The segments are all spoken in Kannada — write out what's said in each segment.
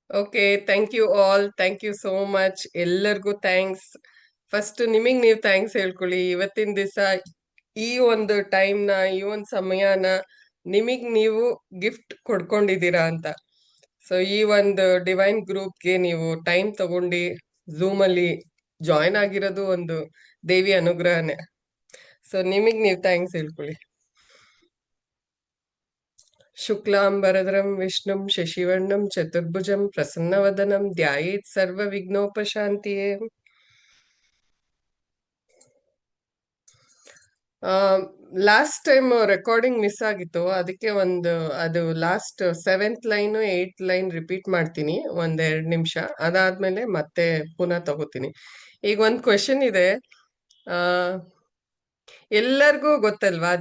Okay, thank you all. Thank you so much. ಎಲ್ಲರಿಗೂ ಥ್ಯಾಂಕ್ಸ್. ಫಸ್ಟ್ ನಿಮಗ್ ನೀವು ಥ್ಯಾಂಕ್ಸ್ ಹೇಳ್ಕೊಳ್ಳಿ. ಇವತ್ತಿನ ದಿವಸ ಈ ಒಂದು ಟೈಮ್ನ, ಈ ಒಂದು ಸಮಯನ ನಿಮಗ್ ನೀವು ಗಿಫ್ಟ್ ಕೊಡ್ಕೊಂಡಿದ್ದೀರಾ ಅಂತ. ಸೊ ಈ ಒಂದು ಡಿವೈನ್ ಗ್ರೂಪ್ಗೆ ನೀವು ಟೈಮ್ ತಗೊಂಡು ಝೂಮ್ ಅಲ್ಲಿ ಜಾಯಿನ್ ಆಗಿರೋದು ಒಂದು ದೇವಿ ಅನುಗ್ರಹನೇ. ಸೊ ನಿಮಗ್ ನೀವು ಥ್ಯಾಂಕ್ಸ್ ಹೇಳ್ಕೊಳ್ಳಿ. ಶುಕ್ಲಾಂಬರಧರಂ ವಿಷ್ಣುಂ ಶಶಿವರ್ಣಂ ಚತುರ್ಭುಜಂ ಪ್ರಸನ್ನವದನಂ ಧ್ಯಾಯೇತ್ ಸರ್ವ ವಿಘ್ನೋಪಶಾಂತಿಯೇ. ಲಾಸ್ಟ್ ಟೈಮ್ ರೆಕಾರ್ಡಿಂಗ್ ಮಿಸ್ ಆಗಿತ್ತು, ಅದಕ್ಕೆ ಅದು last 7th line 8th line repeat ಮಾಡ್ತೀನಿ 1-2 ನಿಮಿಷ. ಅದಾದ್ಮೇಲೆ ಮತ್ತೆ ಪುನಃ ತಗೋತೀನಿ. ಈಗ ಒಂದು ಕ್ವೆಶನ್ ಇದೆ. ಆ ಎಲ್ಲರಿಗೂ ಗೊತ್ತಲ್ವಾ,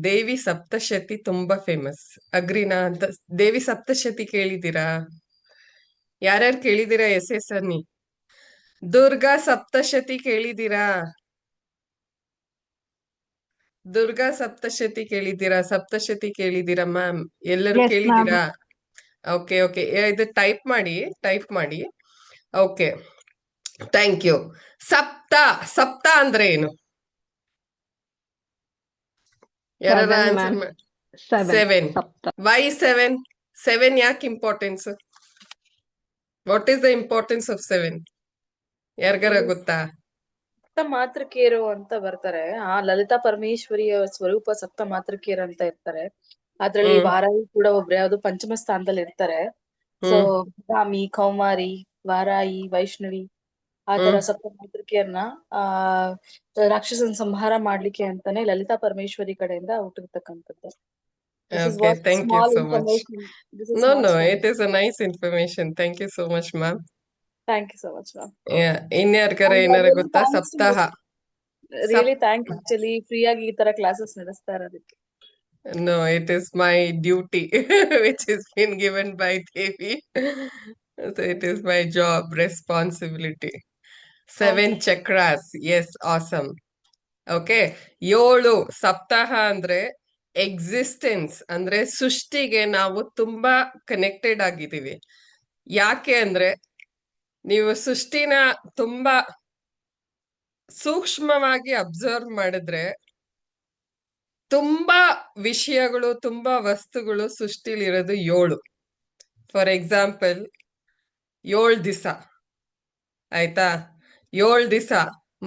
ದೇವಿ ಸಪ್ತಶತಿ ತುಂಬಾ ಫೇಮಸ್. ಅಗ್ರಿನಾ ಅಂತ? ದೇವಿ ಸಪ್ತಶತಿ ಕೇಳಿದೀರಾ? ಯಾರ್ಯಾರು ಕೇಳಿದೀರಾ? ಎಸ್ ಅನ್ನಿ. ದುರ್ಗಾ ಸಪ್ತಶತಿ ಕೇಳಿದೀರಾ? ದುರ್ಗಾ ಸಪ್ತಶತಿ ಕೇಳಿದೀರಾ? ಸಪ್ತಶತಿ ಕೇಳಿದೀರಾ ಮ್ಯಾಮ್? ಎಲ್ಲರೂ ಎಸ್ ಮ್ಯಾಮ್. ಕೇಳಿದೀರಾ? ಓಕೆ ಓಕೆ, ಇದು ಟೈಪ್ ಮಾಡಿ. Okay, thank you. ಸಪ್ತ ಸಪ್ತ ಅಂದ್ರೆ ಏನು? ಯಾರು 7 ಆನ್ಸರ್ ಮ್ಯಾಮ್. ಮಾಡಿ. 7 7. ಸಪ್ತ. ವೈ 7? 7 ಯಾಕೆ importance? What is the importance of 7? ಯಾರಿಗಾರ ಅದು ಗೊತ್ತಾ? ಸಪ್ತ ಮಾತೃಕೆಯರು ಅಂತ ಬರ್ತಾರೆ. ಆ ಲಲಿತಾ ಪರಮೇಶ್ವರಿಯ ಸ್ವರೂಪ ಸಪ್ತ ಮಾತೃಕೆಯರು ಅಂತ ಇರ್ತಾರೆ. ಅದ್ರಲ್ಲಿ ಹ್ಮ್ ವಾರಾಹಿ ಕೂಡ ಒಬ್ರೆ, ಅದು ಪಂಚಮ ಸ್ಥಾನದಲ್ಲಿ ಇರ್ತಾರೆ. ಸೊ ಹ್ಮ್ ಬಾದಾಮಿ, ಕೌಮಾರಿ, ವಾರಾಹಿ, ವೈಷ್ಣವಿ ಆ ತರ ಹ್ಮ್ ಸಪ್ತ ಮಾತೃಕೆಯನ್ನ ಆ ರಾಕ್ಷಸನ್ ಸಂಹಾರ ಮಾಡ್ಲಿಕ್ಕೆ ಅಂತಾನೆ ಲಲಿತಾ ಪರಮೇಶ್ವರಿ ಕಡೆಯಿಂದ ಹುಟ್ಟಿರ್ತಕ್ಕಂಥದ್ದು. This is Okay, what thank you small so much. information. This is No, small no, small. it is a nice information. Thank you so much, ma'am. Thank you so much, ma'am. ಇನ್ಯಾರ್ಗಾರ And ಏನಾರ really ಗೊತ್ತಾ? thanks to ಸಪ್ತಾಹ. really ಸಪ್ thanks actually free ಆಗಿ ಈ ತರ ಕ್ಲಾಸಸ್ ನಡೆಸ್ತಾ ಇರೋದಕ್ಕೆ. No, it is my duty, which has been given by Devi. So it is my job, responsibility. 7 Okay. chakras. Yes, awesome. Okay, 7 ಸಪ್ತಾಹ ಅಂದ್ರೆ ಎಕ್ಸಿಸ್ಟೆನ್ಸ್, ಅಂದ್ರೆ ಸೃಷ್ಟಿಗೆ ನಾವು ತುಂಬಾ ಕನೆಕ್ಟೆಡ್ ಆಗಿದ್ದೀವಿ. ಯಾಕೆ ಅಂದ್ರೆ ನೀವು ಸೃಷ್ಟಿನ ತುಂಬಾ ಸೂಕ್ಷ್ಮವಾಗಿ ಅಬ್ಸರ್ವ್ ಮಾಡಿದ್ರೆ ತುಂಬಾ ವಿಷಯಗಳು, ತುಂಬಾ ವಸ್ತುಗಳು ಸೃಷ್ಟಿಲಿರೋದು 7. ಫಾರ್ ಎಕ್ಸಾಂಪಲ್, 7 ದಿವಸ ಆಯ್ತಾ? 7 ದಿವಸ.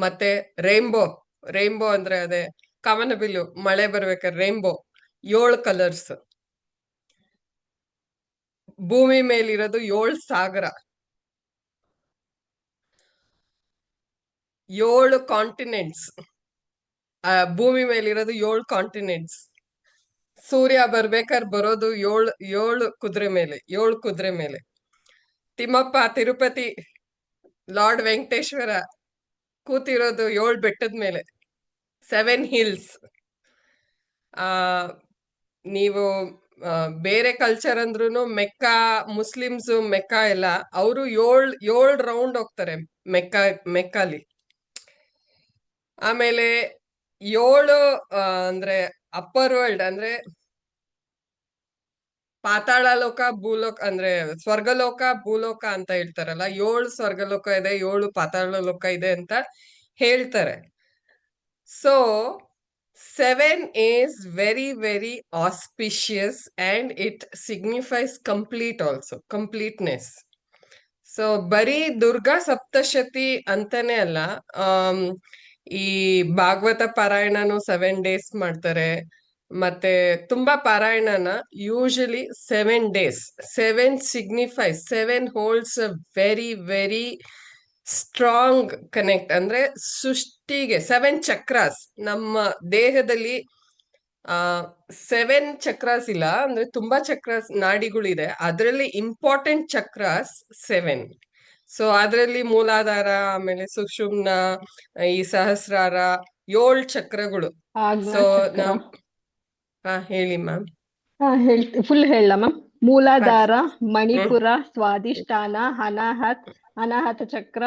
ಮತ್ತೆ ರೈನ್ಬೋ ಅಂದ್ರೆ ಅದೇ ಕಮನಬಿಲ್ಲು, ಮಳೆ ಬರ್ಬೇಕಾದ್ರೆ ರೈನ್ಬೋ. 7 ಕಲರ್ಸ್. ಭೂಮಿ ಮೇಲಿರೋದು 7 ಸಾಗರ, 7 ಕಾಂಟಿನೆಂಟ್ಸ್. ಭೂಮಿ ಮೇಲಿರೋದು 7 ಕಾಂಟಿನೆಂಟ್ಸ್. ಸೂರ್ಯ ಬರ್ಬೇಕಾದ್ರೆ ಬರೋದು 7 ಕುದುರೆ ಮೇಲೆ. ತಿಮ್ಮಪ್ಪ ತಿರುಪತಿ ಲಾರ್ಡ್ ವೆಂಕಟೇಶ್ವರ ಕೂತಿರೋದು 7 ಬೆಟ್ಟದ ಮೇಲೆ, 7 ಹಿಲ್ಸ್. ಆ ನೀವು ಬೇರೆ ಕಲ್ಚರ್ ಅಂದ್ರೂ ಮೆಕ್ಕಾ, ಮುಸ್ಲಿಮ್ಸ್ ಮೆಕ್ಕಾ ಎಲ್ಲ, ಅವರು 7 ರೌಂಡ್ ಹೋಗ್ತಾರೆ ಮೆಕ್ಕಾಲಿ. ಆಮೇಲೆ 7 ಅಂದ್ರೆ ಅಪ್ಪರ್ ವರ್ಲ್ಡ್, ಅಂದ್ರೆ ಪಾತಾಳ ಲೋಕ, ಭೂಲೋಕ, ಅಂದ್ರೆ ಸ್ವರ್ಗಲೋಕ, ಭೂಲೋಕ ಅಂತ ಹೇಳ್ತಾರಲ್ಲ. 7 ಸ್ವರ್ಗಲೋಕ ಇದೆ, 7 ಪಾತಾಳ ಲೋಕ ಇದೆ ಅಂತ ಹೇಳ್ತಾರೆ. So 7 is very, very auspicious and it signifies complete also, completeness. So ಬರೀ ದುರ್ಗಾ ಸಪ್ತಶತಿ ಅಂತಾನೆ ಅಲ್ಲ, ಈ ಭಾಗವತ ಪಾರಾಯಣನು 7 days ಮಾಡ್ತಾರೆ. ಮತ್ತೆ ತುಂಬಾ ಪಾರಾಯಣನ usually 7 days. 7 signifies, 7 holds a very, very strong connect. ಅಂದ್ರೆ ಸೃಷ್ಟಿಗೆ 7 ಚಕ್ರಾಸ್ ನಮ್ಮ ದೇಹದಲ್ಲಿ. 7 ಚಕ್ರಾಸ್ ಇಲ್ಲ, ಅಂದ್ರೆ ತುಂಬಾ ಚಕ್ರಾಸ್, ನಾಡಿಗಳಿದೆ. ಅದರಲ್ಲಿ ಇಂಪಾರ್ಟೆಂಟ್ ಚಕ್ರಾಸ್ 7. ಸೊ ಅದರಲ್ಲಿ ಮೂಲಾಧಾರ, ಆಮೇಲೆ ಸುಷುಮ್ನ, ಈ ಸಹಸ್ರಾರ, 7 ಚಕ್ರಗಳು. ಆಜ್ಞಾ ಸೊ ಚಕ್ರ. ನಾವ್ ಹೇಳಿ ಮ್ಯಾಮ್. ಫುಲ್ ಹೇಳ ಮ್ಯಾಮ್. ಮೂಲಾಧಾರ, ಹ್ಮ್ ಮಣಿಪುರ, ಸ್ವಾದಿಷ್ಠಾನ, ಅನಾಹತ ಚಕ್ರ,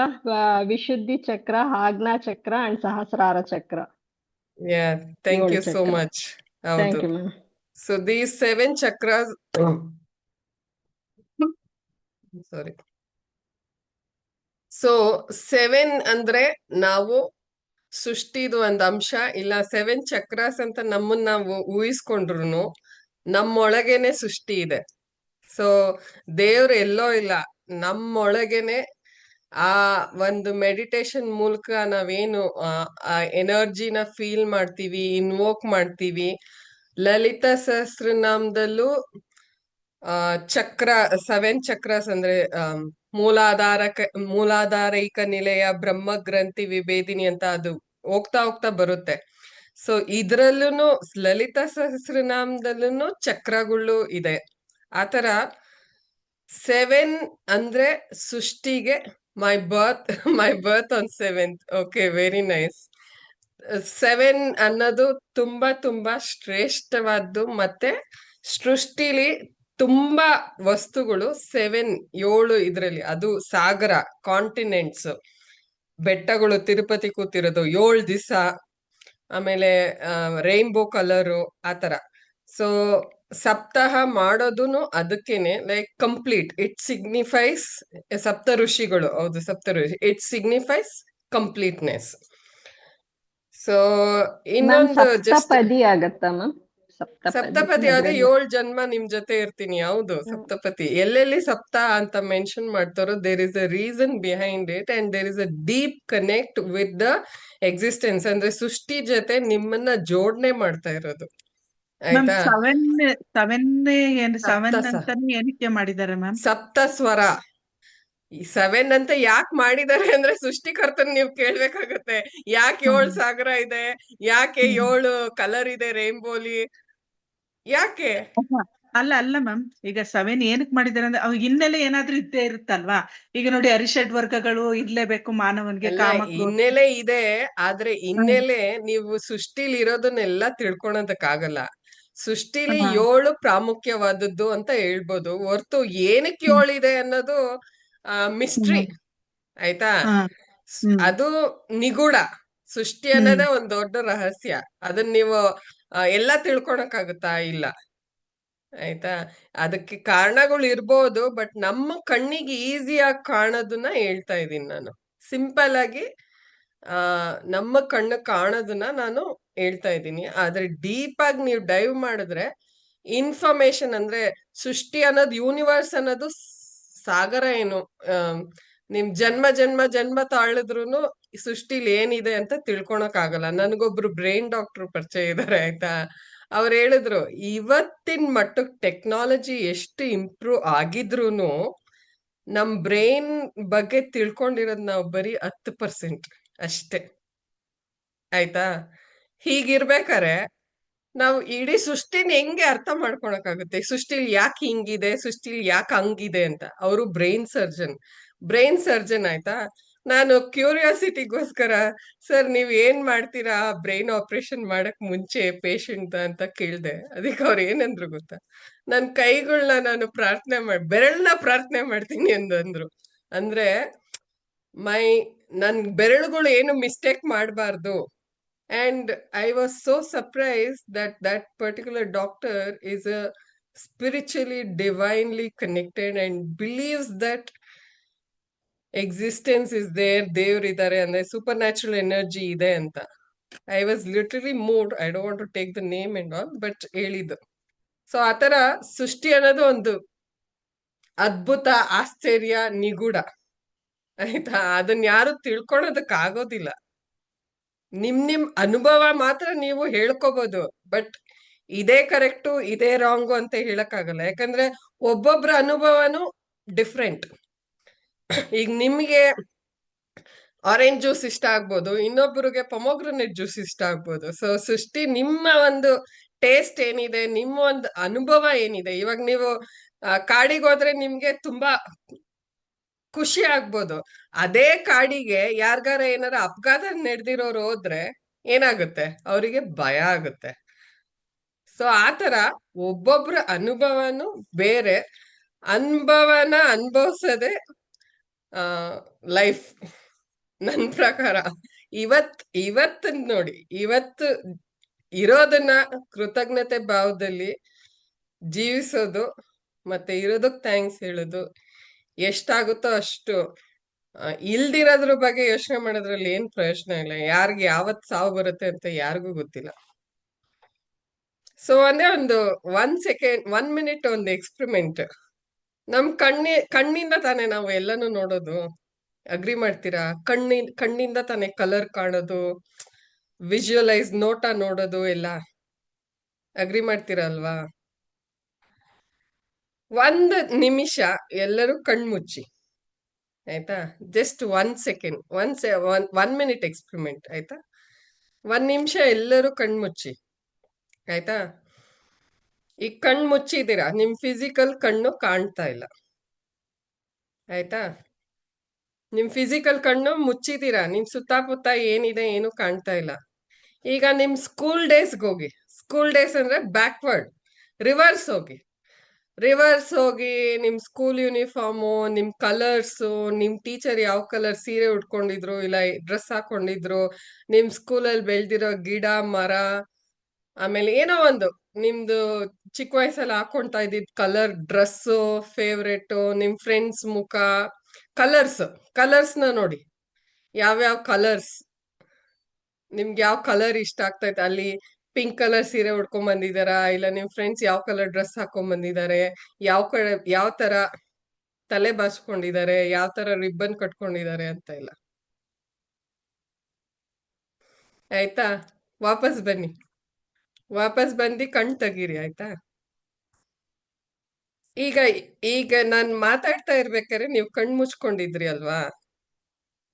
ವಿಶುದ್ಧಿ ಚಕ್ರ, ಆಜ್ಞಾ ಚಕ್ರ ಅಂಡ್ ಸಹಸ್ರಾರ ಚಕ್ರ. ಥ್ಯಾಂಕ್ 7 ಯು ಸೋ ಚಕ್ರ. ಮಚ್. ಹೌದು. Thank you ma'am. So these 7 chakras sorry. So 7 ಅಂದ್ರೆ ನಾವು ಸೃಷ್ಟಿದು ಒಂದ್ ಅಂಶ, ಇಲ್ಲ 7 ಚಕ್ರಾಸ್ ಅಂತ ನಮ್ಮನ್ನ ನಾವು ಊಹಿಸ್ಕೊಂಡ್ರು ನಮ್ಮೊಳಗೇನೆ ಸೃಷ್ಟಿ ಇದೆ. ಸೊ ದೇವ್ರು ಎಲ್ಲೋ ಇಲ್ಲ, ನಮ್ಮೊಳಗೇನೆ ಆ ಒಂದು ಮೆಡಿಟೇಷನ್ ಮೂಲಕ ನಾವೇನು ಆ ಎನರ್ಜಿನ ಫೀಲ್ ಮಾಡ್ತೀವಿ, ಇನ್ವೋಕ್ ಮಾಡ್ತೀವಿ. ಲಲಿತಾ ಸಹಸ್ರನಾಮದಲ್ಲೂ ಚಕ್ರ 7 ಚಕ್ರಾಸ್ ಅಂದ್ರೆ ಮೂಲಾಧಾರೈಕ ನಿಲಯ, ಬ್ರಹ್ಮ ಗ್ರಂಥಿ, ವಿಭೇದಿನಿ ಅಂತ ಅದು ಹೋಗ್ತಾ ಹೋಗ್ತಾ ಬರುತ್ತೆ. ಸೊ ಇದ್ರಲ್ಲೂ ಲಲಿತಾ ಸಹಸ್ರನಾಮದಲ್ಲೂ ಚಕ್ರಗಳು ಇದೆ. ಆತರ 7 ಅಂದ್ರೆ ಸೃಷ್ಟಿಗೆ my birth on 7th. Okay, very nice. 7 ಅನ್ನೋದು ತುಂಬಾ ತುಂಬಾ ಶ್ರೇಷ್ಠವಾದ್ದು. ಮತ್ತೆ ಸೃಷ್ಟಿಲಿ ತುಂಬಾ ವಸ್ತುಗಳು 7 ಇದ್ರಲ್ಲಿ, ಅದು ಸಾಗರ, ಕಾಂಟಿನೆಂಟ್ಸ್, ಬೆಟ್ಟಗಳು, ತಿರುಪತಿ ಕೂತಿರೋದು 7 ದಿವಸ, ಆಮೇಲೆ ರೈನ್ಬೋ ಕಲರು ಆತರ. ಸೊ ಸಪ್ತಾಹ ಮಾಡೋದುನು ಅದಕ್ಕೇನೆ, ಲೈಕ್ ಕಂಪ್ಲೀಟ್, ಇಟ್ ಸಿಗ್ನಿಫೈಸ್ ಸಪ್ತ ಋಷಿಗಳು, ಹೌದು ಸಪ್ತ ಋಷಿ, it signifies completeness. So ma'am ಇನ್ನೊಂದು ಜಸ್ಟ್ ಸಪ್ತಪದಿ ಆಗತ್ತಾ ಮ್ಯಾಮ್? ಸಪ್ತಪದಿ ಅದೇ ಅದ್ರಲ್ಲಿ 7 ಜನ್ಮ ನಿಮ್ ಜೊತೆ ಇರ್ತೀನಿ. ಹೌದು, ಸಪ್ತಪತಿ. ಎಲ್ಲೆಲ್ಲಿ ಸಪ್ತ ಅಂತ ಮೆನ್ಷನ್ ಮಾಡ್ತಾರೋ there is a reason behind it, and there is a deep connect with the existence. ಅಂದ್ರೆ ಸೃಷ್ಟಿ ಜೊತೆ ನಿಮ್ಮನ್ನ ಜೋಡಣೆ ಮಾಡ್ತಾ ಇರೋದು. ಮ್ಯಾಮ್ ಆಯ್ತಾ? ಸೆವೆನ್ ಸಪ್ತ ಅಂತಾನೆ ಏನಕ್ಕೆ ಮಾಡಿದ್ದಾರೆ ಮ್ಯಾಮ್? ಸಪ್ತ ಸ್ವರ. ಈ 7 ಅಂತ ಯಾಕೆ ಮಾಡಿದ್ದಾರೆ ಅಂದ್ರೆ ಸೃಷ್ಟಿಕರ್ತನ್ ನೀವು ಕೇಳ್ಬೇಕಾಗತ್ತೆ. ಯಾಕೆ 7 ಸಾಗರ ಇದೆ, ಯಾಕೆ 7 ಕಲರ್ ಇದೆ ರೈನ್ಬೋಲಿ, ಯಾಕೆ? ಅಲ್ಲ ಮ್ಯಾಮ್, ಈಗ 7 ಏನಕ್ಕೆ ಮಾಡಿದ್ದಾರೆ ಅಂದ್ರೆ ಅವ್ ಹಿನ್ನೆಲೆ ಏನಾದ್ರೂ ಇದ್ದೇ ಇರುತ್ತಲ್ವಾ? ಈಗ ನೋಡಿ, ಅರಿಷಡ್ ವರ್ಗಗಳು ಇರ್ಲೇಬೇಕು ಮಾನವನ್ಗೆ, ಅಲ್ಲ, ಕಾಮ, ಕ್ರೋಧ. ಹಿನ್ನೆಲೆ ಇದೆ, ಆದ್ರೆ ಹಿನ್ನೆಲೆ ನೀವು ಸೃಷ್ಟಿಲಿ ಇರೋದನ್ನೆಲ್ಲ ತಿಳ್ಕೊಳೋದಕ್ಕಾಗಲ್ಲ. ಸೃಷ್ಟಿಲಿ 7 ಪ್ರಾಮುಖ್ಯವಾದದ್ದು ಅಂತ ಹೇಳ್ಬೋದು, ಹೊರ್ತು ಏನಕ್ಕೆ 7 ಇದೆ ಅನ್ನೋದು ಮಿಸ್ಟ್ರಿ. ಆಯ್ತಾ? ಅದು ನಿಗೂಢ. ಸೃಷ್ಟಿ ಅನ್ನೋದೇ ಒಂದ್ ದೊಡ್ಡ ರಹಸ್ಯ. ಅದನ್ನ ನೀವು ಎಲ್ಲ ತಿಳ್ಕೊಳಕ್ಕಾಗುತ್ತಾ? ಇಲ್ಲ. ಆಯ್ತಾ? ಅದಕ್ಕೆ ಕಾರಣಗಳು ಇರ್ಬೋದು, ಬಟ್ ನಮ್ಮ ಕಣ್ಣಿಗೆ ಈಸಿಯಾಗಿ ಕಾಣೋದನ್ನ ಹೇಳ್ತಾ ಇದ್ದೀನಿ ನಾನು. ಸಿಂಪಲ್ ಆಗಿ ನಮ್ಮ ಕಣ್ಣು ಕಾಣೋದನ್ನ ನಾನು ಹೇಳ್ತಾ ಇದ್ದೀನಿ. ಆದ್ರೆ ಡೀಪ್ ಆಗಿ ನೀವು ಡೈವ್ ಮಾಡಿದ್ರೆ ಇನ್ಫಾರ್ಮೇಶನ್, ಅಂದ್ರೆ ಸೃಷ್ಟಿ ಅನ್ನೋದು, ಯೂನಿವರ್ಸ್ ಅನ್ನೋದು ಸಾಗರ ಏನು, ನಿಮ್ ಜನ್ಮ ತಾಳಿದ್ರುನು ಸೃಷ್ಟಿಲಿ ಏನಿದೆ ಅಂತ ತಿಳ್ಕೊಳಕ್ ಆಗಲ್ಲ. ನನ್ಗೊಬ್ರು ಬ್ರೈನ್ ಡಾಕ್ಟರ್ ಪರಿಚಯ ಇದಾರೆ. ಆಯ್ತಾ? ಅವ್ರು ಹೇಳಿದ್ರು, ಇವತ್ತಿನ ಮಟ್ಟಕ್ಕೆ ಟೆಕ್ನಾಲಜಿ ಎಷ್ಟು ಇಂಪ್ರೂವ್ ಆಗಿದ್ರೂನು ನಮ್ ಬ್ರೈನ್ ಬಗ್ಗೆ ತಿಳ್ಕೊಂಡಿರೋದ್ ನಾವು ಬರೀ 10% ಅಷ್ಟೇ. ಆಯ್ತಾ? ಹೀಗಿರ್ಬೇಕಾರೆ ನಾವು ಇಡೀ ಸೃಷ್ಟಿನ ಹೆಂಗೆ ಅರ್ಥ ಮಾಡ್ಕೊಳಕ್ಕಾಗುತ್ತೆ? ಸೃಷ್ಟಿಲಿ ಯಾಕೆ ಹಿಂಗಿದೆ, ಸೃಷ್ಟಿಲಿ ಯಾಕೆ ಹಂಗಿದೆ ಅಂತ. ಅವರು ಬ್ರೈನ್ ಸರ್ಜನ್. ಆಯ್ತಾ? ನಾನು ಕ್ಯೂರಿಯಾಸಿಟಿಗೋಸ್ಕರ, ಸರ್ ನೀವ್ ಏನ್ ಮಾಡ್ತೀರಾ ಬ್ರೈನ್ ಆಪರೇಷನ್ ಮಾಡಕ್ ಮುಂಚೆ ಪೇಷಂಟ್ ಅಂತ ಕೇಳ್ದೆ. ಅದಕ್ಕೆ ಅವ್ರು ಏನಂದ್ರು ಗೊತ್ತಾ? ನನ್ ಕೈಗಳನ್ನ ನಾನು ಬೆರಳನ್ನ ಪ್ರಾರ್ಥನೆ ಮಾಡ್ತೀನಿ ಅಂದ್ರು. ಅಂದ್ರೆ ನನ್ ಬೆರಳುಗಳು ಏನು ಮಿಸ್ಟೇಕ್ ಮಾಡಬಾರ್ದು. And I was so surprised that that particular doctor is a spiritually, divinely connected and believes that existence is there, ದೇವ್ರಿದ್ದಾರೆ, ಅಂದ್ರೆ ಸೂಪರ್ ನ್ಯಾಚುರಲ್ ಎನರ್ಜಿ ಇದೆ ಅಂತ. I was literally moved. I don't want to take the name and all, but ಹೇಳಿದ್ದು. ಸೊ ಆತರ ಸೃಷ್ಟಿ ಅನ್ನೋದು ಒಂದು ಅದ್ಭುತ, ಆಶ್ಚರ್ಯ, ನಿಗೂಢ. ಆಯ್ತಾ? ಅದನ್ನ ಯಾರು ತಿಳ್ಕೊಳೋದಕ್ ಆಗೋದಿಲ್ಲ. ನಿಮ್ ಅನುಭವ ಮಾತ್ರ ನೀವು ಹೇಳ್ಕೋಬಹುದು, ಬಟ್ ಇದೇ ಕರೆಕ್ಟು ಇದೇ ರಾಂಗು ಅಂತ ಹೇಳಕ್ಕಾಗಲ್ಲ. ಯಾಕಂದ್ರೆ ಒಬ್ಬೊಬ್ರ ಅನುಭವನು ಡಿಫ್ರೆಂಟ್. ಈಗ ನಿಮ್ಗೆ ಆರೆಂಜ್ ಜ್ಯೂಸ್ ಇಷ್ಟ ಆಗ್ಬೋದು, ಇನ್ನೊಬ್ಬರಿಗೆ ಪೊಮೊಗ್ರನೇಟ್ ಜ್ಯೂಸ್ ಇಷ್ಟ ಆಗ್ಬೋದು. ಸೊ ಸೃಷ್ಟಿ ನಿಮ್ಮ ಒಂದು ಟೇಸ್ಟ್ ಏನಿದೆ, ನಿಮ್ಮ ಒಂದು ಅನುಭವ ಏನಿದೆ. ಇವಾಗ ನೀವು ಕಾಡಿಗೆ ಹೋದ್ರೆ ನಿಮ್ಗೆ ತುಂಬಾ ಖುಷಿ ಆಗ್ಬೋದು. ಅದೇ ಕಾಡಿಗೆ ಯಾರ್ಗಾರ ಏನಾರ ಅಪಘಾತ ನಡೆದಿರೋರು ಹೋದ್ರೆ ಏನಾಗುತ್ತೆ? ಅವರಿಗೆ ಭಯ ಆಗುತ್ತೆ. ಸೊ ಆತರ ಒಬ್ಬೊಬ್ರ ಅನುಭವನು ಬೇರೆ. ಅನುಭವನ ಅನುಭವಿಸದೆ ಲೈಫ್ ನನ್ ಪ್ರಕಾರ. ಇವತ್ತು ನೋಡಿ, ಇವತ್ತು ಇರೋದನ್ನ ಕೃತಜ್ಞತೆ ಭಾವದಲ್ಲಿ ಜೀವಿಸೋದು, ಮತ್ತೆ ಇರೋದಕ್ ಥ್ಯಾಂಕ್ಸ್ ಹೇಳೋದು, ಎಷ್ಟಾಗುತ್ತೋ ಅಷ್ಟು. ಇಲ್ದಿರೋದ್ರ ಬಗ್ಗೆ ಯೋಚನೆ ಮಾಡೋದ್ರಲ್ಲಿ ಏನ್ ಪ್ರಯೋಜನ ಇಲ್ಲ. ಯಾರಿಗೆ ಯಾವತ್ ಸಾವು ಬರುತ್ತೆ ಅಂತ ಯಾರಿಗೂ ಗೊತ್ತಿಲ್ಲ. ಸೊ ಅಂದ್ರೆ ಒಂದು 1 ಸೆಕೆಂಡ್ 1 ಮಿನಿಟ್ ಒಂದು ಎಕ್ಸ್ಪೆರಿಮೆಂಟ್. ನಮ್ ಕಣ್ಣಿಂದ ತಾನೇ ನಾವು ಎಲ್ಲಾನು ನೋಡೋದು. ಅಗ್ರಿ ಮಾಡ್ತೀರಾ? ಕಣ್ಣಿಂದ ತಾನೇ ಕಲರ್ ಕಾಣೋದು, ವಿಜುವಲೈಸ್ ನೋಟ ನೋಡೋದು ಎಲ್ಲ. ಅಗ್ರಿ ಮಾಡ್ತೀರಾ ಅಲ್ವಾ? 1 ನಿಮಿಷ ಎಲ್ಲರೂ ಕಣ್ಮುಚ್ಚಿ, ಆಯ್ತಾ? ಜಸ್ಟ್ 1 ಸೆಕೆಂಡ್, 1 ಮಿನಿಟ್ ಎಕ್ಸ್ಪೆರಿಮೆಂಟ್, ಆಯ್ತಾ? 1 ನಿಮಿಷ ಎಲ್ಲರೂ ಕಣ್ಮುಚ್ಚಿ, ಆಯ್ತಾ? ಈಗ ಕಣ್ ಮುಚ್ಚಿದ್ದೀರಾ, ನಿಮ್ ಫಿಸಿಕಲ್ ಕಣ್ಣು ಕಾಣ್ತಾ ಇಲ್ಲ, ಆಯ್ತಾ? ನಿಮ್ ಫಿಸಿಕಲ್ ಕಣ್ಣು ಮುಚ್ಚಿದ್ದೀರಾ, ನಿಮ್ ಸುತ್ತಮುತ್ತ ಏನಿದೆ ಏನು ಕಾಣ್ತಾ ಇಲ್ಲ. ಈಗ ನಿಮ್ ಸ್ಕೂಲ್ ಡೇಸ್ಗೆ ಹೋಗಿ. ಸ್ಕೂಲ್ ಡೇಸ್ ಅಂದ್ರೆ ಬ್ಯಾಕ್ವರ್ಡ್, ರಿವರ್ಸ್ ಹೋಗಿ. ನಿಮ್ ಸ್ಕೂಲ್ ಯೂನಿಫಾರ್ಮು, ನಿಮ್ ಕಲರ್ಸು, ನಿಮ್ ಟೀಚರ್ ಯಾವ ಕಲರ್ ಸೀರೆ ಉಟ್ಕೊಂಡಿದ್ರು ಇಲ್ಲ ಡ್ರೆಸ್ ಹಾಕೊಂಡಿದ್ರು, ನಿಮ್ ಸ್ಕೂಲಲ್ಲಿ ಬೆಳ್ದಿರೋ ಗಿಡ ಮರ, ಆಮೇಲೆ ಏನೋ ಒಂದು ನಿಮ್ದು ಚಿಕ್ಕ ವಯಸ್ಸಲ್ಲಿ ಹಾಕೊಂತಾ ಇದ್ದಿದ್ ಕಲರ್ ಡ್ರೆಸ್ಸು ಫೇವ್ರೆಟ್, ನಿಮ್ ಫ್ರೆಂಡ್ಸ್ ಮುಖ, ಕಲರ್ಸ್ನ ನೋಡಿ. ಯಾವ್ಯಾವ ಕಲರ್ಸ್ ನಿಮ್ಗೆ ಯಾವ ಕಲರ್ ಇಷ್ಟ ಆಗ್ತೈತೆ, ಅಲ್ಲಿ ಪಿಂಕ್ ಕಲರ್ ಸೀರೆ ಉಟ್ಕೊಂಡ್ ಬಂದಿದಾರಾ, ಇಲ್ಲ ನಿಮ್ ಫ್ರೆಂಡ್ಸ್ ಯಾವ ಕಲರ್ ಡ್ರೆಸ್ ಹಾಕೊಂಡ್ ಬಂದಿದ್ದಾರೆ, ಯಾವ ತರ ತಲೆ ಬಾಚ್ಕೊಂಡಿದ್ದಾರೆ, ಯಾವ ತರ ರಿಬ್ಬನ್ ಕಟ್ಕೊಂಡಿದ್ದಾರೆ ಅಂತ ಇಲ್ಲ. ಆಯ್ತಾ? ವಾಪಸ್ ಬಂದು ಕಣ್ ತೆಗೀರಿ, ಆಯ್ತಾ? ಈಗ ನಾನ್ ಮಾತಾಡ್ತಾ ಇರ್ಬೇಕಾದ್ರೆ ನೀವು ಕಣ್ ಮುಚ್ಕೊಂಡಿದ್ರಿ ಅಲ್ವಾ?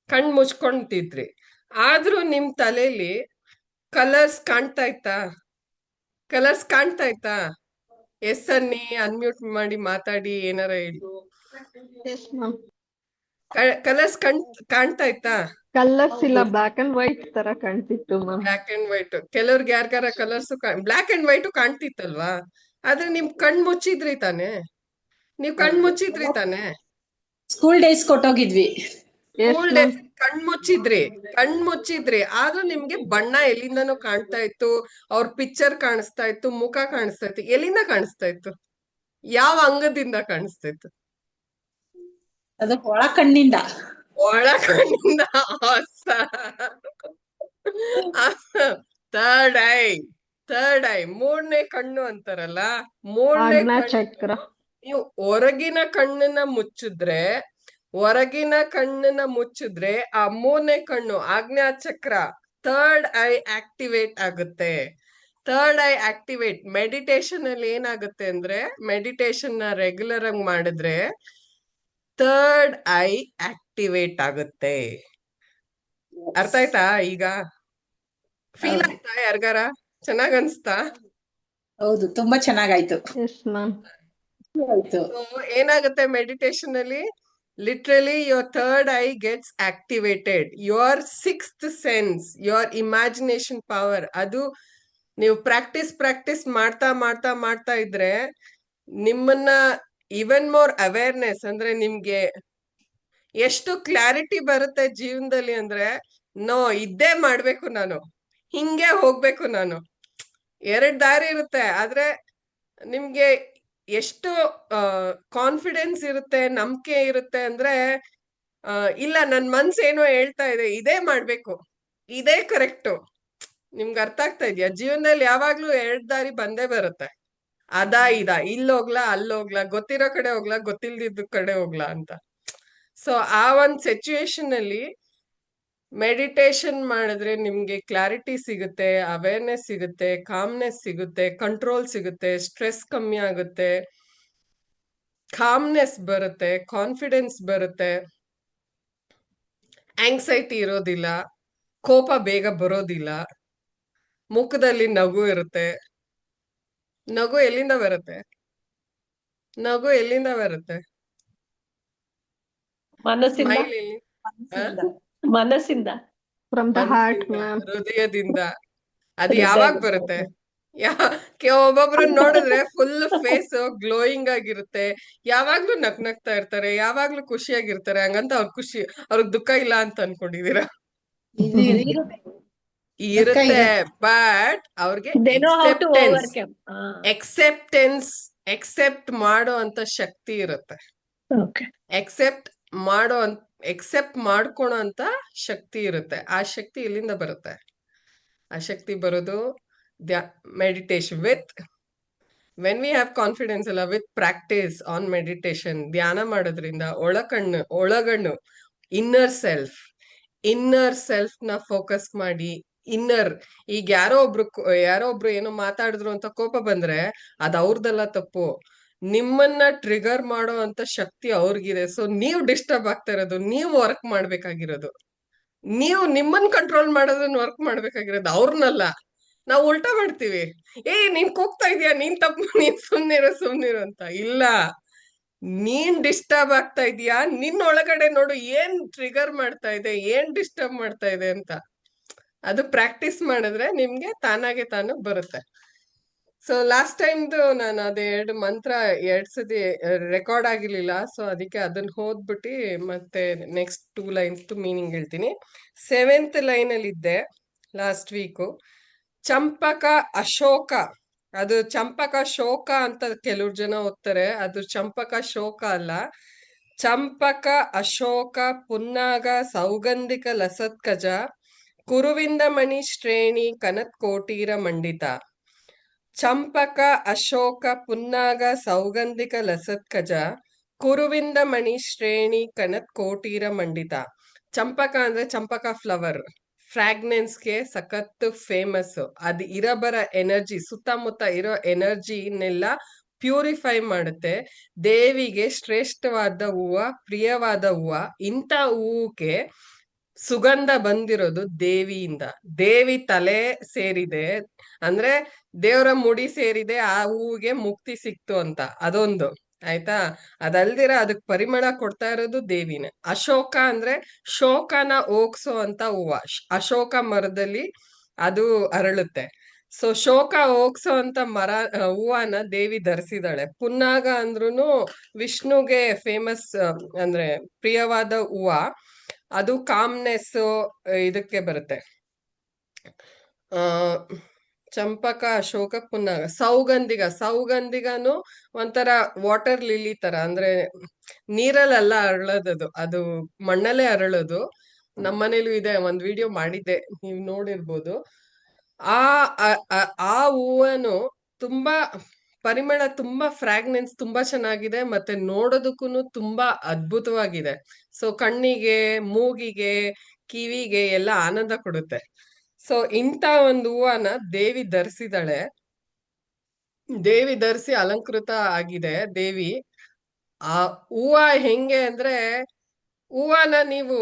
ಕಣ್ ಮುಚ್ಕೊಂತಿದ್ರಿ, ಆದ್ರೂ ನಿಮ್ ತಲೆಲಿ ಕಲರ್ಸ್ ಕಾಣ್ತಾ ಇತ್ತಾ? ಎಸ್ ಅನ್ನಿ, ಅನ್ಮ್ಯೂಟ್ ಮಾಡಿ ಮಾತಾಡಿ, ಏನಾರ ಹೇಳಿ. Yes ma'am. ಕಲರ್ಸ್ ಕಾಣ್ತಾ ಇತ್ತಾ? ಕಲರ್ಸ್ ಇಲ್ಲ, ಬ್ಲಾಕ್ ಅಂಡ್ ವೈಟ್ ತರ ಕಾಣ್ತಿತ್ತು ಮ್ಯಾಮ್. Black and white. ಕೆಲವ್ರಿಗೆ ಯಾರ್ಗಾರ ಕಲರ್ಸ್ ಬ್ಲಾಕ್ ಅಂಡ್ ವೈಟ್ ಕಾಣ್ತಿತ್ತಲ್ವಾ? ಆದ್ರೆ ನಿಮ್ ಕಣ್ ಮುಚ್ಚಿದ್ರಿ ತಾನೆ? ಸ್ಕೂಲ್ ಡೇಸ್ ಕೊಟ್ಟೋಗಿದ್ವಿ. Yes school ma'am. ಡೇಸ್ ಕಣ್ ಮುಚ್ಚಿದ್ರಿ, ಆದ್ರೂ ನಿಮ್ಗೆ ಬಣ್ಣ ಎಲ್ಲಿಂದನೂ ಕಾಣ್ತಾ ಇತ್ತು, ಅವ್ರ ಪಿಕ್ಚರ್ ಕಾಣಿಸ್ತಾ ಇತ್ತು, ಮುಖ ಕಾಣಿಸ್ತಾ ಇತ್ತು. ಎಲ್ಲಿಂದ ಕಾಣಿಸ್ತಾ ಇತ್ತು? ಯಾವ ಅಂಗದಿಂದ ಕಾಣಿಸ್ತಾ ಇತ್ತು? ಅದು ಒಳ ಕಣ್ಣಿಂದ. ಒಳ ಕಣ್ಣಿಂದ. ಥರ್ಡ್ ಐ, ಮೂರನೇ ಕಣ್ಣು ಅಂತಾರಲ್ಲ, ಮೂರನೇ ಆಜ್ಞಾ ಕಣ್ಣು. ಚಕ್ರ. ನೀವು ಹೊರಗಿನ ಕಣ್ಣನ್ನ ಮುಚ್ಚಿದ್ರೆ ಆ ಮೂರನೇ ಕಣ್ಣು ಆಜ್ಞಾ ಚಕ್ರ, ಥರ್ಡ್ ಐ ಆಕ್ಟಿವೇಟ್ ಆಗುತ್ತೆ. ಮೆಡಿಟೇಷನ್ ಅಲ್ಲಿ ಏನಾಗುತ್ತೆ ಅಂದ್ರೆ, ಮೆಡಿಟೇಷನ್ ನ ರೆಗ್ಯುಲರ್ ಆಗಿ ಮಾಡಿದ್ರೆ ಥರ್ಡ್ ಐ ಆಕ್ಟಿವೇಟ್ ಆಗುತ್ತೆ. ಅರ್ಥ ಆಯ್ತಾ? ಈಗ ಫೀಲ್ ಆಯ್ತಾ ಯಾರ್ಗಾರ? ಚೆನ್ನಾಗ್ ಅನ್ಸ್ತಾ? ಹೌದು, ತುಂಬಾ ಚೆನ್ನಾಗಾಯ್ತು. Yes ma'am. ಆಯ್ತು. ಏನಾಗುತ್ತೆ ಮೆಡಿಟೇಷನ್ ಅಲ್ಲಿ? Literally your third eye gets activated. Your sixth sense, your imagination power, ಅದು ನೀವು ಪ್ರಾಕ್ಟೀಸ್ ಮಾಡ್ತಾ ಇದ್ರೆ ನಿಮ್ಮನ್ನ ಇವನ್ ಮೋರ್ ಅವೇರ್ನೆಸ್, ಅಂದ್ರೆ ನಿಮ್ಗೆ ಎಷ್ಟು ಕ್ಲಾರಿಟಿ ಬರುತ್ತೆ ಜೀವನದಲ್ಲಿ ಅಂದ್ರೆ, ಇದ್ದೇ ಮಾಡ್ಬೇಕು ನಾನು, ಹಿಂಗೆ ಹೋಗ್ಬೇಕು ನಾನು. 2 ದಾರಿ ಇರುತ್ತೆ, ಆದ್ರೆ ನಿಮ್ಗೆ ಎಷ್ಟು ಕಾನ್ಫಿಡೆನ್ಸ್ ಇರುತ್ತೆ, ನಂಬಿಕೆ ಇರುತ್ತೆ ಅಂದ್ರೆ, ಇಲ್ಲ ನನ್ ಮನ್ಸೇನೋ ಹೇಳ್ತಾ ಇದೆ, ಇದೇ ಮಾಡ್ಬೇಕು, ಇದೇ ಕರೆಕ್ಟು. ನಿಮ್ಗೆ ಅರ್ಥ ಆಗ್ತಾ ಇದೆಯಾ? ಜೀವನದಲ್ಲಿ ಯಾವಾಗ್ಲೂ 2 ದಾರಿ ಬಂದೇ ಬರುತ್ತೆ. ಇಲ್ಲೋಗ್ಲಾ ಅಲ್ಲೋಗ್ಲಾ, ಗೊತ್ತಿರೋ ಕಡೆ ಹೋಗ್ಲಾ ಗೊತ್ತಿಲ್ದಿದ್ದ ಕಡೆ ಹೋಗ್ಲಾ ಅಂತ. ಸೊ ಆ ಒಂದ್ ಸಿಚುವೇಶನ್ ಅಲ್ಲಿ ಮೆಡಿಟೇಷನ್ ಮಾಡಿದ್ರೆ ನಿಮ್ಗೆ ಕ್ಲಾರಿಟಿ ಸಿಗುತ್ತೆ, ಅವೇರ್ನೆಸ್ ಸಿಗುತ್ತೆ, ಕಾಮ್ನೆಸ್ ಸಿಗುತ್ತೆ, ಕಂಟ್ರೋಲ್ ಸಿಗುತ್ತೆ, ಸ್ಟ್ರೆಸ್ ಕಮ್ಮಿ ಆಗುತ್ತೆ, ಕಾಮ್ನೆಸ್ ಬರುತ್ತೆ, ಕಾನ್ಫಿಡೆನ್ಸ್ ಬರುತ್ತೆ, ಆಂಗ್ಸೈಟಿ ಇರೋದಿಲ್ಲ, ಕೋಪ ಬೇಗ ಬರೋದಿಲ್ಲ, ಮುಖದಲ್ಲಿ ನಗು ಇರುತ್ತೆ. ನಗು ಎಲ್ಲಿಂದ ಬರುತ್ತೆ? ಮನಸ್ಸಿಂದ. ಸ್ಮೈಲ್ ಮನಸ್ಸಿಂದ. From the heart ma'am. ಹೃದಯದಿಂದ. ಅದು ಯಾವಾಗ ಬರುತ್ತೆ? ಒಬ್ಬೊಬ್ರು ನೋಡಿದ್ರೆ ಫುಲ್ ಫೇಸ್ ಗ್ಲೋಯಿಂಗ್ ಆಗಿರುತ್ತೆ, ಯಾವಾಗ್ಲೂ ನಗ್ನಗ್ತಾ ಇರ್ತಾರೆ, ಯಾವಾಗ್ಲೂ ಖುಷಿಯಾಗಿರ್ತಾರೆ. ಹಂಗಂತ ಅವ್ರಿಗೆ ದುಃಖ ಇಲ್ಲ ಅಂತ ಅನ್ಕೊಂಡಿದೀರಾ? ಇರುತ್ತೆ, ಬಟ್ ಅವ್ರಿಗೆ They know how to overcome. Accept ಮಾಡೋ ಅಂತ ಶಕ್ತಿ ಇರುತ್ತೆ. ಓಕೆ ಎಕ್ಸೆಪ್ಟ್ ಎಕ್ಸೆಪ್ಟ್ ಮಾಡ್ಕೊಳೋ ಅಂತ ಶಕ್ತಿ ಇರುತ್ತೆ. ಆ ಶಕ್ತಿ ಎಲ್ಲಿಂದ ಬರುತ್ತೆ? ಆ ಶಕ್ತಿ ಬರೋದು meditation when we have confidence ಅಲ್ಲ, ವಿತ್ ಪ್ರಾಕ್ಟೀಸ್ ಆನ್ ಮೆಡಿಟೇಷನ್, ಧ್ಯಾನ ಮಾಡೋದ್ರಿಂದ ಒಳಗಣ್ಣು ಇನ್ನರ್ ಸೆಲ್ಫ್ ನ ಫೋಕಸ್ ಮಾಡಿ ಈಗ ಯಾರೋ ಒಬ್ರು ಏನೋ ಮಾತಾಡಿದ್ರು ಅಂತ ಕೋಪ ಬಂದ್ರೆ ಅದ್ ಅವ್ರದೆಲ್ಲ ತಪ್ಪು, ನಿಮ್ಮನ್ನ ಟ್ರಿಗರ್ ಮಾಡೋ ಅಂತ ಶಕ್ತಿ ಅವ್ರಿಗಿದೆ. ಸೊ ನೀವು ಡಿಸ್ಟರ್ಬ್ ಆಗ್ತಾ ಇರೋದು, ನೀವು ವರ್ಕ್ ಮಾಡ್ಬೇಕಾಗಿರೋದು, ನೀವು ನಿಮ್ಮನ್ ಕಂಟ್ರೋಲ್ ಮಾಡೋದನ್ನ ವರ್ಕ್ ಮಾಡ್ಬೇಕಾಗಿರೋದು, ಅವ್ರನ್ನಲ್ಲ. ನಾವು ಉಲ್ಟಾ ಮಾಡ್ತೀವಿ, ನೀನ್ ಕೂಗ್ತಾ ಇದೀಯ, ನೀನ್ ತಪ್ಪು, ನೀನ್ ಸುಮ್ನಿರು ಅಂತ. ಇಲ್ಲ, ನೀನ್ ಡಿಸ್ಟರ್ಬ್ ಆಗ್ತಾ ಇದೀಯಾ, ನಿನ್ನ ಒಳಗಡೆ ನೋಡು ಏನ್ ಟ್ರಿಗರ್ ಮಾಡ್ತಾ ಇದೆ, ಏನ್ ಡಿಸ್ಟರ್ಬ್ ಮಾಡ್ತಾ ಇದೆ ಅಂತ. ಅದು ಪ್ರಾಕ್ಟೀಸ್ ಮಾಡಿದ್ರೆ ನಿಮ್ಗೆ ತಾನಾಗೆ ತಾನು ಬರುತ್ತೆ. ಸೊ ಲಾಸ್ಟ್ ಟೈಮ್ದು ನಾನು ಅದೇ 2 ಮಂತ್ರ 2 ಸತಿ ರೆಕಾರ್ಡ್ ಆಗಿರ್ಲಿಲ್ಲ. ಸೊ ಅದಕ್ಕೆ ಅದನ್ನ ಓದ್ಬಿಟ್ಟು ಮತ್ತೆ ನೆಕ್ಸ್ಟ್ 2 ಲೈನ್ಸ್ ಮೀನಿಂಗ್ ಹೇಳ್ತೀನಿ. 7th ಲೈನ್ ಅಲ್ಲಿ ಇದ್ದೆ ಲಾಸ್ಟ್ ವೀಕು. ಚಂಪಕ ಅಶೋಕ, ಅದು ಚಂಪಕ ಶೋಕ ಅಂತ ಕೆಲವ್ರು ಜನ ಓದ್ತಾರೆ, ಅದು ಚಂಪಕ ಶೋಕ ಅಲ್ಲ. ಚಂಪಕ ಅಶೋಕ ಪುನ್ನಾಗ ಸೌಗಂಧಿಕ ಲಸತ್ಕಜ ಕುರುವಿಂದ ಮಣಿ ಶ್ರೇಣಿ ಕನತ್ ಕೋಟೀರ ಮಂಡಿತ. ಚಂಪಕ ಅಶೋಕ ಪುನ್ನಾಗ ಸೌಗಂಧಿಕ ಲಸತ್ಕಜ ಕುರುವಿಂದ ಮಣಿ ಶ್ರೇಣಿ ಕನತ್ ಕೋಟೀರ ಮಂಡಿತ. ಚಂಪಕ ಅಂದ್ರೆ ಚಂಪಕ ಫ್ಲವರ್, ಫ್ರಾಗ್ನೆನ್ಸ್ಗೆ ಸಖತ್ ಫೇಮಸ್. ಅದು ಇರಬರ ಎನರ್ಜಿ, ಸುತ್ತಮುತ್ತ ಇರೋ ಎನರ್ಜಿನೆಲ್ಲ ಪ್ಯೂರಿಫೈ ಮಾಡುತ್ತೆ. ದೇವಿಗೆ ಶ್ರೇಷ್ಠವಾದ ಹೂವ, ಪ್ರಿಯವಾದ ಹೂವ. ಇಂಥ ಹೂವಕ್ಕೆ ಸುಗಂಧ ಬಂದಿರೋದು ದೇವಿಯಿಂದ. ದೇವಿ ತಲೆ ಸೇರಿದೆ ಅಂದ್ರೆ ದೇವರ ಮುಡಿ ಸೇರಿದೆ, ಆ ಹೂವಿಗೆ ಮುಕ್ತಿ ಸಿಕ್ತು ಅಂತ ಅದೊಂದು ಆಯ್ತಾ. ಅದಲ್ದಿರ ಅದಕ್ ಪರಿಮಳ ಕೊಡ್ತಾ ಇರೋದು ದೇವಿನೇ. ಅಶೋಕ ಅಂದ್ರೆ ಶೋಕನ ಹೋಗ್ಸೋ ಅಂತ ಹೂವ, ಅಶೋಕ ಮರದಲ್ಲಿ ಅದು ಅರಳುತ್ತೆ. ಸೊ ಶೋಕ ಹೋಗ್ಸೋ ಅಂತ ಹೂವನ ದೇವಿ ಧರಿಸಿದಾಳೆ. ಪುನ್ನಾಗ ಅಂದ್ರೂನು ವಿಷ್ಣುಗೆ ಫೇಮಸ್, ಅಂದ್ರೆ ಪ್ರಿಯವಾದ ಹೂವ. ಅದು ಕಾಮ್ನೆಸ್ ಇದಕ್ಕೆ ಬರುತ್ತೆ. ಚಂಪಕ ಅಶೋಕ ಪುನ್ನಾಗ ಸೌಗಂಧಿಗನು ಒಂಥರ ವಾಟರ್ ಲಿಲಿ ತರ, ಅಂದ್ರೆ ನೀರಲ್ಲೆಲ್ಲ ಅರಳೋದದು, ಅದು ಮಣ್ಣಲ್ಲೇ ಅರಳೋದು. ನಮ್ಮನೇಲೂ ಇದೆ, ಒಂದ್ ವಿಡಿಯೋ ಮಾಡಿದ್ದೆ, ನೀವ್ ನೋಡಿರ್ಬೋದು. ಆ ಹೂವನು ತುಂಬಾ ಪರಿಮಳ, ತುಂಬಾ ಫ್ರಾಗ್ನೆನ್ಸ್ ತುಂಬಾ ಚೆನ್ನಾಗಿದೆ, ಮತ್ತೆ ನೋಡೋದಕ್ಕೂ ತುಂಬಾ ಅದ್ಭುತವಾಗಿದೆ. ಸೊ ಕಣ್ಣಿಗೆ, ಮೂಗಿಗೆ, ಕಿವಿಗೆ ಎಲ್ಲ ಆನಂದ ಕೊಡುತ್ತೆ. ಸೊ ಇಂಥ ಒಂದು ಹೂವನ ದೇವಿ ಧರಿಸಿದಾಳೆ, ದೇವಿ ಧರಿಸಿ ಅಲಂಕೃತ ಆಗಿದೆ ದೇವಿ. ಆ ಹೂವ ಹೆಂಗೆ ಅಂದ್ರೆ, ಹೂವನ ನೀವು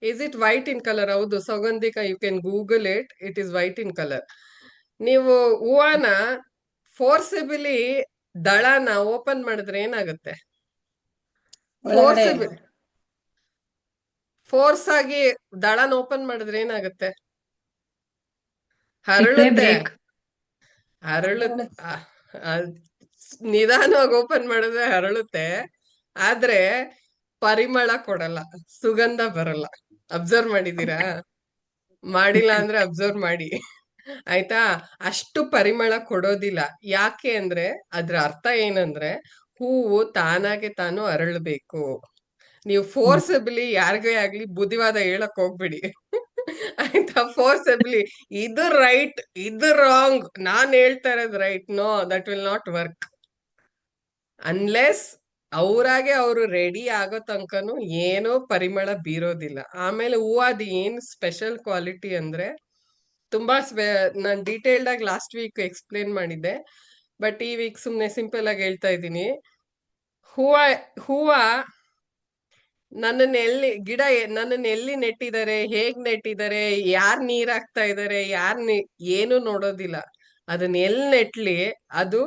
is it white in colour? ಹೌದು, ಸೌಗಂಧಿಕ, you can google it is white in colour. ನೀವು ಹೂವನ ಫೋರ್ಸಿಬಲಿ ದಳನ ಓಪನ್ ಮಾಡಿದ್ರೆ ಏನಾಗುತ್ತೆ? ಫೋರ್ಸ್ ಆಗಿ ದಳನ ಓಪನ್ ಮಾಡಿದ್ರೆ ಏನಾಗುತ್ತೆ? ಹರಳುತ್ತೆ. ನಿಧಾನವಾಗಿ ಓಪನ್ ಮಾಡಿದ್ರೆ ಹರಳುತ್ತೆ, ಆದ್ರೆ ಪರಿಮಳ ಕೊಡಲ್ಲ, ಸುಗಂಧ ಬರಲ್ಲ. ಅಬ್ಸರ್ವ್ ಮಾಡಿದೀರಾ? ಮಾಡಿಲ್ಲ ಅಂದ್ರೆ ಅಬ್ಸರ್ವ್ ಮಾಡಿ ಆಯ್ತಾ. ಅಷ್ಟು ಪರಿಮಳ ಕೊಡೋದಿಲ್ಲ. ಯಾಕೆ ಅಂದ್ರೆ ಅದ್ರ ಅರ್ಥ ಏನಂದ್ರೆ, ಹೂವು ತಾನಾಗೆ ತಾನು ಅರಳಬೇಕು. ನೀವು ಫೋರ್ಸಬಲಿ ಯಾರಿಗೇ ಆಗ್ಲಿ ಬುದ್ಧಿವಾದ ಹೇಳಕ್ ಹೋಗ್ಬಿಡಿ ಆಯ್ತಾ. ಫೋರ್ಸಬಲಿ ಇದು ರೈಟ್, ಇದು ರಾಂಗ್, ನಾನ್ ಹೇಳ್ತಾ ಇರೋದು right, no, that will not work unless ಅವ್ರಾಗೆ ಅವರು ರೆಡಿ ಆಗೋ ತನಕನು ಏನೋ ಪರಿಮಳ ಬೀರೋದಿಲ್ಲ. ಆಮೇಲೆ ಹೂವಾದ ಏನ್ ಸ್ಪೆಷಲ್ ಕ್ವಾಲಿಟಿ ಅಂದ್ರೆ, ತುಂಬಾ ನಾನ್ ಡೀಟೇಲ್ಡ್ ಆಗಿ ಲಾಸ್ಟ್ ವೀಕ್ ಎಕ್ಸ್ಪ್ಲೇನ್ ಮಾಡಿದ್ದೆ, ಬಟ್ ಈ ವೀಕ್ ಸುಮ್ನೆ ಸಿಂಪಲ್ ಆಗಿ ಹೇಳ್ತಾ ಇದ್ದೀನಿ. ಹೂವ ನನ್ನನ್ನು ಎಲ್ಲಿ ನೆಟ್ಟಿದ್ದಾರೆ, ಹೇಗ್ ನೆಟ್ಟಿದ್ದಾರೆ, ಯಾರ್ ನೀರ್ ಹಾಕ್ತಾ ಇದಾರೆ, ಏನು ನೋಡೋದಿಲ್ಲ. ಅದನ್ನ ಎಲ್ಲಿ ನೆಟ್ಲಿ ಅದು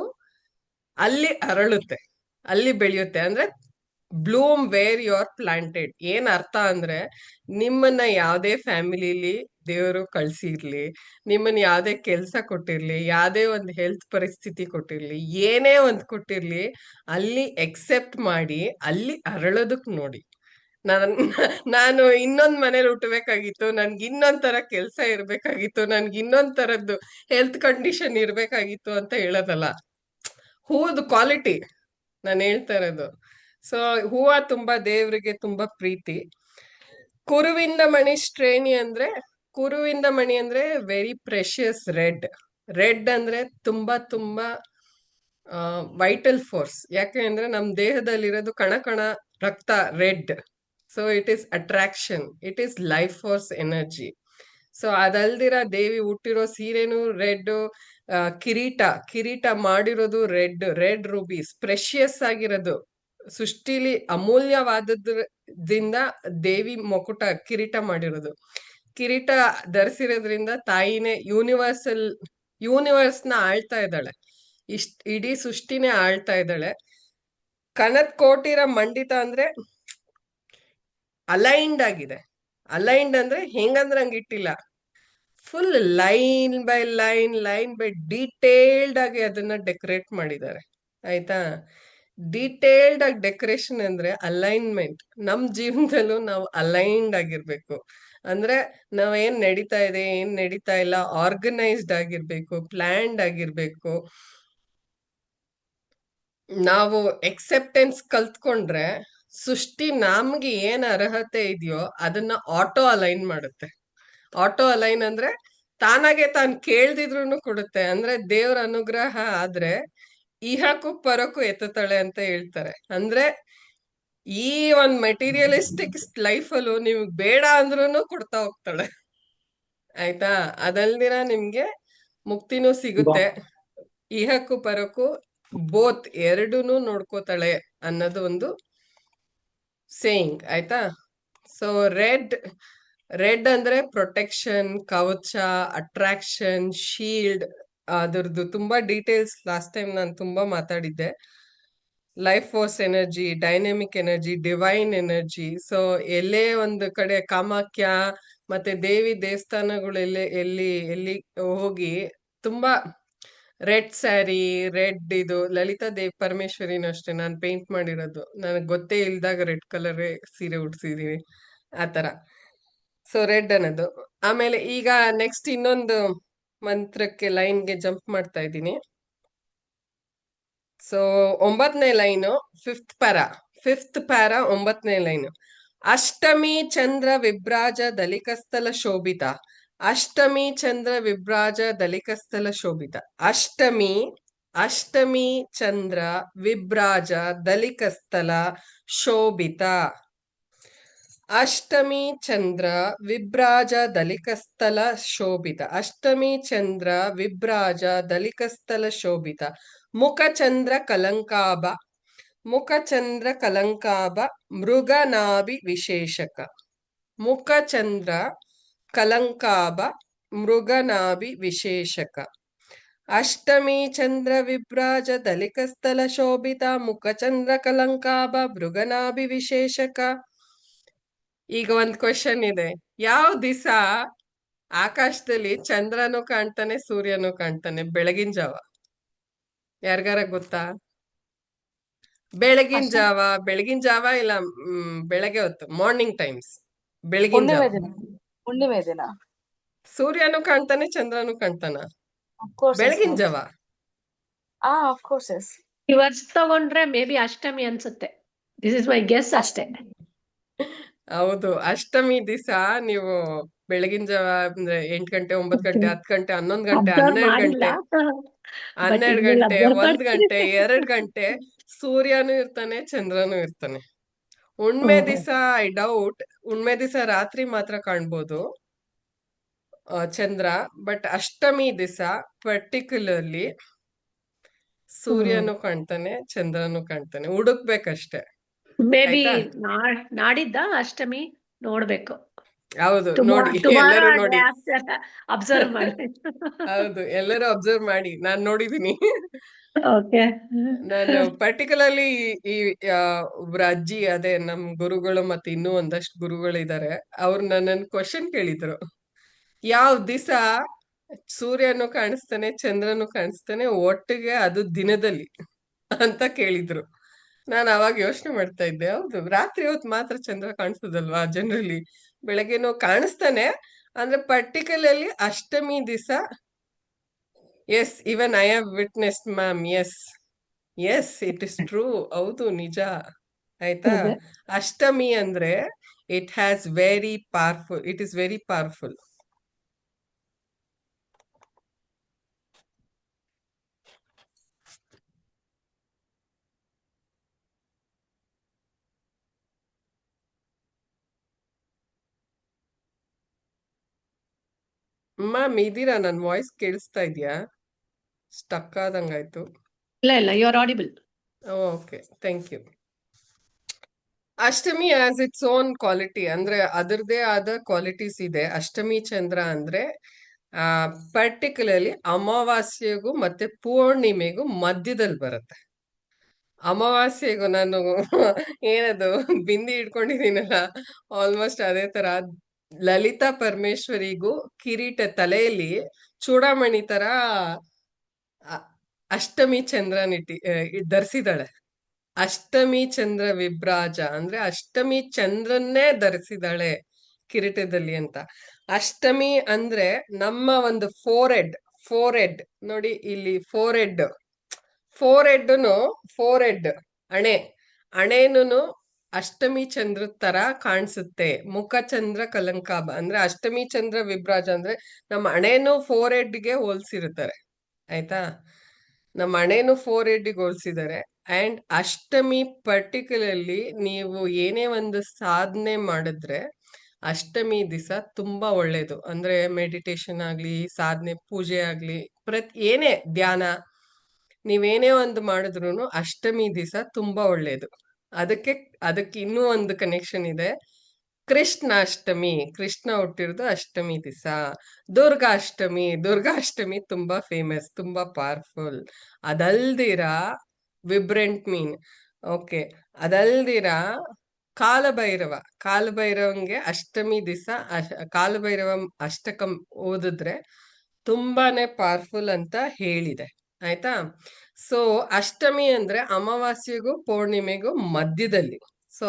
ಅಲ್ಲಿ ಅರಳುತ್ತೆ, ಅಲ್ಲಿ ಬೆಳೆಯುತ್ತೆ. ಅಂದ್ರೆ bloom where you are planted. ಏನ್ ಅರ್ಥ ಅಂದ್ರೆ, ನಿಮ್ಮನ್ನ ಯಾವ್ದೇ ಫ್ಯಾಮಿಲಿಲಿ ದೇವರು ಕಳ್ಸಿರ್ಲಿ, ನಿಮ್ಮನ್ನ ಯಾವ್ದೇ ಕೆಲ್ಸ ಕೊಟ್ಟಿರ್ಲಿ, ಯಾವ್ದೇ ಒಂದು ಹೆಲ್ತ್ ಪರಿಸ್ಥಿತಿ ಕೊಟ್ಟಿರ್ಲಿ, ಏನೇ ಒಂದ್ ಕೊಟ್ಟಿರ್ಲಿ, ಅಲ್ಲಿ ಎಕ್ಸೆಪ್ಟ್ ಮಾಡಿ ಅಲ್ಲಿ ಅರಳೋದಕ್ ನೋಡಿ. ನಾನು ಇನ್ನೊಂದ್ ಮನೇಲಿ ಹುಟ್ಟಬೇಕಾಗಿತ್ತು, ನನ್ಗೆ ಇನ್ನೊಂದ್ ತರ ಕೆಲ್ಸ ಇರ್ಬೇಕಾಗಿತ್ತು, ನನ್ಗೆ ಇನ್ನೊಂದ್ ತರದ್ದು ಹೆಲ್ತ್ ಕಂಡೀಷನ್ ಇರ್ಬೇಕಾಗಿತ್ತು ಅಂತ ಹೇಳೋದಲ್ಲ. ಹೂವದ ಕ್ವಾಲಿಟಿ ನಾನು ಹೇಳ್ತಾ ಇರೋದು. ಸೊ ಹೂವ ತುಂಬಾ ದೇವ್ರಿಗೆ ತುಂಬಾ ಪ್ರೀತಿ. ಕುರುವಿಂದ ಮಣಿ ಶ್ರೇಣಿ ಅಂದ್ರೆ, ಕುರುವಿಂದ ಮಣಿ ಅಂದ್ರೆ ವೆರಿ ಪ್ರೆಷಿಯಸ್ ರೆಡ್. ರೆಡ್ ಅಂದ್ರೆ ತುಂಬಾ ತುಂಬಾ ವೈಟಲ್ ಫೋರ್ಸ್. ಯಾಕೆ ಅಂದ್ರೆ ನಮ್ ದೇಹದಲ್ಲಿರೋದು ಕಣ ಕಣ ರಕ್ತ red. So it is attraction, it is life force energy. So ಅದಲ್ದಿರ ದೇವಿ ಹುಟ್ಟಿರೋ ಸೀರೆನು ರೆಡ್, ಕಿರೀಟ ಕಿರೀಟ ಮಾಡಿರೋದು ರೆಡ್ ರೂಬೀಸ್, ಪ್ರೆಷಿಯಸ್ ಆಗಿರೋದು, ಸೃಷ್ಟಿಲಿ ಅಮೂಲ್ಯವಾದದ್ರಿಂದ ದೇವಿ ಮುಕುಟ ಕಿರೀಟ ಮಾಡಿರೋದು. ಕಿರೀಟ ಧರಿಸಿರೋದ್ರಿಂದ ತಾಯಿನೇ ಯೂನಿವರ್ಸ್ ನ ಆಳ್ತಾ ಇದ್ದಾಳೆ, ಇಡೀ ಸೃಷ್ಟಿನೇ ಆಳ್ತಾ ಇದ್ದಾಳೆ. ಕನತ್ ಕೋಟಿರ ಮಂಡಿತ ಅಂದ್ರೆ ಅಲೈನ್ಡ್ ಆಗಿದೆ. ಅಲೈನ್ಡ್ ಅಂದ್ರೆ ಹೆಂಗಂದ್ರೆ ಹಂಗ ಇಟ್ಟಿಲ್ಲ, full line by line by detailed ಆಗಿ ಅದನ್ನ ಡೆಕೋರೇಟ್ ಮಾಡಿದ್ದಾರೆ. ಆಯ್ತಾ? ಡೀಟೇಲ್ಡ್ ಆಗಿ ಡೆಕೋರೇಷನ್ ಅಂದ್ರೆ ಅಲೈನ್ಮೆಂಟ್. ನಮ್ ಜೀವನದಲ್ಲೂ ನಾವು ಅಲೈನ್ಡ್ ಆಗಿರ್ಬೇಕು. ಅಂದ್ರೆ ನಾವ್ ಏನ್ ನಡೀತಾ ಇದೆ, ಏನ್ ನಡೀತಾ ಇಲ್ಲ, ಆರ್ಗನೈಸ್ಡ್ ಆಗಿರ್ಬೇಕು, ಪ್ಲಾನ್ಡ್ ಆಗಿರ್ಬೇಕು. ನಾವು ಎಕ್ಸೆಪ್ಟೆನ್ಸ್ ಕಲ್ತ್ಕೊಂಡ್ರೆ ಸೃಷ್ಟಿ ನಮ್ಗೆ ಏನ್ ಅರ್ಹತೆ ಇದೆಯೋ ಅದನ್ನ ಆಟೋ ಅಲೈನ್ ಮಾಡುತ್ತೆ. ಆಟೋ ಅಲೈನ್ ಅಂದ್ರೆ ತಾನಾಗೆ ತಾನ್ ಕೇಳ್ದಿದ್ರು ಕೊಡುತ್ತೆ. ಅಂದ್ರೆ ದೇವ್ರ ಅನುಗ್ರಹ ಆದ್ರೆ ಇಹಕ್ಕೂ ಪರಕ್ಕೂ ಎತ್ತುತ್ತಾಳೆ ಅಂತ ಹೇಳ್ತಾರೆ. ಅಂದ್ರೆ ಈ ಒಂದ್ ಮೆಟೀರಿಯಲಿಸ್ಟಿಕ್ ಲೈಫ್ ಅಲ್ಲೂ ನೀವು ಬೇಡ ಅಂದ್ರೂ ಕೊಡ್ತಾ ಹೋಗ್ತಾಳೆ. ಆಯ್ತಾ? ಅದಲ್ದಿರ ನಿಮ್ಗೆ ಮುಕ್ತಿನೂ ಸಿಗುತ್ತೆ, ಇಹಕ್ಕೂ ಪರಕ್ಕೂ ಬೋತ್ ಎರಡೂನು ನೋಡ್ಕೋತಾಳೆ ಅನ್ನೋದು ಒಂದು ಸೇಯಿಂಗ್. ಆಯ್ತಾ? ಸೊ ರೆಡ್ ಅಂದ್ರೆ ಪ್ರೊಟೆಕ್ಷನ್, ಕವಚ, ಅಟ್ರಾಕ್ಷನ್, ಶೀಲ್ಡ್. ಅದ್ರದ್ದು ತುಂಬಾ ಡೀಟೇಲ್ಸ್ ಲಾಸ್ಟ್ ಟೈಮ್ ನಾನು ತುಂಬಾ ಮಾತಾಡಿದ್ದೆ. Life force energy, dynamic energy, divine energy. So ಎಲ್ಲೇ ಒಂದು ಕಡೆ ಕಾಮಾಖ್ಯ ಮತ್ತೆ ದೇವಿ ದೇವಸ್ಥಾನಗಳು ಎಲ್ಲಿ ಹೋಗಿ ತುಂಬಾ ರೆಡ್ ಸ್ಯಾರಿ, ರೆಡ್ ಇದು ಲಲಿತಾ ದೇವಿ ಪರಮೇಶ್ವರಿನೂ ಅಷ್ಟೇ ನಾನು ಪೇಂಟ್ ಮಾಡಿರೋದು. ನನಗೆ ಗೊತ್ತೇ ಇಲ್ದಾಗ ರೆಡ್ ಕಲರ್ ಸೀರೆ ಉಡ್ಸಿದೀನಿ ಆತರ. ಸೊ ರೆಡ್ ಅನ್ನೋದು. ಆಮೇಲೆ ಈಗ ನೆಕ್ಸ್ಟ್ ಇನ್ನೊಂದು ಮಂತ್ರಕ್ಕೆ ಲೈನ್ಗೆ ಜಂಪ್ ಮಾಡ್ತಾ ಇದ್ದೀನಿ. ಸೊ 9ನೇ ಲೈನು, ಫಿಫ್ತ್ ಪ್ಯಾರ 9ನೇ ಲೈನು. ಅಷ್ಟಮಿ ಚಂದ್ರ ವಿಭ್ರಾಜ ದಲಿಕಸ್ಥಲ ಶೋಭಿತ. ಅಷ್ಟಮಿ ಚಂದ್ರ ವಿಭ್ರಾಜ ದಲಿಕಸ್ಥಲ ಶೋಭಿತ. ಅಷ್ಟಮಿ ಚಂದ್ರ ವಿಭ್ರಾಜ ದಲಿಕಸ್ಥಲ ಶೋಭಿತ. ಅಷ್ಟಮಿ ಚಂದ್ರ ವಿಭ್ರಾಜ ದಲಿಕಸ್ಥಲ ಶೋಭಿತ. ಅಷ್ಟಮಿ ಚಂದ್ರ ವಿಭ್ರಾಜ ದಲಿಕಸ್ಥಲ ಶೋಭಿತ. ಮುಖಚಂದ್ರ ಕಲಂಕಾಭ. ಮುಖಚಂದ್ರ ಕಲಂಕಾಭ ಮೃಗನಾಭಿ ವಿಶೇಷಕ. ಮುಖಚಂದ್ರ ಕಲಂಕಾಭ ಮೃಗನಾಭಿ ವಿಶೇಷಕ. ಅಷ್ಟಮಿ ಚಂದ್ರ ವಿಭ್ರಾಜ ದಲಿಕಸ್ಥಲ ಶೋಭಿತ. ಮುಖಚಂದ್ರ ಕಲಂಕಾಭ ಮೃಗನಾಭಿ ವಿಶೇಷಕ. ಈಗ ಒಂದ್ ಕ್ವೆಶನ್ ಇದೆ. ಯಾವ ದಿವಸ ಆಕಾಶದಲ್ಲಿ ಚಂದ್ರನು ಕಾಣ್ತಾನೆ, ಸೂರ್ಯನು ಕಾಣ್ತಾನೆ ಬೆಳಗಿನ ಜಾವ? ಯಾರಿಗಾರ ಗೊತ್ತಾ? ಬೆಳಗಿನ ಜಾವ ಇಲ್ಲ ಬೆಳಗ್ಗೆ ಹೊತ್ತು, ಮಾರ್ನಿಂಗ್ ಟೈಮ್ಸ್, ಬೆಳಗಿನ ಜಾವ. ಹುಣ್ಣಿಮೆ ದಿನ ಸೂರ್ಯನು ಕಾಣ್ತಾನೆ, ಚಂದ್ರನು ಕಾಣ್ತಾನ ಬೆಳಗಿನ ಜಾವ. Of course yes. ಈ ವರ್ಷ ತಗೊಂಡ್ರೆ ಮೇ ಬಿ ಅಷ್ಟಮಿ ಅನ್ಸುತ್ತೆ. ದಿಸ್ ಇಸ್ ಮೈ ಗೆಸ್ ಅಷ್ಟೇ. ಹೌದು, ಅಷ್ಟಮಿ ದಿವಸ ನೀವು ಬೆಳಗಿನ ಜಾವ ಅಂದ್ರೆ 8 ಗಂಟೆ, 9 ಗಂಟೆ, 10 ಗಂಟೆ, 11 ಗಂಟೆ, 12 ಗಂಟೆ, 12 ಗಂಟೆ, 1 ಗಂಟೆ, 2 ಗಂಟೆ ಸೂರ್ಯನು ಇರ್ತಾನೆ, ಚಂದ್ರನು ಇರ್ತಾನೆ. ಹುಣ್ಮೆ ದಿವಸ ಐ ಡೌಟ್, ಹುಣ್ಮೆ ದಿವಸ ರಾತ್ರಿ ಮಾತ್ರ ಕಾಣ್ಬೋದು ಚಂದ್ರ. ಬಟ್ ಅಷ್ಟಮಿ ದಿವಸ ಪರ್ಟಿಕ್ಯುಲರ್ಲಿ ಸೂರ್ಯನು ಕಾಣ್ತಾನೆ, ಚಂದ್ರನು ಕಾಣ್ತಾನೆ. ಹುಡುಕ್ಬೇಕಷ್ಟೆ. ಮೇ ಬಿ ನಾಡಿದ್ದ ಅಷ್ಟಮಿ ನೋಡ್ಬೇಕು. ಹೌದು, ನೋಡಿ ಎಲ್ಲರೂ ನೋಡಿ. ಅಬ್ಸರ್ವ್ ಮಾಡಿ. ಹೌದು, ಎಲ್ಲರೂ ಅಬ್ಸರ್ವ್ ಮಾಡಿ. ನಾನ್ ನೋಡಿದೀನಿ. ಓಕೆ. ನಾನು ಪರ್ಟಿಕ್ಯುಲರ್ಲಿ ಈ ಒಬ್ರ ಅಜ್ಜಿ, ಅದೇ ನಮ್ ಗುರುಗಳು ಮತ್ತೆ ಇನ್ನೂ ಒಂದಷ್ಟು ಗುರುಗಳಿದ್ದಾರೆ, ಅವ್ರು ನನ್ನನ್ನು ಕ್ವಶನ್ ಕೇಳಿದ್ರು, ಯಾವ ದಿವಸ ಸೂರ್ಯನು ಕಾಣಿಸ್ತಾನೆ, ಚಂದ್ರನು ಕಾಣಿಸ್ತಾನೆ ಒಟ್ಟಿಗೆ, ಅದು ದಿನದಲ್ಲಿ ಅಂತ ಕೇಳಿದ್ರು. ನಾನು ಅವಾಗ ಯೋಚನೆ ಮಾಡ್ತಾ ಇದ್ದೆ, ಹೌದು ರಾತ್ರಿ ಹೊತ್ತು ಮಾತ್ರ ಚಂದ್ರ ಕಾಣಿಸ್ತದಲ್ವಾ, ಜನರಲಿ ಬೆಳಗ್ಗೆನೂ ಕಾಣಿಸ್ತಾನೆ. ಅಂದ್ರೆ ಪರ್ಟಿಕ್ಯುಲರ್ಲಿ ಅಷ್ಟಮಿ ದಿವಸ. Yes, even I have witness ma'am. Yes it is true. ಹೌದು, ನಿಜ. ಆಯ್ತಾ? ಅದೇ. ಅಷ್ಟಮಿ ಅಂದ್ರೆ it has very powerful, it is very powerful. Ma'am ಇದೀರಾ? ನನ್ ವಾಯ್ಸ್ ಕೇಳಿಸ್ತಾ ಇದೆಯಾ? ಸ್ಟಕ್ ಆದಂಗಾಯ್ತು. ಇಲ್ಲ, you are audible. Okay, thank you. Ashtami as its own quality, ಅಂದ್ರೆ ಅದರದೇ ಆದ ಕ್ವಾಲಿಟೀಸ್ ಇದೆ. ಅಷ್ಟಮಿ ಚಂದ್ರ ಅಂದ್ರೆ ಪರ್ಟಿಕ್ಯುಲರ್ಲಿ ಅಮಾವಾಸ್ಯೆಗೂ ಮತ್ತೆ ಪೂರ್ಣಿಮೆಗೂ ಮಧ್ಯದಲ್ಲಿ ಬರುತ್ತೆ. ಅಮಾವಾಸ್ಯೆಗೂ ನಾನು ಏನದು ಬಿಂದಿ ಇಟ್ಕೊಂಡಿದ್ದೀನಲ್ಲ, ಆಲ್ಮೋಸ್ಟ್ ಅದೇ ತರ ಲಲಿತಾ ಪರಮೇಶ್ವರಿಗೂ ಕಿರೀಟ ತಲೆಯಲ್ಲಿ ಚೂಡಾಮಣಿ ತರ ಅ- ಅಷ್ಟಮಿ ಚಂದ್ರನ್ ಧರಿಸಿದಾಳೆ. ಅಷ್ಟಮಿ ಚಂದ್ರ ವಿಭ್ರಾಜ ಅಂದ್ರೆ ಅಷ್ಟಮಿ ಚಂದ್ರನ್ನೇ ಧರಿಸಿದಾಳೆ ಕಿರೀಟದಲ್ಲಿ ಅಂತ. ಅಷ್ಟಮಿ ಅಂದ್ರೆ ನಮ್ಮ ಒಂದು ಫೋರ್ ಹೆಡ್ ನೋಡಿ ಇಲ್ಲಿ, ಫೋರ್ ಹೆಡ್ ಹಣೆನೂ ಅಷ್ಟಮಿ ಚಂದ್ರ ತರ ಕಾಣಿಸುತ್ತೆ. ಮುಖ ಚಂದ್ರ ಕಲಂಕಾಭ ಅಂದ್ರೆ ಅಷ್ಟಮಿ ಚಂದ್ರ ವಿಭ್ರಾಜ ಅಂದ್ರೆ ನಮ್ಮ ಹಣೆನೂ ಫೋರ್ ಹೆಡ್ಗೆ ಹೋಲ್ಸಿರ್ತಾರೆ. ಆಯ್ತಾ? ನಮ್ಮ ಹಣೆನೂ ಫೋರ್ ಹೆಡ್ಗೆ ಹೋಲ್ಸಿದ್ದಾರೆ. ಅಂಡ್ ಅಷ್ಟಮಿ ಪರ್ಟಿಕ್ಯುಲರ್ಲಿ ನೀವು ಏನೇ ಒಂದು ಸಾಧನೆ ಮಾಡಿದ್ರೆ ಅಷ್ಟಮಿ ದಿವಸ ತುಂಬಾ ಒಳ್ಳೇದು. ಅಂದ್ರೆ ಮೆಡಿಟೇಷನ್ ಆಗ್ಲಿ, ಸಾಧನೆ, ಪೂಜೆ ಆಗ್ಲಿ, ಏನೇ ಧ್ಯಾನ, ನೀವೇನೇ ಒಂದು ಮಾಡಿದ್ರು ಅಷ್ಟಮಿ ದಿವಸ ತುಂಬಾ ಒಳ್ಳೇದು. ಅದಕ್ಕೆ ಇನ್ನೂ ಒಂದು ಕನೆಕ್ಷನ್ ಇದೆ. ಕೃಷ್ಣಾಷ್ಟಮಿ, ಕೃಷ್ಣ ಹುಟ್ಟಿರೋದು ಅಷ್ಟಮಿ ದಿವಸ. ದುರ್ಗಾಷ್ಟಮಿ ತುಂಬಾ ಫೇಮಸ್, ತುಂಬಾ ಪವರ್ಫುಲ್. ಅದಲ್ದಿರ ವಿಬ್ರೆಂಟ್ ಮೀನ್, ಓಕೆ, ಅದಲ್ದಿರ ಕಾಲಭೈರವಂಗೆ ಅಷ್ಟಮಿ ದಿವಸ ಕಾಲಭೈರವ ಅಷ್ಟಕಂ ಓದಿದ್ರೆ ತುಂಬಾನೇ ಪವರ್ಫುಲ್ ಅಂತ ಹೇಳಿದೆ. ಆಯ್ತಾ? ಸೊ ಅಷ್ಟಮಿ ಅಂದ್ರೆ ಅಮಾವಾಸ್ಯೆಗೂ ಪೌರ್ಣಿಮೆಗೂ ಮಧ್ಯದಲ್ಲಿ. ಸೊ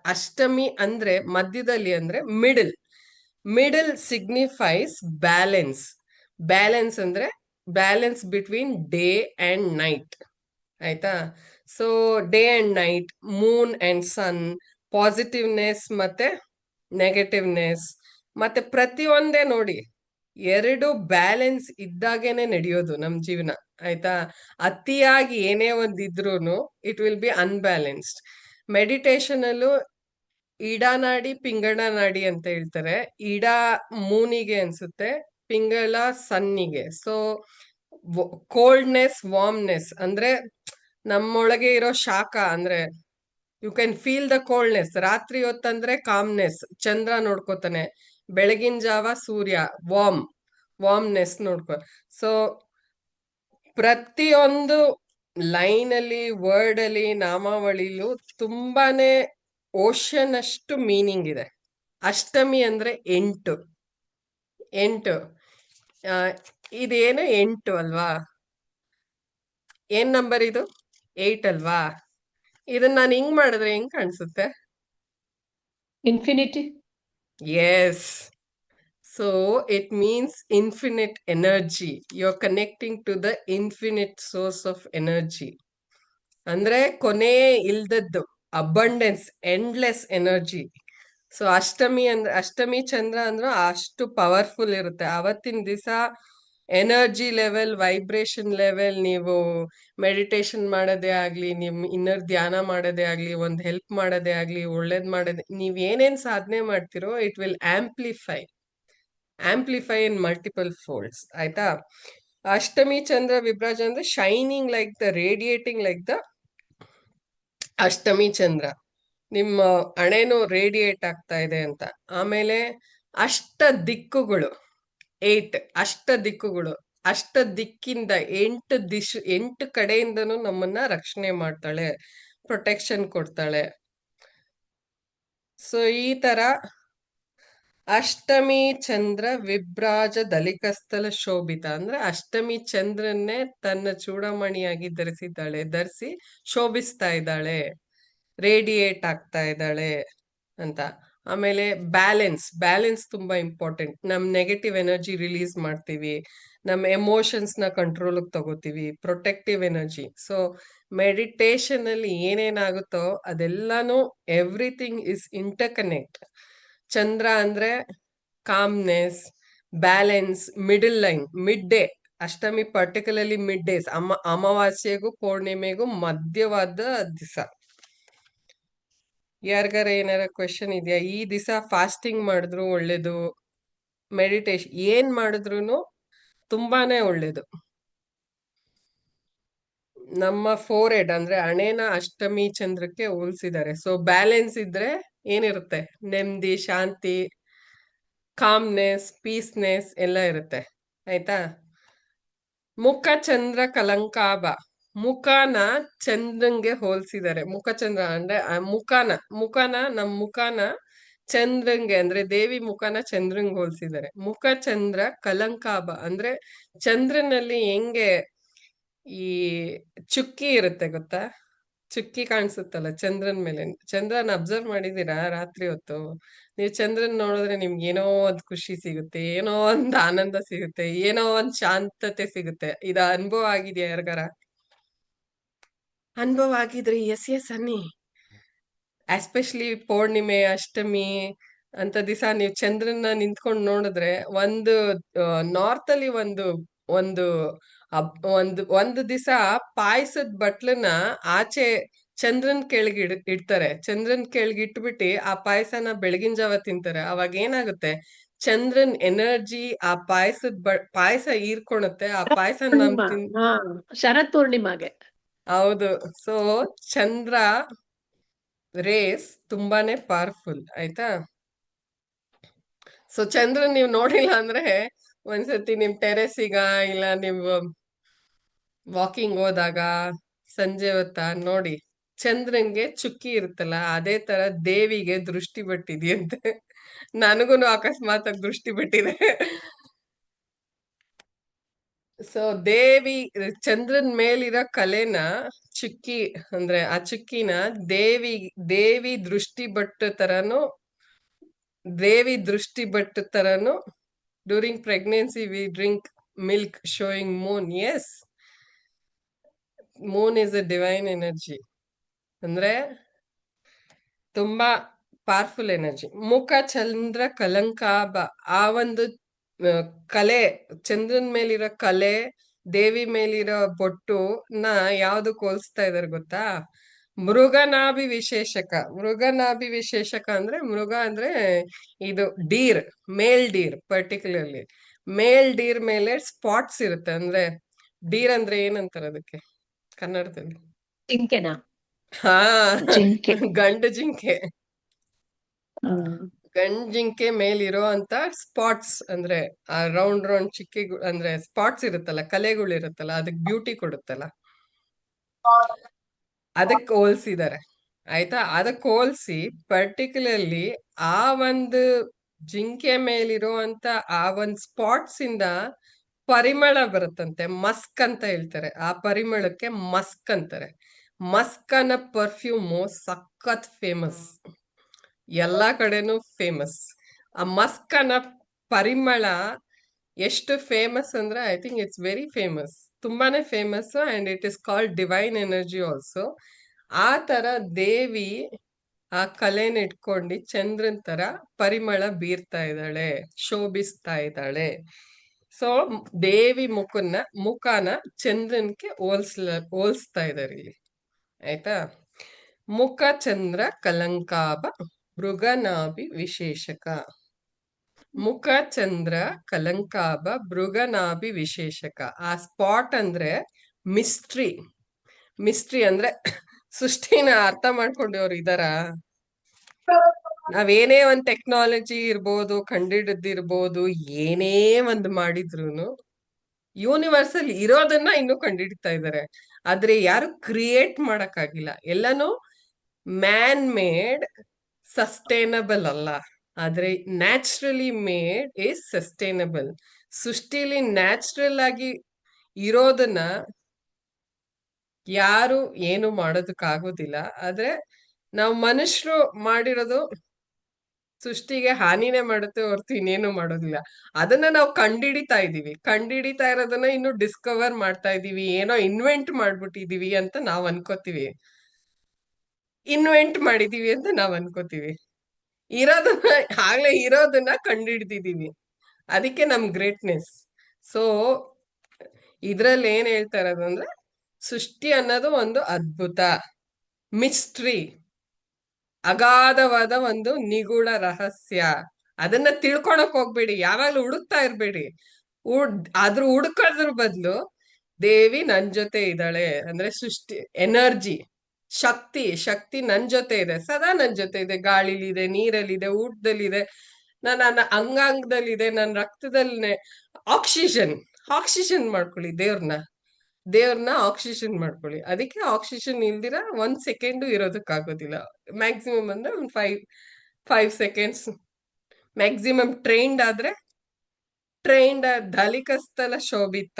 ಅಷ್ಟಮಿ ಅಂದ್ರೆ ಮಧ್ಯದಲ್ಲಿ ಅಂದ್ರೆ ಮಿಡಲ್ ಸಿಗ್ನಿಫೈಸ್ ಬ್ಯಾಲೆನ್ಸ್ ಅಂದ್ರೆ balance between day and night. ಆಯ್ತಾ? So day and night, moon and sun, positiveness ಮತ್ತೆ ನೆಗೆಟಿವ್ನೆಸ್, ಮತ್ತೆ ಪ್ರತಿಯೊಂದೇ ನೋಡಿ, ಎರಡು ಬ್ಯಾಲೆನ್ಸ್ ಇದ್ದಾಗೇನೆ ನಡೆಯೋದು ನಮ್ ಜೀವನ. ಆಯ್ತಾ? ಅತಿಯಾಗಿ ಏನೇ ಒಂದಿದ್ರೂನು it will be unbalanced. Meditation ಅಲ್ಲೂ ನಾಡಿ ಪಿಂಗಳ ನಾಡಿ ಅಂತ ಹೇಳ್ತಾರೆ. ಮೂನಿಗೆ ಅನ್ಸುತ್ತೆ, ಪಿಂಗಳ ಸನ್ನಿಗೆ. ಸೊ ಕೋಲ್ಡ್ನೆಸ್, ವಾರ್ಮ್ನೆಸ್ ಅಂದ್ರೆ ನಮ್ಮೊಳಗೆ ಇರೋ ಶಾಖ, ಅಂದ್ರೆ you can feel the coldness. ರಾತ್ರಿ ಹೊತ್ತಂದ್ರೆ ಕಾಮ್ನೆಸ್, ಚಂದ್ರ ನೋಡ್ಕೋತಾನೆ. ಬೆಳಗಿನ ಜಾವ ಸೂರ್ಯ, ವಾರ್ಮ್ನೆಸ್ ನೋಡ್ಕೊ. ಸೊ ಪ್ರತಿಯೊಂದು ಲೈನ್ ಅಲ್ಲಿ, ವರ್ಡ್ ಅಲ್ಲಿ, ನಾಮಾವಳಿಲೂ ತುಂಬಾನೇ ಓಷನ್ ಅಷ್ಟು ಮೀನಿಂಗ್ ಇದೆ. ಅಷ್ಟಮಿ ಅಂದ್ರೆ 8. ಇದೇನು 8 ಅಲ್ವಾ? ಏನ್ ನಂಬರ್ ಇದು? 8 ಅಲ್ವಾ? ಇದನ್ನ ನಾನು ಹಿಂಗ್ ಮಾಡಿದ್ರೆ ಹೆಂಗ್ ಕಾಣಿಸುತ್ತೆ? Infinity. Yes. So it means infinite energy. You're connecting to the infinite source of energy. ಅಂದ್ರೆ ಕೊನೆ ಇಲ್ದದ್ದು ಅಬಂಡೆನ್ಸ್, ಎಂಡ್ಲೆಸ್ ಎನರ್ಜಿ. ಸೊ ಅಷ್ಟಮಿ ಚಂದ್ರ ಅಂದ್ರೆ ಅಷ್ಟು ಪವರ್ಫುಲ್ ಇರುತ್ತೆ. ಅವತ್ತಿನ ದಿವಸ ಎನರ್ಜಿ ಲೆವೆಲ್, ವೈಬ್ರೇಷನ್ ಲೆವೆಲ್, ನೀವು ಮೆಡಿಟೇಷನ್ ಮಾಡೋದೇ ಆಗ್ಲಿ, ನಿಮ್ ಇನ್ನರ್ ಧ್ಯಾನ ಮಾಡೋದೇ ಆಗ್ಲಿ, ಒಂದ್ ಹೆಲ್ಪ್ ಮಾಡೋದೇ ಆಗ್ಲಿ, ಒಳ್ಳೇದ್ ಮಾಡೋದೇ, ನೀವ್ ಏನೇನ್ ಸಾಧನೆ ಮಾಡ್ತಿರೋ it will amplify in multiple folds. ಆಯ್ತಾ? ಅಷ್ಟಮಿ ಚಂದ್ರ ವಿಭ್ರಾಜ ಅಂದ್ರೆ shining like the, radiating like the ಅಷ್ಟಮಿ ಚಂದ್ರ. ನಿಮ್ಮ ಹಣೆನೂ ರೇಡಿಯೇಟ್ ಆಗ್ತಾ ಇದೆ ಅಂತ. ಆಮೇಲೆ ಅಷ್ಟ ದಿಕ್ಕುಗಳು, 8 ಅಷ್ಟ ದಿಕ್ಕಿಂದ 8 ಕಡೆಯಿಂದನೂ ನಮ್ಮನ್ನ ರಕ್ಷಣೆ ಮಾಡ್ತಾಳೆ, ಪ್ರೊಟೆಕ್ಷನ್ ಕೊಡ್ತಾಳೆ. ಸೊ ಈ ತರ ಅಷ್ಟಮಿ ಚಂದ್ರ ವಿಭ್ರಾಜ ದಲಿಕಸ್ಥಲ ಶೋಭಿತ ಅಂದ್ರೆ ಅಷ್ಟಮಿ ಚಂದ್ರನ್ನೇ ತನ್ನ ಚೂಡಮಣಿಯಾಗಿ ಧರಿಸಿ ಶೋಭಿಸ್ತಾ ಇದ್ದಾಳೆ, ರೇಡಿಯೇಟ್ ಆಗ್ತಾ ಇದ್ದಾಳೆ ಅಂತ. ಆಮೇಲೆ ಬ್ಯಾಲೆನ್ಸ್ ತುಂಬಾ ಇಂಪಾರ್ಟೆಂಟ್. ನಮ್ ನೆಗೆಟಿವ್ ಎನರ್ಜಿ ರಿಲೀಸ್ ಮಾಡ್ತೀವಿ, ನಮ್ ಎಮೋಷನ್ಸ್ ನ ಕಂಟ್ರೋಲ್ ತಗೋತೀವಿ, ಪ್ರೊಟೆಕ್ಟಿವ್ ಎನರ್ಜಿ. ಸೊ ಮೆಡಿಟೇಷನ್ ಅಲ್ಲಿ ಏನೇನಾಗುತ್ತೋ ಅದೆಲ್ಲಾನು ಎವ್ರಿಥಿಂಗ್ ಇಸ್ ಇಂಟರ್ ಕನೆಕ್ಟ್. ಚಂದ್ರ ಅಂದ್ರೆ calmness, balance, middle line, mid day. ಅಷ್ಟಮಿ ಪರ್ಟಿಕ್ಯುಲರ್ಲಿ ಮಿಡ್ ಡೇಸ್, ಅಮಾವಾಸ್ಯೆಗೂ ಪೌರ್ಣಿಮೆಗೂ ಮಧ್ಯವಾದ ದಿವಸ. ಯಾರಿಗಾರ ಏನಾರ ಕ್ವೆಶನ್ ಇದೆಯಾ? ಈ ದಿವಸ ಫಾಸ್ಟಿಂಗ್ ಮಾಡಿದ್ರು ಒಳ್ಳೇದು, ಮೆಡಿಟೇಷನ್ ಏನ್ ಮಾಡಿದ್ರು ತುಂಬಾನೇ ಒಳ್ಳೇದು. ನಮ್ಮ ಫೋರ್ ಹೆಡ್ ಅಂದ್ರೆ ಹಣೆನ ಅಷ್ಟಮಿ ಚಂದ್ರಕ್ಕೆ ಹೋಲಿಸಿದ್ದಾರೆ. ಸೊ ಬ್ಯಾಲೆನ್ಸ್ ಇದ್ರೆ ಏನಿರುತ್ತೆ? ನೆಮ್ಮದಿ, ಶಾಂತಿ, ಕಾಮ್ನೆಸ್, ಪೀಸ್ನೆಸ್ ಎಲ್ಲ ಇರುತ್ತೆ. ಆಯ್ತಾ? ಮುಖ ಚಂದ್ರ ಕಲಂಕಾಭ, ಮುಖನ ಚಂದ್ರಂಗೆ ಹೋಲ್ಸಿದ್ದಾರೆ. ಮುಖಚಂದ್ರ ಅಂದ್ರೆ ನಮ್ ಮುಖನ ಚಂದ್ರಂಗೆ ಅಂದ್ರೆ ದೇವಿ ಮುಖನ ಚಂದ್ರಂಗೆ ಹೋಲ್ಸಿದ್ದಾರೆ. ಮುಖ ಚಂದ್ರ ಕಲಂಕಾಭ ಅಂದ್ರೆ ಚಂದ್ರನಲ್ಲಿ ಹೆಂಗೆ ಈ ಚುಕ್ಕಿ ಇರುತ್ತೆ ಗೊತ್ತಾ? ಚುಕ್ಕಿ ಕಾಣಿಸುತ್ತಲ್ಲ ಚಂದ್ರನ್ ಮೇಲೆ. ಚಂದ್ರನ್ ಅಬ್ಸರ್ವ್ ಮಾಡಿದೀರಾ? ರಾತ್ರಿ ಹೊತ್ತು ನೀವು ಚಂದ್ರನ್ ನೋಡಿದ್ರೆ ನಿಮ್ಗೆ ಏನೋ ಒಂದ್ ಖುಷಿ ಸಿಗುತ್ತೆ, ಏನೋ ಒಂದ್ ಆನಂದ ಸಿಗುತ್ತೆ, ಏನೋ ಒಂದ್ ಶಾಂತತೆ ಸಿಗುತ್ತೆ. ಇದ ಅನುಭವ ಆಗಿದ್ಯಾ ಯಾರಿಗಾರ? ಅನುಭವ ಆಗಿದ್ರೆ ಎಸ್ ಅನ್ನಿ. ಎಸ್ಪೆಷಲಿ ಪೌರ್ಣಿಮೆ, ಅಷ್ಟಮಿ ಅಂತ ದಿವಸ ನೀವು ಚಂದ್ರನ್ನ ನಿಂತ್ಕೊಂಡು ನೋಡಿದ್ರೆ ಒಂದು ನಾರ್ತ್ ಅಲ್ಲಿ ಒಂದು ಒಂದು ಒಂದು ದಿವಸ ಪಾಯಸದ ಬಟ್ಲನ್ನ ಆಚೆ ಚಂದ್ರನ್ ಕೆಳಗೆ ಇಡ್ತಾರೆ. ಚಂದ್ರನ್ ಕೆಳಗೆ ಇಟ್ಬಿಟ್ಟು ಆ ಪಾಯಸನ ಬೆಳಗಿನ ಜಾವ ತಿಂತಾರೆ. ಅವಾಗ ಏನಾಗುತ್ತೆ? ಚಂದ್ರನ್ ಎನರ್ಜಿ ಆ ಪಾಯಸ ಹೀರ್ಕೊಳುತ್ತೆ. ಆ ಪಾಯಸ ನಮ್ ಹಾ, ಶರತ್ ಪೂರ್ಣಿಮಾಗೆ. ಹೌದು. ಸೊ ಚಂದ್ರ ರೇಸ್ ತುಂಬಾನೇ ಪವರ್ಫುಲ್. ಆಯ್ತಾ? ಸೊ ಚಂದ್ರನ್ ನೀವು ನೋಡಿಲ್ಲ ಅಂದ್ರೆ ಒಂದ್ಸತಿ ನಿಮ್ ಟೆರೆಸಿಗ ಇಲ್ಲ ನೀವು ವಾಕಿಂಗ್ ಹೋದಾಗ ಸಂಜೆ ಹೊತ್ತ ನೋಡಿ, ಚಂದ್ರನ್ಗೆ ಚುಕ್ಕಿ ಇರುತ್ತಲ್ಲ ಅದೇ ತರ ದೇವಿಗೆ ದೃಷ್ಟಿ ಬಿಟ್ಟಿದ್ಯಂತೆ. ನನಗೂನು ಅಕಸ್ಮಾತ್ ದೃಷ್ಟಿ ಬಿಟ್ಟಿದೆ. ಸೊ ದೇವಿ ಚಂದ್ರನ್ ಮೇಲಿರೋ ಕಲೆನ ಚುಕ್ಕಿ ಅಂದ್ರೆ ಆ ಚುಕ್ಕಿನ ದೇವಿ ದೃಷ್ಟಿ ಬಟ್ಟು ತರನು during pregnancy we drink milk showing moon. Yes, moon is a divine energy ಅಂದ್ರೆ ತುಂಬಾ ಪವರ್ಫುಲ್ ಎನರ್ಜಿ. ಮುಖ ಚಂದ್ರ ಕಲಂಕಾಭ, ಆ ಒಂದು ಕಲೆ, ಚಂದ್ರನ್ ಮೇಲಿರೋ ಕಲೆ, ದೇವಿ ಮೇಲಿರೋ ಬೊಟ್ಟು ನ ಯಾವ್ದಕ್ ಹೋಲಿಸ್ತಾ ಇದಾರೆ ಗೊತ್ತಾ? ಮೃಗನಾಭಿ ವಿಶೇಷಕ ಅಂದ್ರೆ ಮೃಗ ಅಂದ್ರೆ ಇದು ಡೀರ್, ಮೇಲ್ ಡೀರ್. ಪರ್ಟಿಕ್ಯುಲರ್ಲಿ ಮೇಲ್ ಡೀರ್ ಮೇಲೆ ಸ್ಪಾಟ್ಸ್ ಇರುತ್ತೆ. ಅಂದ್ರೆ ಡೀರ್ ಅಂದ್ರೆ ಏನಂತಾರೆ ಅದಕ್ಕೆ ಕನ್ನಡದಲ್ಲಿ? ಜಿಂಕೆನಾ? ಹಾ, ಜಿಂಕೆ. ಗಂಡು ಜಿಂಕೆ. ಗಂಡ್ ಜಿಂಕೆ ಮೇಲಿರೋ ಅಂತ ಸ್ಪಾಟ್ಸ್ ಅಂದ್ರೆ ಆ ರೌಂಡ್ ಚಿಕ್ಕಿ ಅಂದ್ರೆ ಸ್ಪಾಟ್ಸ್ ಇರುತ್ತಲ್ಲ, ಕಲೆಗಳು ಇರುತ್ತಲ್ಲ, ಅದಕ್ ಬ್ಯೂಟಿ ಕೊಡುತ್ತಲ್ಲ, ಅದಕ್ಕೆ ಹೋಲ್ಸಿದ್ದಾರೆ. ಆಯ್ತಾ? ಅದಕ್ಕೆ ಹೋಲ್ಸಿ ಪರ್ಟಿಕ್ಯುಲರ್ಲಿ ಆ ಒಂದು ಜಿಂಕೆ ಮೇಲಿರೋ ಅಂತ ಆ ಒಂದ್ ಸ್ಪಾಟ್ಸ್ ಇಂದ ಪರಿಮಳ ಬರುತ್ತಂತೆ. ಮಸ್ಕ್ ಅಂತ ಹೇಳ್ತಾರೆ. ಆ ಪರಿಮಳಕ್ಕೆ ಮಸ್ಕ್ ಅಂತಾರೆ. ಮಸ್ಕ್ ಅನ್ನೋ ಪರ್ಫ್ಯೂಮು ಸಖತ್ ಫೇಮಸ್, ಎಲ್ಲಾ ಕಡೆನೂ ಫೇಮಸ್. ಆ ಮಸ್ಕ್ ಅನ್ನೋ ಪರಿಮಳ ಎಷ್ಟು ಫೇಮಸ್ ಅಂದ್ರೆ I think it's very famous, ತುಂಬಾನೇ famous. And it is called divine energy also. ಆ ತರ ದೇವಿ ಆ ಕಲೆನ ಇಟ್ಕೊಂಡು ಚಂದ್ರನ್ ತರ ಪರಿಮಳ ಬೀರ್ತಾ ಇದ್ದಾಳೆ, ಶೋಭಿಸ್ತಾ ಇದ್ದಾಳೆ. ಸೊ ದೇವಿ ಮುಖನ ಚಂದ್ರನ್ಗೆ ಹೋಲಿಸ್ತಾ ಇದ್ದಾರೆ ಇಲ್ಲಿ. ಆಯ್ತಾ? ಮುಖ ಚಂದ್ರ ಕಲಂಕಾಭ ಮೃಗನಾಭಿ ವಿಶೇಷಕ. ಮುಖ ಚಂದ್ರ ಕಲಂಕಾಭ ಮೃಗನಾಭಿ ವಿಶೇಷಕ. ಆ ಸ್ಪಾಟ್ ಅಂದ್ರೆ ಮಿಸ್ಟ್ರಿ ಅಂದ್ರೆ ಸೃಷ್ಟಿನ ಅರ್ಥ ಮಾಡ್ಕೊಂಡವ್ರು ಇದಾರ? ನಾವೇನೇ ಒಂದ್ ಟೆಕ್ನಾಲಜಿ ಇರ್ಬೋದು, ಕಂಡಿಡಿದಿರ್ಬೋದು, ಏನೇ ಒಂದ್ ಮಾಡಿದ್ರು ಯೂನಿವರ್ಸ್ ಅಲ್ಲಿ ಇರೋದನ್ನ ಇನ್ನೂ ಕಂಡಿಡಿತಾ ಇದಾರೆ. ಆದ್ರೆ ಯಾರು ಕ್ರಿಯೇಟ್ ಮಾಡಕ್ಕಾಗಿಲ್ಲ. ಎಲ್ಲಾನು ಮ್ಯಾನ್ ಮೇಡ್, ಸಸ್ಟೈನಬಲ್ ಅಲ್ಲ. ಆದ್ರೆ ನ್ಯಾಚುರಲಿ ಮೇಡ್ ಈಸ್ ಸಸ್ಟೈನಬಲ್. ಸೃಷ್ಟಿಲಿ ನ್ಯಾಚುರಲ್ ಆಗಿ ಇರೋದನ್ನ ಯಾರು ಏನು ಮಾಡೋದಕ್ಕಾಗೋದಿಲ್ಲ. ಆದ್ರೆ ನಾವು ಮನುಷ್ಯರು ಮಾಡಿರೋದು ಸೃಷ್ಟಿಗೆ ಹಾನಿನೇ ಮಾಡುತ್ತೆ ಹೊರತು ಇನ್ನೇನು ಮಾಡೋದಿಲ್ಲ. ಅದನ್ನ ನಾವು ಕಂಡಿಡಿತಾ ಇದೀವಿ. ಕಂಡಿಡಿತಾ ಇರೋದನ್ನ ಇನ್ನು ಡಿಸ್ಕವರ್ ಮಾಡ್ತಾ ಇದೀವಿ. ಏನೋ ಇನ್ವೆಂಟ್ ಮಾಡ್ಬಿಟ್ಟಿದೀವಿ ಅಂತ ನಾವ್ ಅನ್ಕೋತೀವಿ. ಇನ್ವೆಂಟ್ ಮಾಡಿದೀವಿ ಅಂತ ನಾವ್ ಅನ್ಕೋತೀವಿ. ಇರೋದನ್ನ ಆಗ್ಲೇ ಇರೋದನ್ನ ಕಂಡಿಡ್ದಿದೀವಿ. ಅದಕ್ಕೆ ನಮ್ ಗ್ರೇಟ್ನೆಸ್. ಸೊ ಇದ್ರಲ್ಲಿ ಏನ್ ಹೇಳ್ತಾ ಇರೋದಂದ್ರೆ ಸೃಷ್ಟಿ ಅನ್ನೋದು ಒಂದು ಅದ್ಭುತ, ಮಿಸ್ಟ್ರಿ, ಅಗಾಧವಾದ ಒಂದು ನಿಗೂಢ ರಹಸ್ಯ. ಅದನ್ನ ತಿಳ್ಕೊಳಕ್ ಹೋಗ್ಬೇಡಿ, ಯಾವಾಗ್ಲೂ ಹುಡುಕ್ತಾ ಇರ್ಬೇಡಿ. ಅದ್ರ ಹುಡುಕೋದ್ರ ಬದಲು ದೇವಿ ನನ್ ಜೊತೆ ಇದ್ದಾಳೆ ಅಂದ್ರೆ ಸೃಷ್ಟಿ ಎನರ್ಜಿ, ಶಕ್ತಿ ನನ್ ಜೊತೆ ಇದೆ, ಸದಾ ನನ್ ಜೊತೆ ಇದೆ. ಗಾಳಿಲಿದೆ, ನೀರಲ್ಲಿದೆ, ಊಟದಲ್ಲಿದೆ, ನನ್ನ ಅಂಗಾಂಗದಲ್ಲಿದೆ, ನನ್ನ ರಕ್ತದಲ್ಲಿದೆ. ಆಕ್ಸಿಜನ್ ಮಾಡ್ಕೊಳ್ಳಿ ದೇವ್ರನ್ನ ಆಕ್ಸಿಜನ್ ಮಾಡ್ಕೊಳ್ಳಿ. ಅದಕ್ಕೆ ಆಕ್ಸಿಜನ್ ಇಲ್ದಿರ 1 ಸೆಕೆಂಡ್ ಇರೋದಕ್ಕಾಗೋದಿಲ್ಲ. ಮ್ಯಾಕ್ಸಿಮಮ್ ಅಂದ್ರೆ ಒಂದು 5 ಸೆಕೆಂಡ್ಸ್ ಮ್ಯಾಕ್ಸಿಮಮ್. ಟ್ರೈನ್ಡ್ ದಲಿಕಸ್ಥಲ ಶೋಭಿತ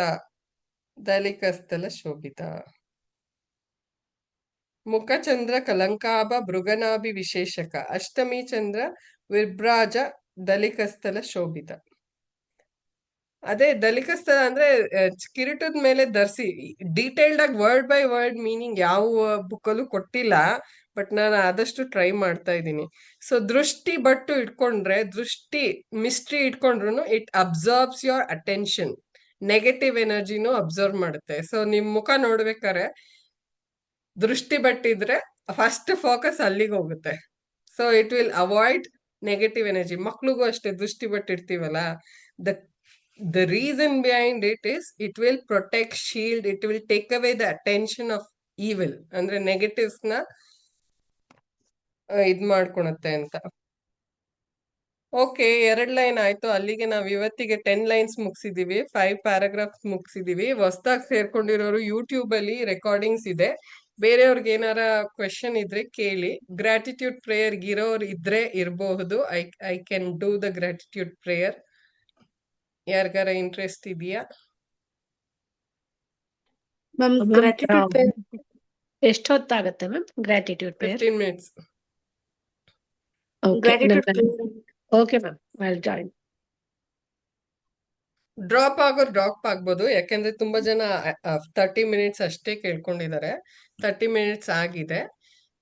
ಮುಖಚಂದ್ರ ಕಲಂಕಾಭ ಭೃಗನಾಭಿ ವಿಶೇಷಕ ಅಷ್ಟಮಿ ಚಂದ್ರ ವಿಭ್ರಾಜ ದಲಿಕಸ್ಥಲ ಶೋಭಿತ. ಅದೇ ದಲಿಕಸ್ಥಲ ಅಂದ್ರೆ ಕಿರೀಟದ ಮೇಲೆ ಧರಿಸಿ. ಡೀಟೇಲ್ಡ್ ಆಗಿ ವರ್ಡ್ ಬೈ ವರ್ಡ್ ಮೀನಿಂಗ್ ಯಾವ ಬುಕ್ಕಲ್ಲೂ ಕೊಟ್ಟಿಲ್ಲ, ಬಟ್ ನಾನು ಆದಷ್ಟು ಟ್ರೈ ಮಾಡ್ತಾ ಇದ್ದೀನಿ. ಸೊ ದೃಷ್ಟಿ ಮಿಸ್ಟ್ರಿ ಇಟ್ಕೊಂಡ್ರು it absorbs your attention. Negative ಎನರ್ಜಿನೂ ಅಬ್ಸರ್ವ್ ಮಾಡುತ್ತೆ. ಸೊ ನಿಮ್ ಮುಖ ನೋಡ್ಬೇಕಾರೆ ದೃಷ್ಟಿ ಬಟ್ಟಿದ್ರೆ ಫಸ್ಟ್ ಫೋಕಸ್ ಅಲ್ಲಿಗೆ ಹೋಗುತ್ತೆ. So it will avoid negative energy. ಮಕ್ಳಿಗೂ ಅಷ್ಟೇ ದೃಷ್ಟಿ ಬಟ್ಟಿರ್ತೀವಲ್ಲ, the reason behind it is it will protect, shield, it will take away the attention of evil. ಅಂದ್ರೆ ನೆಗೆಟಿವ್ಸ್ ನ ಇದ್ ಮಾಡ್ಕೊಳತ್ತೆ ಅಂತ. ಓಕೆ, 2 ಲೈನ್ ಆಯ್ತು. ಅಲ್ಲಿಗೆ ನಾವ್ ಇವತ್ತಿಗೆ 10 ಲೈನ್ಸ್ ಮುಗಿಸಿದೀವಿ, 5 ಪ್ಯಾರಾಗ್ರಾಫ್ಸ್ ಮುಗಿಸಿದೀವಿ. ಹೊಸದಾಗಿ ಸೇರ್ಕೊಂಡಿರೋರು ಯೂಟ್ಯೂಬ್ ಅಲ್ಲಿ ರೆಕಾರ್ಡಿಂಗ್ಸ್ ಇದೆ. ಬೇರೆಯವ್ರಿಗೆ ಏನಾರ ಕ್ವೆಶನ್ ಇದ್ರೆ ಕೇಳಿ. ಗ್ರಾಟಿಟ್ಯೂಡ್ ಪ್ರೇಯರ್ ಇರೋರು ಇದ್ರೆ ಇರಬಹುದು. I can do the gratitude prayer. ಯಾರಿಗಾರ ಇಂಟ್ರೆಸ್ಟ್ ಇದೆಯಾ? ಮ್ಯಾಮ್ ಗ್ರಾಟಿಟ್ಯೂಡ್ ಪ್ರೇಯರ್ ಎಷ್ಟೊತ್ತಾಗತ್ತೆ ma'am gratitude prayer? 15 minutes. Gratitude okay ma'am, I join. Drop ಆಗ್ಬೋದು, ಯಾಕಂದ್ರೆ ತುಂಬಾ ಜನ 30 minutes ಅಷ್ಟೇ ಕೇಳ್ಕೊಂಡಿದ್ದಾರೆ. 30 minutes ಆಗಿದೆ.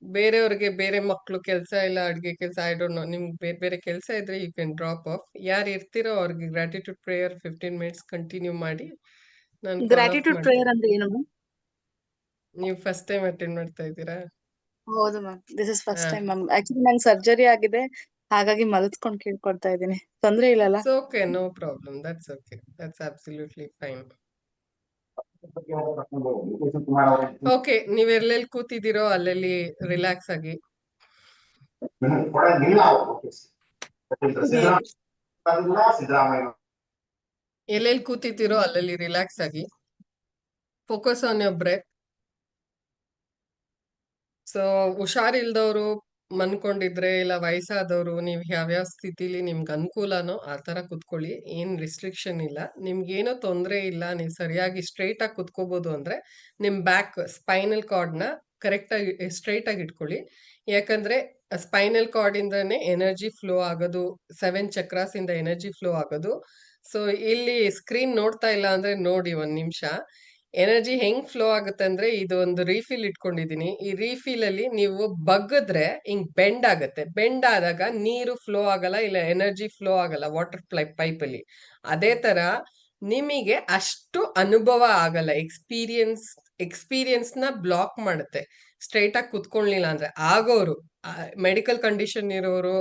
ಬೇರೆಯವ್ರಿಗೆ ಬೇರೆ ಮಕ್ಳು ಕೆಲಸ ಇಲ್ಲ, ಅಡ್ಗೆ ಕೆಲಸ, ಐ ಡೋಂಟ್ ನೋ, ನಿಮ್ಗೆ ಬೇರೆ ಕೆಲಸ ಇದ್ರೆ ಯು ಕ್ಯಾನ್ ಡ್ರಾಪ್ ಆಫ್. ಯಾರು ಇರ್ತೀರೋ ಅವ್ರಿಗೆ ಗ್ರಾಟಿಟ್ಯೂಡ್ ಪ್ರೇಯರ್ 15 minutes ಕಂಟಿನ್ಯೂ ಮಾಡಿ. ನಾನು ಗ್ರಾಟಿಟ್ಯೂಡ್ ಪ್ರೇಯರ್ ಅಂದ್ರೆ ಏನು ಮ್ಯಾಮ್? ನೀವು ಫಸ್ಟ್ ಟೈಮ್ ಅಟೆಂಡ್ ಮಾಡ್ತಾ ಇದ್ದೀರಾ? ಹೌದು ಮ್ಯಾಮ್, ದಿಸ್ ಇಸ್ ಫಸ್ಟ್ ಹಾ. Time ma'am. ಆಕ್ಚುಲಿ ನಂಗೆ ಸರ್ಜರಿ ಆಗಿದೆ, ಹಾಗಾಗಿ ಮಲತ್ಕೊಂಡು ಕೇಳ್ಕೊಡ್ತಾ ಇದ್ದೀನಿ. ತೊಂದ್ರೆ ಇಲ್ಲಲ್ಲ? It's okay, no problem. That's okay. That's absolutely fine. Okay, ನೀವ್ ಎಲ್ಲೆಲ್ಲಿ ಕೂತಿದ್ದೀರೋ ಅಲ್ಲೆಲ್ಲಿ ರಿಲ್ಯಾಕ್ಸ್ ಆಗಿ. ಎಲ್ಲೆಲ್ಲಿ ಕೂತಿದ್ದೀರೋ ಅಲ್ಲೆಲ್ಲಿ ರಿಲ್ಯಾಕ್ಸ್ ಆಗಿ. Focus on your breath. So ಹುಷಾರಿಲ್ದವ್ರು, ಮನ್ಕೊಂಡಿದ್ರೆ, ಇಲ್ಲ ವಯಸ್ಸಾದವರು, ನೀವ್ ಯಾವ್ಯಾವ ಸ್ಥಿತಿಲಿ ನಿಮ್ಗೆ ಅನುಕೂಲನೋ ಆ ತರ ಕುತ್ಕೊಳ್ಳಿ. ಏನ್ ರಿಸ್ಟ್ರಿಕ್ಷನ್ ಇಲ್ಲ. ನಿಮ್ಗೇನೋ ತೊಂದ್ರೆ ಇಲ್ಲ, ನೀವ್ ಸರಿಯಾಗಿ ಸ್ಟ್ರೈಟ್ ಆಗಿ ಕುತ್ಕೋಬಹುದು ಅಂದ್ರೆ ನಿಮ್ ಬ್ಯಾಕ್ ಸ್ಪೈನಲ್ ಕಾರ್ಡ್ ನ ಕರೆಕ್ಟ್ ಆಗಿ ಸ್ಟ್ರೈಟ್ ಆಗಿ ಇಟ್ಕೊಳ್ಳಿ. ಯಾಕಂದ್ರೆ ಸ್ಪೈನಲ್ ಕಾರ್ಡ್ ಇಂದಾನೆ ಎನರ್ಜಿ ಫ್ಲೋ ಆಗೋದು, 7 ಚಕ್ರಾಸ್ ಇಂದ ಎನರ್ಜಿ ಫ್ಲೋ ಆಗೋದು. ಸೊ ಇಲ್ಲಿ ಸ್ಕ್ರೀನ್ ನೋಡ್ತಾ ಇಲ್ಲ ಅಂದ್ರೆ ನೋಡಿ 1 ನಿಮಿಷ. ಎನರ್ಜಿ ಹೆಂಗ್ ಫ್ಲೋ ಆಗುತ್ತೆ ಅಂದ್ರೆ, ಇದು ಒಂದು ರೀಫಿಲ್ ಇಟ್ಕೊಂಡಿದೀನಿ. ಈ ರೀಫಿಲ್ ಅಲ್ಲಿ ನೀವು ಬಗ್ಗದ್ರೆ ಹಿಂಗ್ ಬೆಂಡ್ ಆಗತ್ತೆ. ಬೆಂಡ್ ಆದಾಗ ನೀರು ಫ್ಲೋ ಆಗಲ್ಲ, ಇಲ್ಲ ಎನರ್ಜಿ ಫ್ಲೋ ಆಗಲ್ಲ ವಾಟರ್ ಪೈಪ್ ಅಲ್ಲಿ. ಅದೇ ತರ ನಿಮಗೆ ಅಷ್ಟು ಅನುಭವ ಆಗಲ್ಲ. ಎಕ್ಸ್ಪೀರಿಯನ್ಸ್ ನ ಬ್ಲಾಕ್ ಮಾಡುತ್ತೆ ಸ್ಟ್ರೈಟ್ ಆಗಿ ಕುತ್ಕೊಳ್ಳಿಲ್ಲ ಅಂದ್ರೆ. ಆಗೋರು, ಮೆಡಿಕಲ್ ಕಂಡೀಷನ್ ಇರೋರು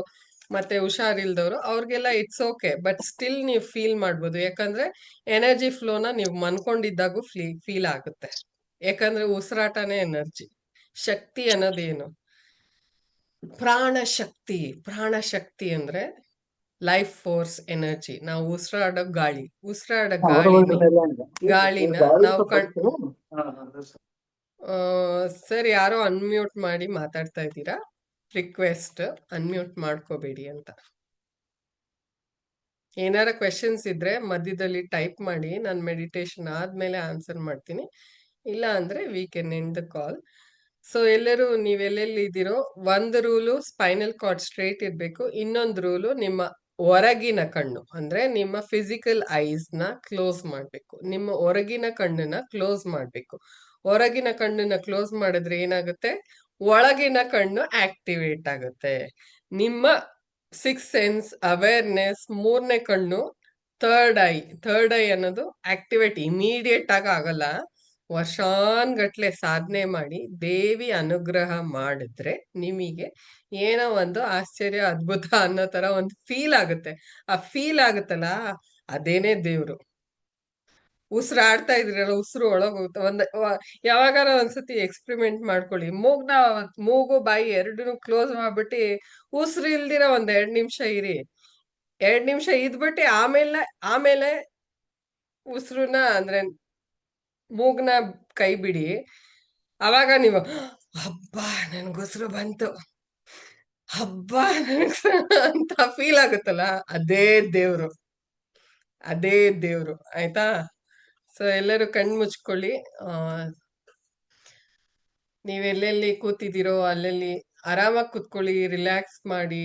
ಮತ್ತೆ ಹುಷಾರಿಲ್ದವ್ರು ಅವ್ರಿಗೆಲ್ಲ ಇಟ್ಸ್ ಓಕೆ, ಬಟ್ ಸ್ಟಿಲ್ ನೀವು ಫೀಲ್ ಮಾಡ್ಬೋದು. ಯಾಕಂದ್ರೆ ಎನರ್ಜಿ ಫ್ಲೋನ ನೀವು ಮನ್ಕೊಂಡಿದ್ದಾಗೂ ಫೀಲ್ ಆಗುತ್ತೆ. ಯಾಕಂದ್ರೆ ಉಸಿರಾಟನೇ ಎನರ್ಜಿ. ಶಕ್ತಿ ಅನ್ನೋದೇನು? ಪ್ರಾಣ ಶಕ್ತಿ ಅಂದ್ರೆ ಲೈಫ್ ಫೋರ್ಸ್ ಎನರ್ಜಿ. ನಾವು ಉಸಿರಾಡೋ ಗಾಳಿನ ನಾವು ಸರ್, ಯಾರೋ ಅನ್ಮ್ಯೂಟ್ ಮಾಡಿ ಮಾತಾಡ್ತಾ ಇದ್ದೀರಾ? ರಿಕ್ವೆಸ್ಟ್, ಅನ್ಮ್ಯೂಟ್ ಮಾಡ್ಕೋಬೇಡಿ ಅಂತ. ಏನಾರ ಕ್ವೆಶನ್ಸ್ ಇದ್ರೆ ಮಧ್ಯದಲ್ಲಿ ಟೈಪ್ ಮಾಡಿ, ನಾನು ಮೆಡಿಟೇಷನ್ ಆದ್ಮೇಲೆ ಆನ್ಸರ್ ಮಾಡ್ತೀನಿ. ಇಲ್ಲ ಅಂದ್ರೆ we can end the call. So ಎಲ್ಲರೂ ನೀವೆಲ್ಲೆಲ್ಲಿ ಇದ್ದೀರೋ ಒಂದು ರೂಲು ಸ್ಪೈನಲ್ ಕಾರ್ಡ್ ಸ್ಟ್ರೈಟ್ ಇರ್ಬೇಕು, ಇನ್ನೊಂದು ರೂಲು ನಿಮ್ಮ ಹೊರಗಿನ ಕಣ್ಣು ಅಂದ್ರೆ ನಿಮ್ಮ ಫಿಸಿಕಲ್ ಐಸ್ ನ ಕ್ಲೋಸ್ ಮಾಡ್ಬೇಕು, ನಿಮ್ಮ ಹೊರಗಿನ ಕಣ್ಣನ್ನ ಕ್ಲೋಸ್ ಮಾಡ್ಬೇಕು. ಹೊರಗಿನ ಕಣ್ಣನ್ನ ಕ್ಲೋಸ್ ಮಾಡಿದ್ರೆ ಏನಾಗುತ್ತೆ, ಒಳಗಿನ ಕಣ್ಣು ಆಕ್ಟಿವೇಟ್ ಆಗುತ್ತೆ. ನಿಮ್ಮ ಸಿಕ್ಸ್ ಸೆನ್ಸ್ ಅವೇರ್ನೆಸ್, ಮೂರನೇ ಕಣ್ಣು, ಥರ್ಡ್ ಐ ಅನ್ನೋದು ಆಕ್ಟಿವೇಟ್ ಇಮಿಡಿಯೇಟ್ ಆಗಿ ಆಗಲ್ಲ. ವರ್ಷಾನ್ಗಟ್ಲೆ ಸಾಧನೆ ಮಾಡಿ ದೇವಿ ಅನುಗ್ರಹ ಮಾಡಿದ್ರೆ ನಿಮಗೆ ಏನೋ ಒಂದು ಆಶ್ಚರ್ಯ ಅದ್ಭುತ ಅನ್ನೋ ತರ ಒಂದು ಫೀಲ್ ಆಗುತ್ತೆ. ಆ ಫೀಲ್ ಆಗುತ್ತಲ್ಲ, ಅದೇನೇ ದೇವ್ರು. ಉಸಿರಾಡ್ತಾ ಇದ್ರಲ್ಲ, ಉಸಿರು ಒಳಗ್ ಹೋಗುತ್ತೆ. ಯಾವಾಗಾರ ಒಂದ್ಸತಿ ಎಕ್ಸ್ಪೆರಿಮೆಂಟ್ ಮಾಡ್ಕೊಳ್ಳಿ. ಮೂಗು ಬಾಯಿ ಎರಡನ್ನೂ ಕ್ಲೋಸ್ ಮಾಡ್ಬಿಟ್ಟು ಉಸಿರು ಇಲ್ದಿರ ಒಂದ್ 2 ನಿಮಿಷ ಇರಿ. 2 ನಿಮಿಷ ಇದ್ಬಿಟ್ಟು ಆಮೇಲೆ ಉಸಿರುನ ಅಂದ್ರೆ ಮೂಗ್ನ ಕೈ ಬಿಡಿ. ಅವಾಗ ನೀವು ಹಬ್ಬ ನನ್ಗೆ ಉಸಿರು ಬಂತು, ಹಬ್ಬ ಅಂತ ಫೀಲ್ ಆಗುತ್ತಲ್ಲ, ಅದೇ ದೇವ್ರು, ಅದೇ ದೇವ್ರು. ಆಯ್ತಾ? ಸೊ ಎಲ್ಲರೂ ಕಣ್ ಮುಚ್ಕೊಳ್ಳಿ. ನೀವೆಲ್ಲೆಲ್ಲಿ ಕೂತಿದ್ದೀರೋ ಅಲ್ಲೆಲ್ಲಿ ಆರಾಮಾಗಿ ಕೂತ್ಕೊಳ್ಳಿ, ರಿಲ್ಯಾಕ್ಸ್ ಮಾಡಿ.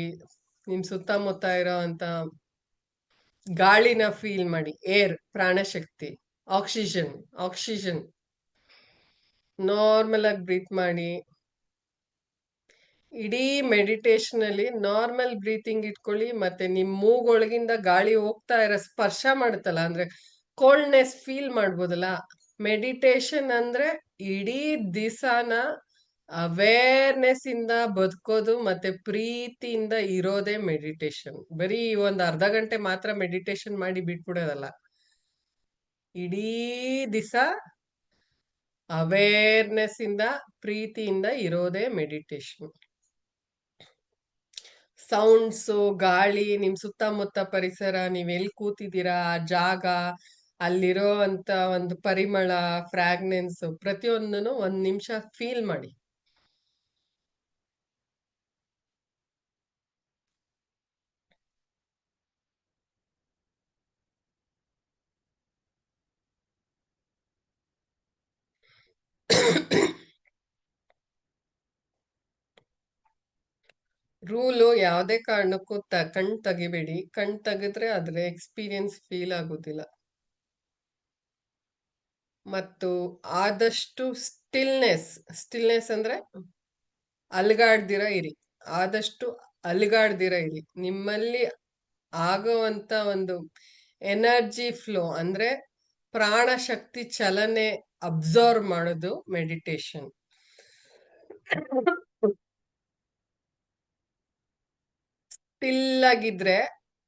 ನಿಮ್ ಸುತ್ತಮುತ್ತ ಇರೋ ಅಂತ ಗಾಳಿನ ಫೀಲ್ ಮಾಡಿ. ಏರ್ ಪ್ರಾಣಶಕ್ತಿ, ಆಕ್ಸಿಜನ್ ನಾರ್ಮಲ್ ಆಗಿ ಬ್ರೀತ್ ಮಾಡಿ. ಇಡೀ ಮೆಡಿಟೇಷನ್ ಅಲ್ಲಿ ನಾರ್ಮಲ್ ಬ್ರೀತಿಂಗ್ ಇಟ್ಕೊಳ್ಳಿ. ಮತ್ತೆ ನಿಮ್ ಮೂಗೊಳಗಿಂದ ಗಾಳಿ ಹೋಗ್ತಾ ಇರೋ ಸ್ಪರ್ಶ ಮಾಡುತ್ತಲ್ಲ, ಅಂದ್ರೆ ಕೋಲ್ಡ್ನೆಸ್ ಫೀಲ್ ಮಾಡ್ಬೋದಲ್ಲ. ಮೆಡಿಟೇಷನ್ ಅಂದ್ರೆ ಇಡೀ ದಿವಸನ ಅವೇರ್ನೆಸ್ ಇಂದ ಬದುಕೋದು ಮತ್ತೆ ಪ್ರೀತಿಯಿಂದ ಇರೋದೇ ಮೆಡಿಟೇಷನ್. ಬರೀ ಒಂದ್ ಅರ್ಧ ಗಂಟೆ ಮಾತ್ರ ಮೆಡಿಟೇಷನ್ ಮಾಡಿ ಬಿಟ್ಬಿಡೋದಲ್ಲ. ಇಡೀ ದಿವಸ ಅವೇರ್ನೆಸ್ ಇಂದ ಪ್ರೀತಿಯಿಂದ ಇರೋದೇ ಮೆಡಿಟೇಷನ್. ಸೌಂಡ್ಸು, ಗಾಳಿ, ನಿಮ್ ಸುತ್ತಮುತ್ತ ಪರಿಸರ, ನೀವ್ ಎಲ್ಲಿ ಕೂತಿದ್ದೀರಾ ಆ ಜಾಗ, ಅಲ್ಲಿರೋ ಅಂತ ಒಂದು ಪರಿಮಳ, ಫ್ರಾಗ್ನೆನ್ಸ್, ಪ್ರತಿಯೊಂದನ್ನು 1 ನಿಮಿಷ ಫೀಲ್ ಮಾಡಿ. ರೂಲು ಯಾವುದೇ ಕಾರಣಕ್ಕೂ ಕಣ್ ತೆಗಿಬೇಡಿ. ಕಣ್ ತೆಗೆದ್ರೆ ಅದ್ರ ಎಕ್ಸ್ಪೀರಿಯನ್ಸ್ ಫೀಲ್ ಆಗೋದಿಲ್ಲ. ಮತ್ತು ಆದಷ್ಟು ಸ್ಟಿಲ್ನೆಸ್ ಅಂದ್ರೆ ಅಲ್ಗಾಡ್ದಿರ ಇರಿ. ಆದಷ್ಟು ಅಲ್ಗಾಡ್ದಿರ ಇರಿ. ನಿಮ್ಮಲ್ಲಿ ಆಗುವಂತ ಒಂದು ಎನರ್ಜಿ ಫ್ಲೋ ಅಂದ್ರೆ ಪ್ರಾಣ ಶಕ್ತಿ ಚಲನೆ ಅಬ್ಸರ್ವ್ ಮಾಡೋದು ಮೆಡಿಟೇಷನ್. ಸ್ಟಿಲ್ ಆಗಿದ್ರೆ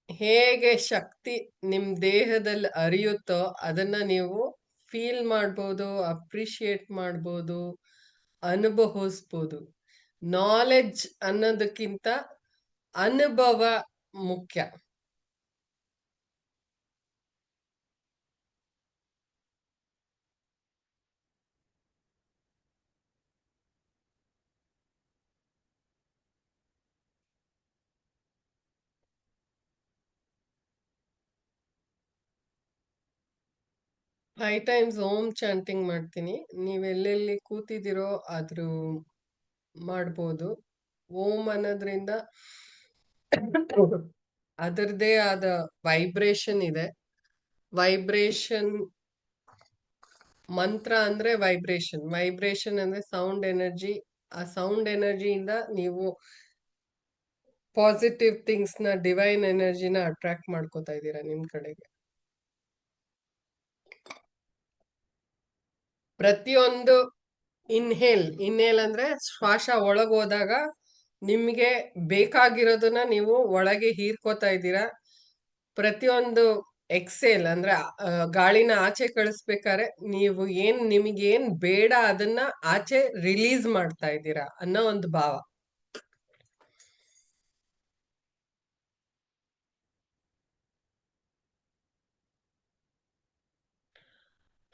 ಹೇಗೆ ಶಕ್ತಿ ನಿಮ್ ದೇಹದಲ್ಲಿ ಹರಿಯುತ್ತೋ ಅದನ್ನ ನೀವು ಫೀಲ್ ಮಾಡ್ಬೋದು, ಅಪ್ರಿಶಿಯೇಟ್ ಮಾಡ್ಬೋದು, ಅನುಭವಿಸ್ಬೋದು. ನಾಲೆಡ್ಜ್ ಅನ್ನೋದಕ್ಕಿಂತ ಅನುಭವ ಮುಖ್ಯ. ಫೈವ್ ಟೈಮ್ಸ್ ಓಂ ಚಾಂಟಿಂಗ್ ಮಾಡ್ತೀನಿ. ನೀವೆಲ್ಲೆಲ್ಲಿ ಕೂತಿದ್ದೀರೋ ಆದ್ರೂ ಮಾಡ್ಬೋದು. ಓಂ ಅನ್ನೋದ್ರಿಂದ ಅದರದೇ ಆದ ವೈಬ್ರೇಷನ್ ಇದೆ. ವೈಬ್ರೇಷನ್ ಮಂತ್ರ ಅಂದ್ರೆ ವೈಬ್ರೇಷನ್ ಅಂದ್ರೆ ಸೌಂಡ್ ಎನರ್ಜಿ. ಆ ಸೌಂಡ್ ಎನರ್ಜಿಯಿಂದ ನೀವು ಪಾಸಿಟಿವ್ ಥಿಂಗ್ಸ್ ನ, ಡಿವೈನ್ ಎನರ್ಜಿನ ಅಟ್ರಾಕ್ಟ್ ಮಾಡ್ಕೋತಾ ಇದ್ದೀರಾ ನಿಮ್ ಕಡೆಗೆ. ಪ್ರತಿಯೊಂದು ಇನ್ಹೇಲ್ ಅಂದ್ರೆ ಶ್ವಾಸ ಒಳಗ್ ಹೋದಾಗ ನಿಮ್ಗೆ ಬೇಕಾಗಿರೋದನ್ನ ನೀವು ಒಳಗೆ ಹೀರ್ಕೋತಾ ಇದ್ದೀರಾ. ಪ್ರತಿಯೊಂದು ಎಕ್ಸೇಲ್ ಅಂದ್ರೆ ಗಾಳಿನ ಆಚೆ ಕಳಿಸ್ಬೇಕಾದ್ರೆ ನೀವು ನಿಮಗೇನ್ ಬೇಡ ಅದನ್ನ ಆಚೆ ರಿಲೀಸ್ ಮಾಡ್ತಾ ಇದ್ದೀರಾ ಅನ್ನೋ ಒಂದು ಭಾವ.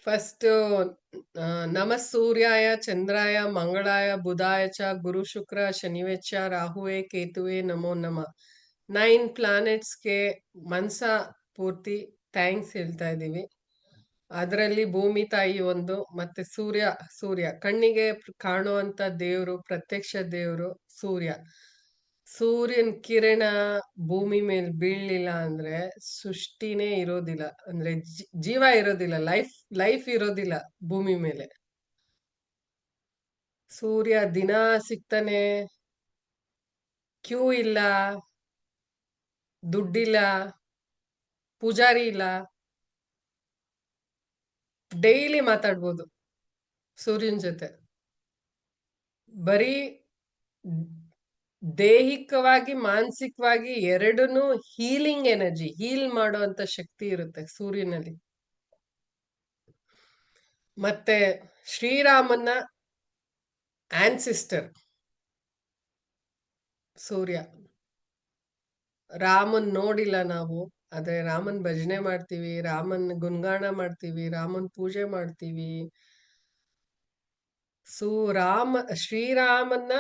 ಫಸ್ಟ್ ನಮ ಸೂರ್ಯಾಯ ಚಂದ್ರಾಯ ಮಂಗಳಾಯ ಬುಧಾಯ ಚ ಗುರು ಶುಕ್ರ ಶನಿವೆಚ್ಚ ರಾಹುವೆ ಕೇತುವೆ ನಮೋ ನಮಃ. 9 ಪ್ಲಾನೆಟ್ಸ್ಗೆ ಮನ್ಸ ಪೂರ್ತಿ ಥ್ಯಾಂಕ್ಸ್ ಹೇಳ್ತಾ ಇದ್ದೀವಿ. ಅದರಲ್ಲಿ ಭೂಮಿ ತಾಯಿ ಒಂದು, ಮತ್ತೆ ಸೂರ್ಯ ಕಣ್ಣಿಗೆ ಕಾಣುವಂತ ದೇವ್ರು, ಪ್ರತ್ಯಕ್ಷ ದೇವ್ರು ಸೂರ್ಯ. ಸೂರ್ಯನ್ ಕಿರಣ ಭೂಮಿ ಮೇಲೆ ಬೀಳ್ಲಿಲ್ಲ ಅಂದ್ರೆ ಸೃಷ್ಟಿನೇ ಇರೋದಿಲ್ಲ, ಅಂದ್ರೆ ಜೀವ ಇರೋದಿಲ್ಲ, ಲೈಫ್ ಇರೋದಿಲ್ಲ ಭೂಮಿ ಮೇಲೆ. ಸೂರ್ಯ ದಿನ ಸಿಗ್ತಾನೆ, ಕ್ಯೂ ಇಲ್ಲ, ದುಡ್ಡಿಲ್ಲ, ಪೂಜಾರಿ ಇಲ್ಲ, ಡೈಲಿ ಮಾತಾಡ್ಬೋದು ಸೂರ್ಯನ್ ಜೊತೆ. ಬರೀ ದೈಹಿಕವಾಗಿ ಮಾನಸಿಕವಾಗಿ ಎರಡನ್ನೂ ಹೀಲಿಂಗ್ ಎನರ್ಜಿ, ಹೀಲ್ ಮಾಡುವಂತ ಶಕ್ತಿ ಇರುತ್ತೆ ಸೂರ್ಯನಲ್ಲಿ. ಮತ್ತೆ ಶ್ರೀರಾಮನ ಆನ್ಸಿಸ್ಟರ್ ಸೂರ್ಯ. ರಾಮನ್ ನೋಡಿಲ್ಲ ನಾವು, ಆದ್ರೆ ರಾಮನ್ ಭಜನೆ ಮಾಡ್ತೀವಿ, ರಾಮನ್ ಗುಣಗಾನ ಮಾಡ್ತೀವಿ, ರಾಮನ್ ಪೂಜೆ ಮಾಡ್ತೀವಿ. ಶ್ರೀರಾಮನ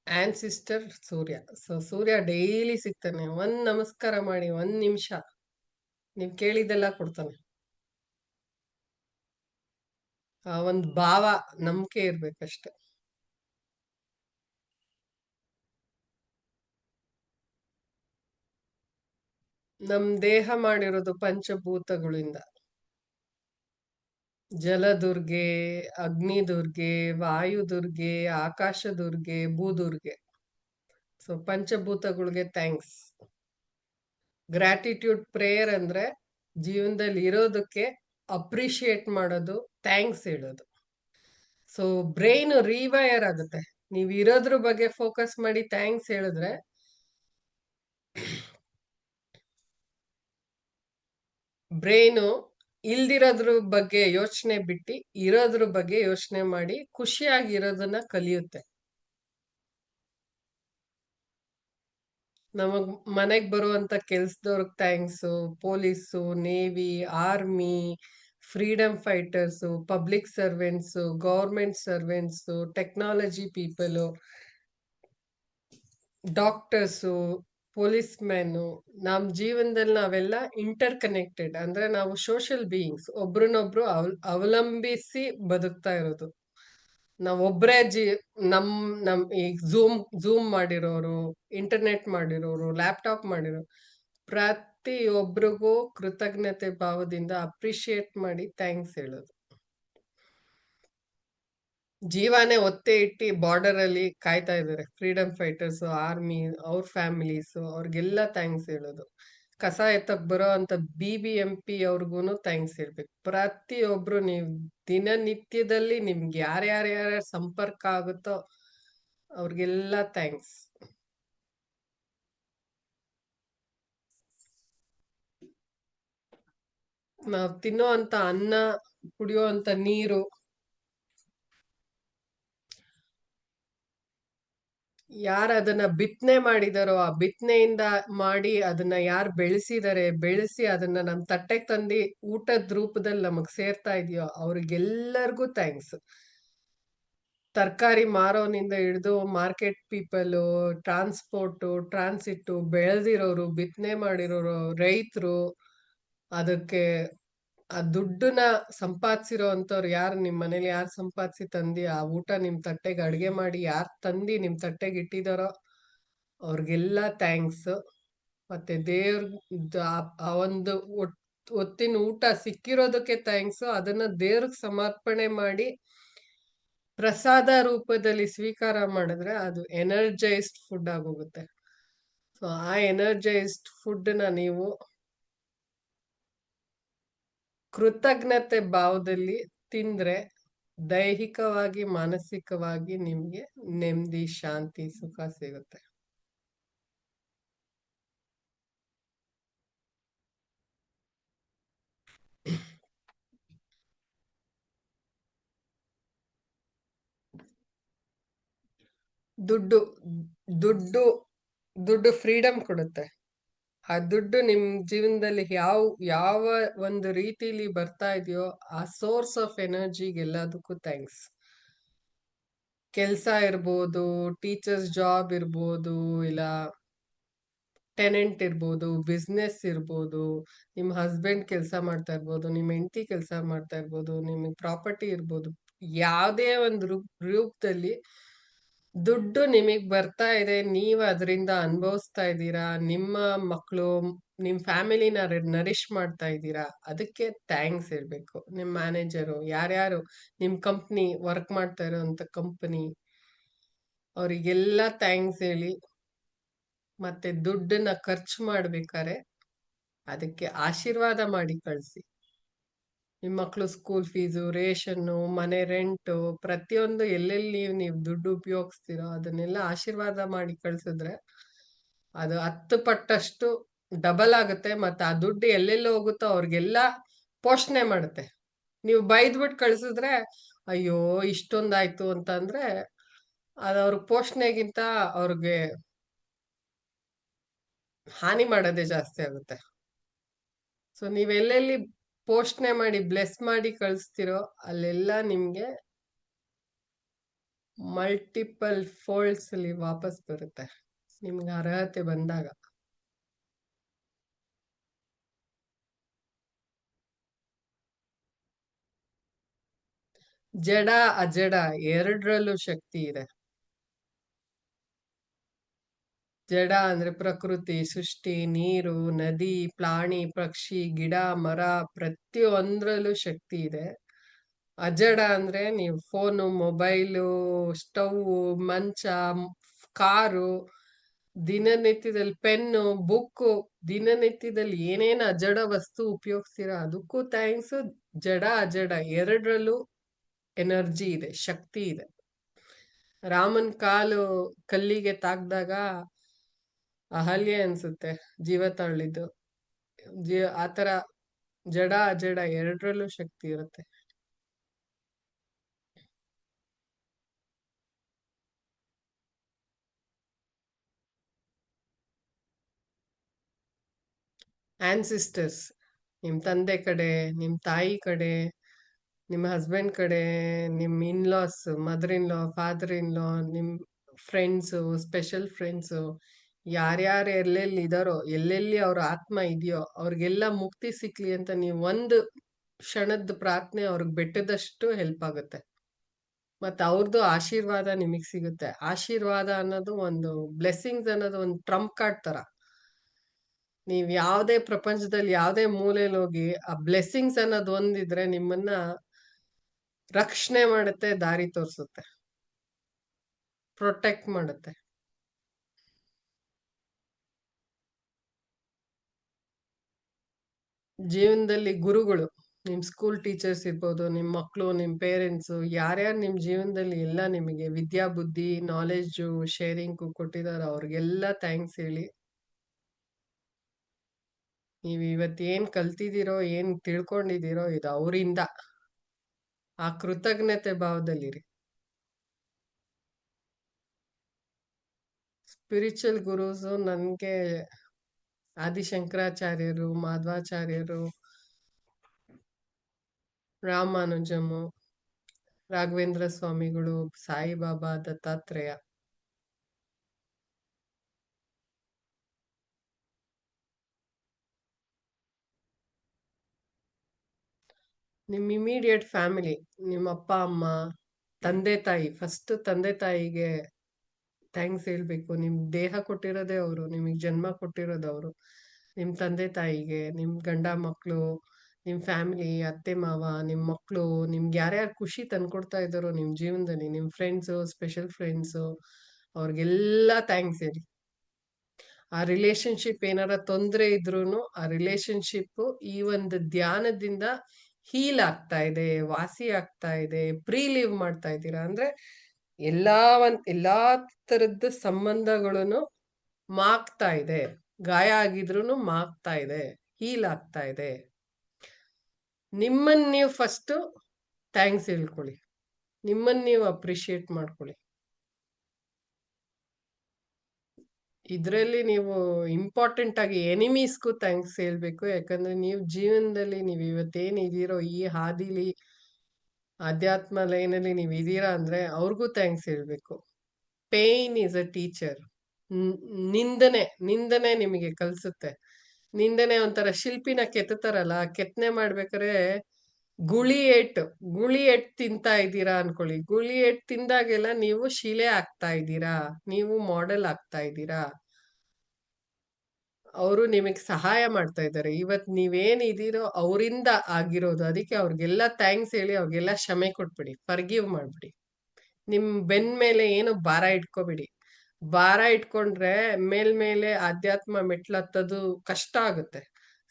ಆನ್ಸಿಸ್ಟರ್ ಸೂರ್ಯ. ಸೊ ಸೂರ್ಯ ಡೈಲಿ ಸಿಗ್ತಾನೆ. ಒಂದ್ ನಮಸ್ಕಾರ ಮಾಡಿ, 1 ನಿಮಿಷ ನೀವ್ ಕೇಳಿದ್ದೆಲ್ಲ ಕೊಡ್ತಾನೆ. ಆ ಒಂದ್ ಭಾವ, ನಂಬಿಕೆ ಇರ್ಬೇಕಷ್ಟೆ. ನಮ್ ದೇಹ ಮಾಡಿರೋದು ಪಂಚಭೂತಗಳಿಂದ. ಜಲದುರ್ಗೆ, ಅಗ್ನಿದುರ್ಗೆ, ವಾಯುದುರ್ಗೆ, ಆಕಾಶದುರ್ಗೆ, ಭೂದುರ್ಗೆ. ಸೊ ಪಂಚಭೂತಗಳಿಗೆ ಥ್ಯಾಂಕ್ಸ್. ಗ್ರಾಟಿಟ್ಯೂಡ್ ಪ್ರೇಯರ್ ಅಂದ್ರೆ ಜೀವನದಲ್ಲಿ ಇರೋದಕ್ಕೆ ಅಪ್ರಿಶಿಯೇಟ್ ಮಾಡೋದು, ಥ್ಯಾಂಕ್ಸ್ ಹೇಳೋದು. ಸೊ ಬ್ರೈನ್ ರಿವೈರ್ ಆಗುತ್ತೆ. ನೀವ್ ಇರೋದ್ರ ಬಗ್ಗೆ ಫೋಕಸ್ ಮಾಡಿ ಥ್ಯಾಂಕ್ಸ್ ಹೇಳಿದ್ರೆ ಬ್ರೈನು ಇಲ್ದಿರೋದ್ರ ಬಗ್ಗೆ ಯೋಚನೆ ಬಿಟ್ಟು ಇರೋದ್ರ ಬಗ್ಗೆ ಯೋಚನೆ ಮಾಡಿ ಖುಷಿಯಾಗಿರೋದನ್ನ ಕಲಿಯುತ್ತೆ. ನಮಗ್ ಮನೆಗ್ ಬರುವಂತ ಕೆಲ್ಸದವ್ರಿಗೆ thanks, police, navy, army, freedom fighters, public servants, government servants, technology people, doctors, police man. ನಮ್ ಜೀವನದಲ್ಲಿ ನಾವೆಲ್ಲ ಇಂಟರ್ ಕನೆಕ್ಟೆಡ್, ಅಂದ್ರೆ ನಾವು ಸೋಷಿಯಲ್ ಬೀಯಿಂಗ್ಸ್, ಒಬ್ರನ್ನೊಬ್ರು ಅವಲಂಬಿಸಿ ಬದುಕ್ತಾ ಇರೋದು. ನಾವೊಬ್ರೇ ನಮ್ ಈಗ ಝೂಮ್ ಮಾಡಿರೋರು, ಇಂಟರ್ನೆಟ್ ಮಾಡಿರೋರು, ಲ್ಯಾಪ್ಟಾಪ್ ಮಾಡಿರೋರು, ಪ್ರತಿಯೊಬ್ರಿಗೂ ಕೃತಜ್ಞತೆ ಭಾವದಿಂದ ಅಪ್ರಿಶಿಯೇಟ್ ಮಾಡಿ ಥ್ಯಾಂಕ್ಸ್ ಹೇಳೋದು. ಜೀವಾನೇ ಒತ್ತೆ ಇಟ್ಟು ಬಾರ್ಡರ್ ಅಲ್ಲಿ ಕಾಯ್ತಾ ಇದಾರೆ ಫ್ರೀಡಮ್ ಫೈಟರ್ಸ್, ಆರ್ಮಿ, ಅವ್ರ ಫ್ಯಾಮಿಲೀಸ್, ಅವ್ರಿಗೆಲ್ಲ ಥ್ಯಾಂಕ್ಸ್ ಹೇಳೋದು. ಕಸ ಎತ್ತಕ್ ಬರೋ ಅಂತ BBMP ಅವ್ರಿಗೂನು ಥ್ಯಾಂಕ್ಸ್ ಹೇಳ್ಬೇಕು. ಪ್ರತಿಯೊಬ್ರು ನೀವ್ ದಿನನಿತ್ಯದಲ್ಲಿ ನಿಮ್ಗೆ ಯಾರ್ಯಾರ ಸಂಪರ್ಕ ಆಗುತ್ತೋ ಅವ್ರಿಗೆಲ್ಲ ಥ್ಯಾಂಕ್ಸ್. ನಾವ್ ತಿನ್ನೋ ಅಂತ ಅನ್ನ, ಕುಡಿಯೋ ಅಂತ ನೀರು, ಯಾರು ಅದನ್ನ ಬಿತ್ತನೆ ಮಾಡಿದಾರೋ, ಆ ಬಿತ್ತನೆಯಿಂದ ಮಾಡಿ ಅದನ್ನ ಯಾರು ಬೆಳೆಸಿ ಅದನ್ನ ನಮ್ ತಟ್ಟೆಗೆ ತಂದು ಊಟದ ರೂಪದಲ್ಲಿ ನಮಗ್ ಸೇರ್ತಾ ಇದೆಯೋ ಅವ್ರಿಗೆಲ್ಲರಿಗೂ ಥ್ಯಾಂಕ್ಸ್. ತರಕಾರಿ ಮಾರೋನಿಂದ ಹಿಡಿದು ಮಾರ್ಕೆಟ್ ಪೀಪಲು, ಟ್ರಾನ್ಸಿಟ್ಟು, ಬೆಳೆದಿರೋರು, ಬಿತ್ತನೆ ಮಾಡಿರೋರು, ರೈತರು, ಅದಕ್ಕೆ ಆ ದುಡ್ಡನ್ನ ಸಂಪಾದಿಸಿರೋ ಅಂತವ್ರು ಯಾರು, ನಿಮ್ ಮನೇಲಿ ಯಾರು ಸಂಪಾದಿಸಿ ತಂದಿ ಆ ಊಟ ನಿಮ್ ತಟ್ಟೆಗೆ ಅಡ್ಗೆ ಮಾಡಿ ಯಾರು ತಂದಿ ನಿಮ್ ತಟ್ಟೆಗೆ ಇಟ್ಟಿದಾರೋ ಅವ್ರಿಗೆಲ್ಲ ಥ್ಯಾಂಕ್ಸ್. ಮತ್ತೆ ಆ ಒಂದು ಹೊತ್ತಿನ ಊಟ ಸಿಕ್ಕಿರೋದಕ್ಕೆ ಥ್ಯಾಂಕ್ಸ್. ಅದನ್ನ ದೇವ್ರಿಗೆ ಸಮರ್ಪಣೆ ಮಾಡಿ ಪ್ರಸಾದ ರೂಪದಲ್ಲಿ ಸ್ವೀಕಾರ ಮಾಡಿದ್ರೆ ಅದು ಎನರ್ಜೈಸ್ಡ್ ಫುಡ್ ಆಗೋಗುತ್ತೆ. ಸೊ ಆ ಎನರ್ಜೈಸ್ಡ್ ಫುಡ್ನ ನೀವು ಕೃತಜ್ಞತೆ ಭಾವದಲ್ಲಿ ತಿಂದ್ರೆ ದೈಹಿಕವಾಗಿ ಮಾನಸಿಕವಾಗಿ ನಿಮ್ಗೆ ನೆಮ್ಮದಿ, ಶಾಂತಿ, ಸುಖ ಸಿಗುತ್ತೆ. ದುಡ್ಡು ದುಡ್ಡು ಫ್ರೀಡಮ್ ಕೊಡುತ್ತೆ. ಆ ದುಡ್ಡು ನಿಮ್ ಜೀವನದಲ್ಲಿ ಯಾವ ಒಂದು ರೀತಿಲಿ ಬರ್ತಾ ಇದೆಯೋ ಆ ಸೋರ್ಸ್ ಆಫ್ ಎನರ್ಜಿಗೆಲ್ಲದಕ್ಕೂ ಥ್ಯಾಂಕ್ಸ್. ಕೆಲ್ಸ ಇರ್ಬೋದು, ಟೀಚರ್ಸ್ ಜಾಬ್ ಇರ್ಬೋದು, ಇಲ್ಲ ಟೆನೆಂಟ್ ಇರ್ಬೋದು, ಬಿಸ್ನೆಸ್ ಇರ್ಬೋದು, ನಿಮ್ಮ ಹಸ್ಬೆಂಡ್ ಕೆಲಸ ಮಾಡ್ತಾ ಇರ್ಬೋದು, ನಿಮ್ಮ ಹೆಂಡತಿ ಕೆಲಸ ಮಾಡ್ತಾ ಇರ್ಬೋದು, ನಿಮಗೆ ಪ್ರಾಪರ್ಟಿ ಇರ್ಬೋದು, ಯಾವುದೇ ಒಂದು ರೂಪದಲ್ಲಿ ದುಡ್ಡು ನಿಮಗೆ ಬರ್ತಾ ಇದೆ, ನೀವು ಅದರಿಂದ ಅನುಭವಿಸ್ತಾ ಇದ್ದೀರಾ, ನಿಮ್ಮ ಮಕ್ಕಳು ನಿಮ್ಮ ಫ್ಯಾಮಿಲಿನ ನರಿಶ್ ಮಾಡ್ತಾ ಇದ್ದೀರಾ, ಅದಕ್ಕೆ ಥ್ಯಾಂಕ್ಸ್ ಹೇಳ್ಬೇಕು. ನಿಮ್ಮ ಮ್ಯಾನೇಜರು, ಯಾರ್ಯಾರು ನಿಮ್ಮ ಕಂಪ್ನಿ ವರ್ಕ್ ಮಾಡ್ತಾ ಇರೋಂಥ ಕಂಪನಿ, ಅವರಿಗೆಲ್ಲ ಥ್ಯಾಂಕ್ಸ್ ಹೇಳಿ. ಮತ್ತೆ ದುಡ್ಡನ್ನ ಖರ್ಚು ಮಾಡ್ಬೇಕಾರೆ ಅದಕ್ಕೆ ಆಶೀರ್ವಾದ ಮಾಡಿ ಕಳಿಸಿ. ನಿಮ್ಮ ಮಕ್ಕಳು ಸ್ಕೂಲ್ ಫೀಸು, ರೇಷನ್ನು, ಮನೆ ರೆಂಟು, ಪ್ರತಿಯೊಂದು ಎಲ್ಲೆಲ್ಲಿ ನೀವು ದುಡ್ಡು ಉಪಯೋಗಿಸ್ತೀರೋ ಅದನ್ನೆಲ್ಲ ಆಶೀರ್ವಾದ ಮಾಡಿ ಕಳ್ಸಿದ್ರೆ ಅದು 10 ಪಟ್ಟಷ್ಟು ಡಬಲ್ ಆಗುತ್ತೆ. ಮತ್ತೆ ಆ ದುಡ್ಡು ಎಲ್ಲೆಲ್ಲಿ ಹೋಗುತ್ತೋ ಅವ್ರಿಗೆಲ್ಲ ಪೋಷಣೆ ಮಾಡುತ್ತೆ. ನೀವು ಬೈದ್ಬಿಟ್ಟು ಕಳ್ಸಿದ್ರೆ ಅಯ್ಯೋ ಇಷ್ಟೊಂದಾಯ್ತು ಅಂತ ಅಂದ್ರೆ ಅದು ಅವ್ರ ಪೋಷಣೆಗಿಂತ ಅವ್ರಿಗೆ ಹಾನಿ ಮಾಡೋದೇ ಜಾಸ್ತಿ ಆಗುತ್ತೆ. ಸೊ ನೀವೆಲ್ಲೆಲ್ಲಿ ಪೋಷಣೆ ಮಾಡಿ ಬ್ಲೆಸ್ ಮಾಡಿ ಕಳಿಸ್ತಿರೋ ಅಲ್ಲೆಲ್ಲ ನಿಮ್ಗೆ ಮಲ್ಟಿಪಲ್ ಫೋಲ್ಡ್ಸ್ ಅಲ್ಲಿ ವಾಪಸ್ ಬರುತ್ತೆ ನಿಮ್ಗೆ ಅರ್ಹತೆ ಬಂದಾಗ. ಜಡ ಅಜಡ ಎರಡರಲ್ಲೂ ಶಕ್ತಿ ಇದೆ. ಜಡ ಅಂದ್ರೆ ಪ್ರಕೃತಿ, ಸೃಷ್ಟಿ, ನೀರು, ನದಿ, ಪ್ರಾಣಿ, ಪಕ್ಷಿ, ಗಿಡ, ಮರ, ಪ್ರತಿಯೊಂದ್ರಲ್ಲೂ ಶಕ್ತಿ ಇದೆ. ಅಜಡ ಅಂದ್ರೆ ನೀವು ಫೋನು, ಮೊಬೈಲು, ಸ್ಟವ್, ಮಂಚ, ಕಾರು, ದಿನನಿತ್ಯದಲ್ಲಿ ಪೆನ್ನು, ಬುಕ್ಕು, ದಿನನಿತ್ಯದಲ್ಲಿ ಏನೇನು ಅಜಡ ವಸ್ತು ಉಪಯೋಗಿಸ್ತೀರಾ ಅದಕ್ಕೂ ಥ್ಯಾಂಕ್ಸ್. ಜಡ ಅಜಡ ಎರಡರಲ್ಲೂ ಎನರ್ಜಿ ಇದೆ, ಶಕ್ತಿ ಇದೆ. ರಾಮನ್ ಕಾಲು ಕಲ್ಲಿಗೆ ತಾಕ್ದಾಗ ಅಹಲ್ಯೆ ಅನ್ಸುತ್ತೆ ಜೀವ ತಳ್ಳಿದ್ದು. ಆತರ ಜಡ ಅಜಡ ಎರಡರಲ್ಲೂ ಶಕ್ತಿ ಇರುತ್ತೆ. ಆನ್ಸಿಸ್ಟರ್ಸ್, ನಿಮ್ ತಂದೆ ಕಡೆ, ನಿಮ್ ತಾಯಿ ಕಡೆ, ನಿಮ್ಮ ಹಸ್ಬೆಂಡ್ ಕಡೆ, ನಿಮ್ ಇನ್ಲಾಸ್, mother in law, father in ಲಾ, ನಿಮ್ ಫ್ರೆಂಡ್ಸು, ಸ್ಪೆಷಲ್ ಫ್ರೆಂಡ್ಸು, ಯಾರ್ಯಾರು ಎಲ್ಲೆಲ್ಲಿ ಇದಾರೋ, ಎಲ್ಲೆಲ್ಲಿ ಅವ್ರ ಆತ್ಮ ಇದೆಯೋ ಅವ್ರಿಗೆಲ್ಲ ಮುಕ್ತಿ ಸಿಕ್ಲಿ ಅಂತ ನೀವು ಒಂದು ಕ್ಷಣದ ಪ್ರಾರ್ಥನೆ ಅವ್ರಿಗೆ ಬೆಟ್ಟದಷ್ಟು ಹೆಲ್ಪ್ ಆಗುತ್ತೆ. ಮತ್ತೆ ಅವ್ರದ್ದು ಆಶೀರ್ವಾದ ನಿಮಗ್ ಸಿಗುತ್ತೆ. ಆಶೀರ್ವಾದ ಅನ್ನೋದು ಒಂದು ಬ್ಲೆಸ್ಸಿಂಗ್ಸ್ ಅನ್ನೋದು ಒಂದು ಟ್ರಂಪ್ ಕಾರ್ಡ್ ತರ. ನೀವ್ ಯಾವ್ದೇ ಪ್ರಪಂಚದಲ್ಲಿ ಯಾವ್ದೇ ಮೂಲೆಯಲ್ಲಿ ಹೋಗಿ ಆ ಬ್ಲೆಸ್ಸಿಂಗ್ಸ್ ಅನ್ನೋದು ಒಂದಿದ್ರೆ ನಿಮ್ಮನ್ನ ರಕ್ಷಣೆ ಮಾಡುತ್ತೆ, ದಾರಿ ತೋರಿಸುತ್ತೆ, ಪ್ರೊಟೆಕ್ಟ್ ಮಾಡುತ್ತೆ. ಜೀವನದಲ್ಲಿ ಗುರುಗಳು, ನಿಮ್ ಸ್ಕೂಲ್ ಟೀಚರ್ಸ್ ಇರ್ಬೋದು, ನಿಮ್ ಮಕ್ಕಳು, ನಿಮ್ ಪೇರೆಂಟ್ಸು, ಯಾರ್ಯಾರು ನಿಮ್ ಜೀವನದಲ್ಲಿ ಎಲ್ಲ ನಿಮಗೆ ವಿದ್ಯಾ ಬುದ್ಧಿ ನಾಲೆಡ್ಜು ಶೇರಿಂಗ್ ಕೊಟ್ಟಿದಾರೋ ಅವ್ರಿಗೆಲ್ಲ ಥ್ಯಾಂಕ್ಸ್ ಹೇಳಿ. ನೀವ್ ಇವತ್ತೇನ್ ಕಲ್ತಿದ್ದೀರೋ, ಏನ್ ತಿಳ್ಕೊಂಡಿದ್ದೀರೋ ಇದು ಅವರಿಂದ. ಆ ಕೃತಜ್ಞತೆ ಭಾವದಲ್ಲಿರಿ. ಸ್ಪಿರಿಚುವಲ್ ಗುರುಸು ನನ್ಗೆ ಆದಿಶಂಕರಾಚಾರ್ಯರು, ಮಾಧ್ವಾಚಾರ್ಯರು, ರಾಮಾನುಜಮು, ರಾಘವೇಂದ್ರ ಸ್ವಾಮಿಗಳು, ಸಾಯಿಬಾಬಾ, ದತ್ತಾತ್ರೇಯ. ನಿಮ್ ಇಮಿಡಿಯೇಟ್ ಫ್ಯಾಮಿಲಿ, ನಿಮ್ಮ ಅಪ್ಪ ಅಮ್ಮ, ತಂದೆ ತಾಯಿ, ಫಸ್ಟ್ ತಂದೆ ತಾಯಿಗೆ ಥ್ಯಾಂಕ್ಸ್ ಹೇಳ್ಬೇಕು. ನಿಮ್ ದೇಹ ಕೊಟ್ಟಿರೋದೇ ಅವರು, ನಿಮಗ್ ಜನ್ಮ ಕೊಟ್ಟಿರೋದು ಅವರು. ನಿಮ್ ತಂದೆ ತಾಯಿಗೆ, ನಿಮ್ ಗಂಡ ಮಕ್ಕಳು, ನಿಮ್ ಫ್ಯಾಮಿಲಿ, ಅತ್ತೆ ಮಾವ, ನಿಮ್ ಮಕ್ಕಳು, ನಿಮ್ಗೆ ಯಾರ್ಯಾರು ಖುಷಿ ತಂದ್ಕೊಡ್ತಾ ಇದ್ದಾರೋ ನಿಮ್ ಜೀವನದಲ್ಲಿ, ನಿಮ್ ಫ್ರೆಂಡ್ಸು, ಸ್ಪೆಷಲ್ ಫ್ರೆಂಡ್ಸು, ಅವ್ರಿಗೆಲ್ಲ ಥ್ಯಾಂಕ್ಸ್ ಹೇಳಿ. ಆ ರಿಲೇಶನ್ಶಿಪ್ ಏನಾರ ತೊಂದರೆ ಇದ್ರೂನು ಆ ರಿಲೇಶನ್ಶಿಪ್ ಈ ಒಂದು ಧ್ಯಾನದಿಂದ ಹೀಲ್ ಆಗ್ತಾ ಇದೆ, ವಾಸಿ ಆಗ್ತಾ ಇದೆ, ಪ್ರೀಲಿವ್ ಮಾಡ್ತಾ ಇದ್ದೀರಾ ಅಂದ್ರೆ ಎಲ್ಲಾ ತರದ್ದು ಸಂಬಂಧಗಳನ್ನು ಮಾಗ್ತಾ ಇದೆ. ಗಾಯ ಆಗಿದ್ರೂನು ಮಾಗ್ತಾ ಇದೆ, ಹೀಲ್ ಆಗ್ತಾ ಇದೆ. ನಿಮ್ಮನ್ನ ನೀವು ಫಸ್ಟ್ ಥ್ಯಾಂಕ್ಸ್ ಹೇಳ್ಕೊಳ್ಳಿ, ನಿಮ್ಮನ್ನ ನೀವು ಅಪ್ರಿಶಿಯೇಟ್ ಮಾಡ್ಕೊಳ್ಳಿ. ಇದ್ರಲ್ಲಿ ನೀವು ಇಂಪಾರ್ಟೆಂಟ್ ಆಗಿ ಎನಿಮೀಸ್ಗೂ ಥ್ಯಾಂಕ್ಸ್ ಹೇಳ್ಬೇಕು. ಯಾಕಂದ್ರೆ ನೀವು ಜೀವನದಲ್ಲಿ ನೀವು ಇವತ್ತೇನ್ ಇದೀರೋ ಈ ಹಾದಿಲಿ ಆಧ್ಯಾತ್ಮ ಲೈನಲ್ಲಿ ನೀವು ಇದೀರಾ ಅಂದ್ರೆ ಅವ್ರಿಗೂ ಥ್ಯಾಂಕ್ಸ್ ಹೇಳ್ಬೇಕು. Pain is a teacher. ನ್- ನಿಂದನೆ ನಿಮಗೆ ಕಲ್ಸುತ್ತೆ. ನಿಂದನೆ ಒಂಥರ ಶಿಲ್ಪಿನ ಕೆತ್ತತಾರಲ್ಲ, ಕೆತ್ತನೆ ಮಾಡ್ಬೇಕಾದ್ರೆ ಗುಳಿ ಏಟ್ ತಿಂತಾ ಇದ್ದೀರಾ ಅನ್ಕೊಳ್ಳಿ. ಗುಳಿ ಏಟ್ ತಿಂದಾಗೆಲ್ಲ ನೀವು ಶಿಲೆ ಆಗ್ತಾ ಇದ್ದೀರಾ, ನೀವು ಮಾಡೆಲ್ ಆಗ್ತಾ ಇದ್ದೀರಾ. ಅವರು ನಿಮಗೆ ಸಹಾಯ ಮಾಡ್ತಾ ಇದ್ದಾರೆ. ಇವತ್ ನೀವೇನ್ ಇದೀರೋ ಅವರಿಂದ ಆಗಿರೋದು. ಅದಕ್ಕೆ ಅವ್ರಿಗೆಲ್ಲ ಥ್ಯಾಂಕ್ಸ್ ಹೇಳಿ ಅವ್ರಿಗೆಲ್ಲ ಕ್ಷಮೆ ಕೊಟ್ಬಿಡಿ, ಫರ್ಗಿವ್ ಮಾಡ್ಬಿಡಿ. ನಿಮ್ ಬೆನ್ ಮೇಲೆ ಏನು ಭಾರ ಇಟ್ಕೋಬಿಡಿ. ಭಾರ ಇಟ್ಕೊಂಡ್ರೆ ಮೇಲ್ಮೇಲೆ ಆಧ್ಯಾತ್ಮ ಮೆಟ್ಲತ್ತದು ಕಷ್ಟ ಆಗುತ್ತೆ.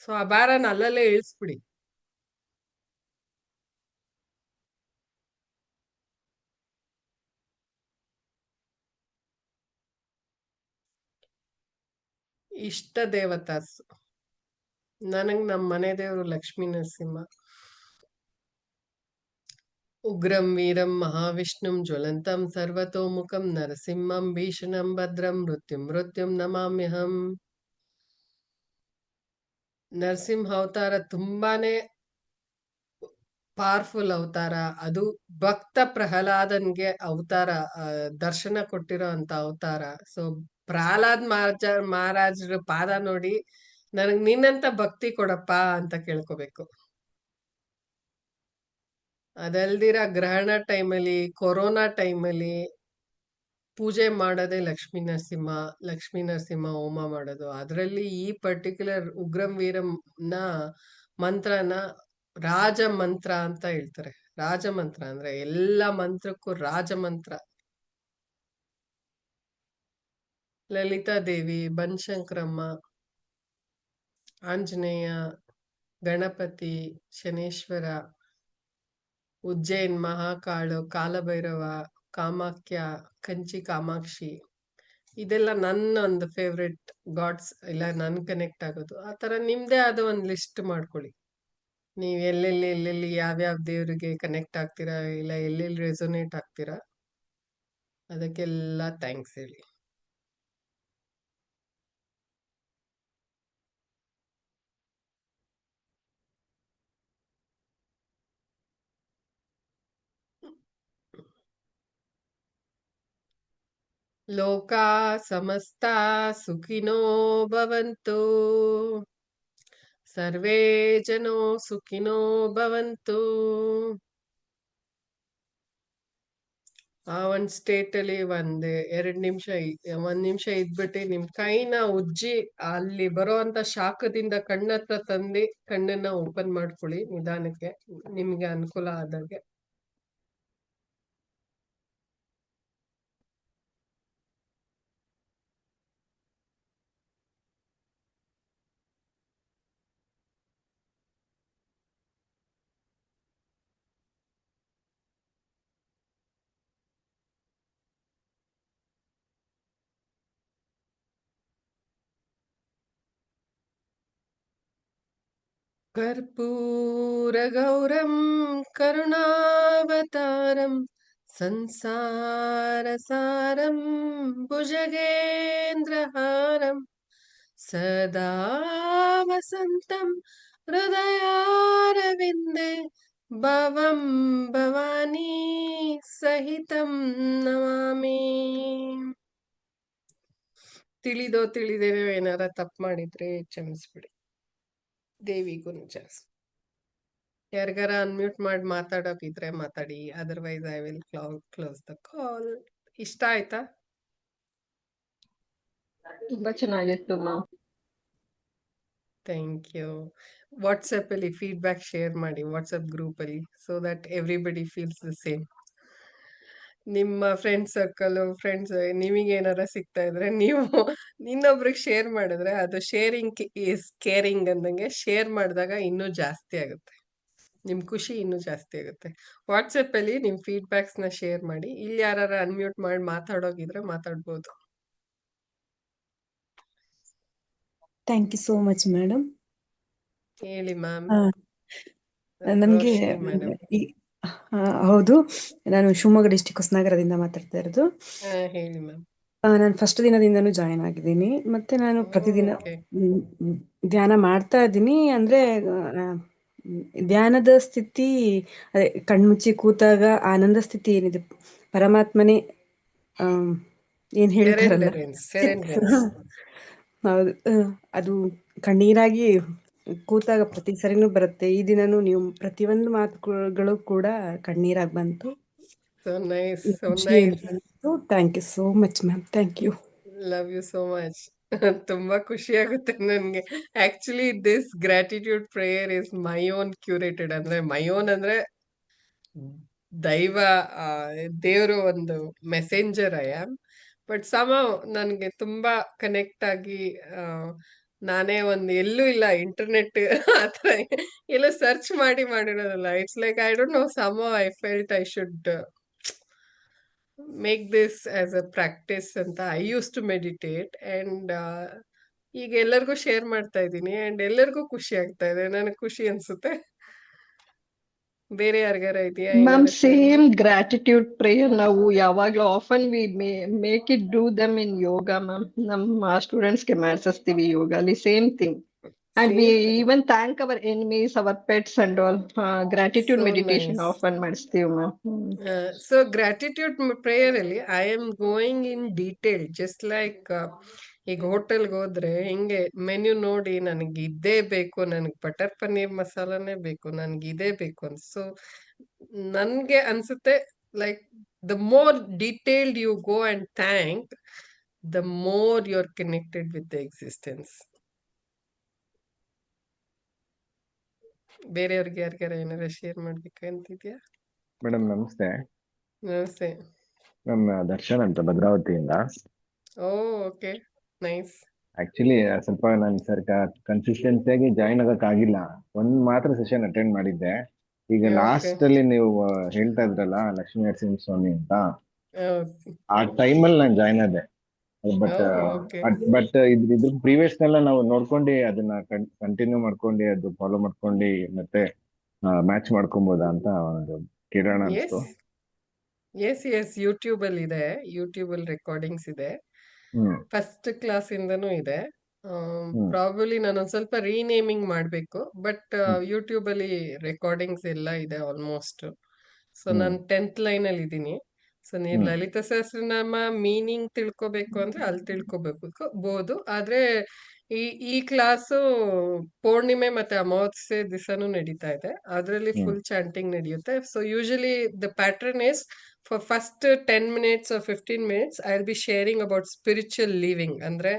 ಸೊ ಆ ಭಾರನ ಅಲ್ಲಲ್ಲೇ ಇಳಿಸ್ಬಿಡಿ. ಇಷ್ಟ ದೇವತಾಸ್ ನನಗ್ ನಮ್ಮ ಮನೆ ದೇವರು ಲಕ್ಷ್ಮೀ ನರಸಿಂಹ. ಉಗ್ರಂ ವೀರಂ ಮಹಾವಿಷ್ಣುಂ ಜ್ವಲಂತಂ ಸರ್ವತೋಮುಖಂ ನರಸಿಂಹಂ ಭೀಷಣಂ ಭದ್ರಂ ಮೃತ್ಯುಂ ನಮಾಮ್ಯಹಂ. ನರಸಿಂಹ ಅವತಾರ ತುಂಬಾನೇ ಪವರ್ಫುಲ್ ಅವತಾರ. ಅದು ಭಕ್ತ ಪ್ರಹ್ಲಾದನ್ಗೆ ಅವತಾರ, ದರ್ಶನ ಕೊಟ್ಟಿರೋ ಅಂತ ಅವತಾರ. ಸೊ ಪ್ರಹ್ಲಾದ್ ಮಹಾರಾಜರ ಪಾದ ನೋಡಿ ನನಗ್ ನಿನ್ನಂತ ಭಕ್ತಿ ಕೊಡಪ್ಪ ಅಂತ ಕೇಳ್ಕೊಬೇಕು. ಅದಲ್ದಿರ ಗ್ರಹಣ ಟೈಮಲ್ಲಿ, ಕೊರೋನಾ ಟೈಮಲ್ಲಿ ಪೂಜೆ ಮಾಡೋದೇ ಲಕ್ಷ್ಮೀ ನರಸಿಂಹ ಹೋಮ ಮಾಡೋದು. ಅದರಲ್ಲಿ ಈ ಪರ್ಟಿಕ್ಯುಲರ್ ಉಗ್ರಂ ವೀರಂನ ಮಂತ್ರನ ರಾಜ ಮಂತ್ರ ಅಂತ ಹೇಳ್ತಾರೆ. ರಾಜ ಮಂತ್ರ ಅಂದ್ರೆ ಎಲ್ಲ ಮಂತ್ರಕ್ಕೂ ರಾಜ ಮಂತ್ರ. ಲಲಿತಾ ದೇವಿ, ಬನಶಂಕರಮ್ಮ, ಆಂಜನೇಯ, ಗಣಪತಿ, ಶನೇಶ್ವರ, ಉಜ್ಜೈನ್ ಮಹಾಕಾಳು, ಕಾಲಭೈರವ, ಕಾಮಾಖ್ಯ, ಕಂಚಿ ಕಾಮಾಕ್ಷಿ, ಇದೆಲ್ಲ ನನ್ನ ಒಂದು ಫೇವ್ರೆಟ್ ಗಾಡ್ಸ್. ಇಲ್ಲ ನನ್ ಕನೆಕ್ಟ್ ಆಗೋದು. ಆ ತರ ನಿಮ್ದೇ ಆದ ಒಂದು ಲಿಸ್ಟ್ ಮಾಡ್ಕೊಳ್ಳಿ. ನೀವ್ ಎಲ್ಲೆಲ್ಲಿ ಯಾವ್ಯಾವ ದೇವರಿಗೆ ಕನೆಕ್ಟ್ ಆಗ್ತೀರಾ, ಇಲ್ಲ ಎಲ್ಲೆಲ್ಲಿ ರೆಸೊನೇಟ್ ಆಗ್ತೀರಾ, ಅದಕ್ಕೆಲ್ಲ ಥ್ಯಾಂಕ್ಸ್ ಹೇಳಿ. ಲೋಕಾ ಸಮಸ್ತಾ ಸುಖಿನೋ ಭವಂತು, ಸರ್ವೇ ಜನೋ ಸುಖಿನೋ ಭವಂತು. ಆ ಒಂದ್ ಸ್ಟೇಟ್ ಅಲ್ಲಿ ಒಂದ್ ನಿಮಿಷ ಇದ್ಬಿಟ್ಟು ನಿಮ್ ಕೈನ ಉಜ್ಜಿ ಅಲ್ಲಿ ಬರೋಂತ ಶಾಖದಿಂದ ಕಣ್ಣತ್ರ ತಂದು ಕಣ್ಣನ್ನ ಓಪನ್ ಮಾಡ್ಕೊಳ್ಳಿ ನಿಧಾನಕ್ಕೆ, ನಿಮ್ಗೆ ಅನುಕೂಲ ಆದಾಗೆ. कर्पूरगौरं करुणावतारं संसारसारं भुजगेन्द्रहारं सदा वसन्तं हृदयारविन्दे भवं भवानी सहितं नमामि. ತಿಳಿದೋ ತಿಳಿದೇನೋ ಏನಾರ ತಪ್ಪು ಮಾಡಿದ್ರೆ ಕ್ಷಮಿಸ್ಬಿಡಿ. ದೇವಿಗೂ ಯಾರಿಗಾರ ಅನ್ಮ್ಯೂಟ್ ಮಾಡಿ ಮಾತಾಡೋಕಿದ್ರೆ ಮಾತಾಡಿ, otherwise I will close the call. ಇಷ್ಟ ಆಯ್ತಾ? ತುಂಬಾ ಚೆನ್ನಾಗಿತ್ತು ಮ್ಯಾಮ್. Thank you. ವಾಟ್ಸಪ್ ಅಲ್ಲಿ ಫೀಡ್ಬ್ಯಾಕ್ ಶೇರ್ ಮಾಡಿ, ವಾಟ್ಸಪ್ ಗ್ರೂಪ್ ಅಲ್ಲಿ, so that everybody feels the same. ನಿಮ್ಮ ಫ್ರೆಂಡ್ಸ್ ನಿಮಗೆ ಏನಾರ ಸಿಗ್ತಾ ಇದ್ರೆ ನೀವು ಇನ್ನೊಬ್ರಿಗೆ ಶೇರ್ ಮಾಡಿದ್ರೆ ಅದು ಶೇರಿಂಗ್ ಈಸ್ ಕೇರಿಂಗ್ ಅಂದಂಗೆ. ಶೇರ್ ಮಾಡಿದಾಗ ಇನ್ನೂ ಜಾಸ್ತಿ ಆಗುತ್ತೆ, ನಿಮ್ ಖುಷಿ ಇನ್ನೂ ಜಾಸ್ತಿ ಆಗುತ್ತೆ. ವಾಟ್ಸಪ್ ಅಲ್ಲಿ ನಿಮ್ ಫೀಡ್ಬ್ಯಾಕ್ಸ್ ನ ಶೇರ್ ಮಾಡಿ. ಇಲ್ಲಿ ಯಾರು ಅನ್ಮ್ಯೂಟ್ ಮಾಡಿ ಮಾತಾಡೋಗಿದ್ರೆ ಮಾತಾಡ್ಬೋದು. Thank you so much madam. ಹೇಳಿ ಮ್ಯಾಮ್. ನಮ್ಗೆ ರೋಶ್ನಿ ಮೇಡಮ್. ಹೌದು, ನಾನು ಶಿವಮೊಗ್ಗ ಡಿಸ್ಟಿಕ್ ಹೊಸನಗರದಿಂದ ಮಾತಾಡ್ತಾ ಇರೋದು. ಹೇಳಿ ಮ್ಯಾಮ್. ನಾನು ಫಸ್ಟ್ ದಿನದಿಂದನೂ ಜಾಯಿನ್ ಆಗಿದ್ದೀನಿ. ಮತ್ತೆ ನಾನು ಪ್ರತಿದಿನ ಓಕೆ. ಧ್ಯಾನ ಮಾಡ್ತಾ ಇದ್ದೀನಿ. ಅಂದ್ರೆ ಧ್ಯಾನದ ಸ್ಥಿತಿ, ಅದೇ ಕಣ್ಮುಚ್ಚಿ ಕೂತಾಗ ಆನಂದ ಸ್ಥಿತಿ ಏನಿದೆ, ಪರಮಾತ್ಮನೇ ಏನ್ ಹೇಳ್ತಾರಲ್ಲ ಸೆರೆಂಡೆರೆನ್ಸ್ ಹೌದು ಅದು ಕಣ್ಣೀರಾಗಿ ಕೂತಾಗ ಪ್ರತಿ ಸರಿನೂ ಬರುತ್ತೆ. ಈ ದಿನನೂ ನೀವು ಪ್ರತಿಯೊಂದು ಮಾತುಗಳು ಕೂಡ ಕಣ್ಣೀರಾಗಿ ಬಂತು. ಸೊ ನೈಸ್ ಖುಷಿ ಅಂತ ಅನಿಸ್ತು. Thank you so much ma'am. Thank you. Love you so much. ತುಂಬಾ ಖುಷಿ ಆಗುತ್ತೆ ನನ್ಗೆ. Actually this gratitude prayer is my own curated, ಅಂದ್ರೆ ಮೈ ಓನ್ ಅಂದ್ರೆ ದೈವ, ದೇವರು ಒಂದು ಮೆಸೆಂಜರ್ ಐ ಆಮ್. ಬಟ್ ಸಮ ನನಗೆ ತುಂಬಾ ಕನೆಕ್ಟ್ ಆಗಿ ನಾನೇ ಒಂದು ಎಲ್ಲೂ ಇಲ್ಲ, ಇಂಟರ್ನೆಟ್ ಆತರ ಎಲ್ಲ ಸರ್ಚ್ ಮಾಡಿರೋದಲ್ಲ. It's like I don't know, some I felt I should make this as a practice ಅಂತ I use to meditate. And ಈಗ ಎಲ್ಲರಿಗೂ ಶೇರ್ ಮಾಡ್ತಾ ಇದ್ದೀನಿ ಅಂಡ್ ಎಲ್ಲರಿಗೂ ಖುಷಿ ಆಗ್ತಾ ಇದೆ. ನನಗೆ ಖುಷಿ ಅನ್ಸುತ್ತೆ. ಬೇರೆ ಯಾರಿಗಾರ ಇದೆಯಾ ಮ್ಯಾಮ್ ಏನಾರ share ಸೇಮ್ ಗ್ರಾಟಿಟ್ಯೂಡ್ ಪ್ರೇಯರ್ ನಾವು ಯಾವಾಗ್ಲೂ often we make it do dum in yoga ma'am. ನಮ್ಮ ಸ್ಟೂಡೆಂಟ್ಸ್ಗೆ ಮಾಡಿಸ್ತೀವಿ ಯೋಗ ಅಲ್ಲಿ same thing. And we Same. even thank our enemies, our pets and all. Gratitude So meditation nice. often ಮಾಡಿಸ್ತೀವಿ ಮ್ಯಾಮ್. ಸೊ ಗ್ರಾಟಿಟ್ಯೂಡ್ ಪ್ರೇಯರ್ ಅಲ್ಲಿ I am going in detail, just like ಈಗ ಹೋಟೆಲ್ಗೆ ಹೋದ್ರೆ ಹಿಂಗೆ ಮೆನ್ಯೂ ನೋಡಿ ನನಗೆ ಇದೇ ಬೇಕು, ನನಗೆ ಬಟರ್ ಪನ್ನೀರ್ ಮಸಾಲಾನೇ ಬೇಕು, ನನಗೆ ಇದೇ ಬೇಕು ಅಂತ. ಸೊ ನನ್ಗೆ ಅನ್ಸುತ್ತೆ like the more detailed you go and thank, the more you are connected with the existence. ಬೇರೆಯವ್ರಿಗೆ ಯಾರಿಗಾರ ಏನಾರ ಶೇರ್ ಮಾಡ್ಬೇಕಂತಿದ್ಯಾ? ಮೇಡಮ್ ನಮಸ್ತೆ. ನಮಸ್ತೆ. ನಮ್ಮ ದರ್ಶನ್ ಅಂತ ಭದ್ರಾವತಿಯಿಂದ. Okay, nice. ಆಕ್ಚುಲಿ ಸ್ವಲ್ಪ ನಾನು ಸರ್ ಕನ್ಸಿಸ್ಟೆನ್ಸಿಯಾಗಿ ಜಾಯಿನ್ ಆಗಕ್ಕಾಗಿಲ್ಲ. ಒಂದ್ ಮಾತ್ರ ಸೆಷನ್ ಅಟೆಂಡ್ ಮಾಡಿದ್ದೆ. ಈಗ Okay. ಲಾಸ್ಟ್ ಅಲ್ಲಿ ನೀವು ಹೇಳ್ತಾ ಇದ್ರಲ್ಲ ಲಕ್ಷ್ಮೀ ನರಸಿಂಹ ಸ್ವಾಮಿ ಅಂತ, ಹೌದು. ಆ ಟೈಮಲ್ಲಿ ನಾನು ಜಾಯಿನ್ ಆದೆ. But Okay. ಬಟ್ ಇದ್ರ ಪ್ರೀವಿಯಸ್ ನೆಲ್ಲ ನಾವು ನೋಡ್ಕೊಂಡು ಅದನ್ನ ಕಂಟಿನ್ಯೂ ಮಾಡ್ಕೊಂಡು ಅದು ಫಾಲೋ ಮಾಡ್ಕೊಂಡು ಮತ್ತೆ ಮ್ಯಾಚ್ ಮಾಡ್ಕೊಬೋದಾ ಅಂತ ಒಂದು ಕೇಳೋಣ ಎಸ್ ಅನ್ಸ್ತು. ಎಸ್ ಎಸ್ ಯೂಟ್ಯೂಬ್ ಅಲ್ಲಿ ಇದೆ, ಯೂಟ್ಯೂಬ್ ಅಲ್ಲಿ ರೆಕಾರ್ಡಿಂಗ್ಸ್ ಇದೆ, ಹ್ಮ್ ಫಸ್ಟ್ ಕ್ಲಾಸ್ ಇಂದನೂ ಇದೆ. ಹ್ಮ್ ಪ್ರಾಬಲಿ ನಾನೊಂದ್ ಸ್ವಲ್ಪ ರೀನೇಮಿಂಗ್ ಮಾಡ್ಬೇಕು, ಬಟ್ ಹ್ಮ್ ಯೂಟ್ಯೂಬ್ ಅಲ್ಲಿ ರೆಕಾರ್ಡಿಂಗ್ಸ್ ಎಲ್ಲ ಇದೆ ಆಲ್ಮೋಸ್ಟ್. ಸೊ ಹ್ಮ್ ನಾನು 10th ಲೈನ್ ಅಲ್ಲಿ ಇದ್ದೀನಿ. ಸೊ ನೀವು ಹ್ಮ್ ಲಲಿತ ಸಹಸ್ರನಾಮ ಮೀನಿಂಗ್ ತಿಳ್ಕೊಬೇಕು ಅಂದ್ರೆ ಅಲ್ಲಿ ತಿಳ್ಕೊಬೇಕು. ಆದ್ರೆ ಈ ಕ್ಲಾಸು ಪೌರ್ಣಿಮೆ ಮತ್ತೆ ಅಮಾವಾಸ್ಯೆ ದಿವಸನೂ ನಡೀತಾ ಇದೆ. ಅದರಲ್ಲಿ ಹ್ಮ್ ಫುಲ್ ಚಾಂಟಿಂಗ್ ನಡೆಯುತ್ತೆ. So usually the pattern is for first 10 minutes or 15 minutes I will be sharing about spiritual living, ಅಂದ್ರೆ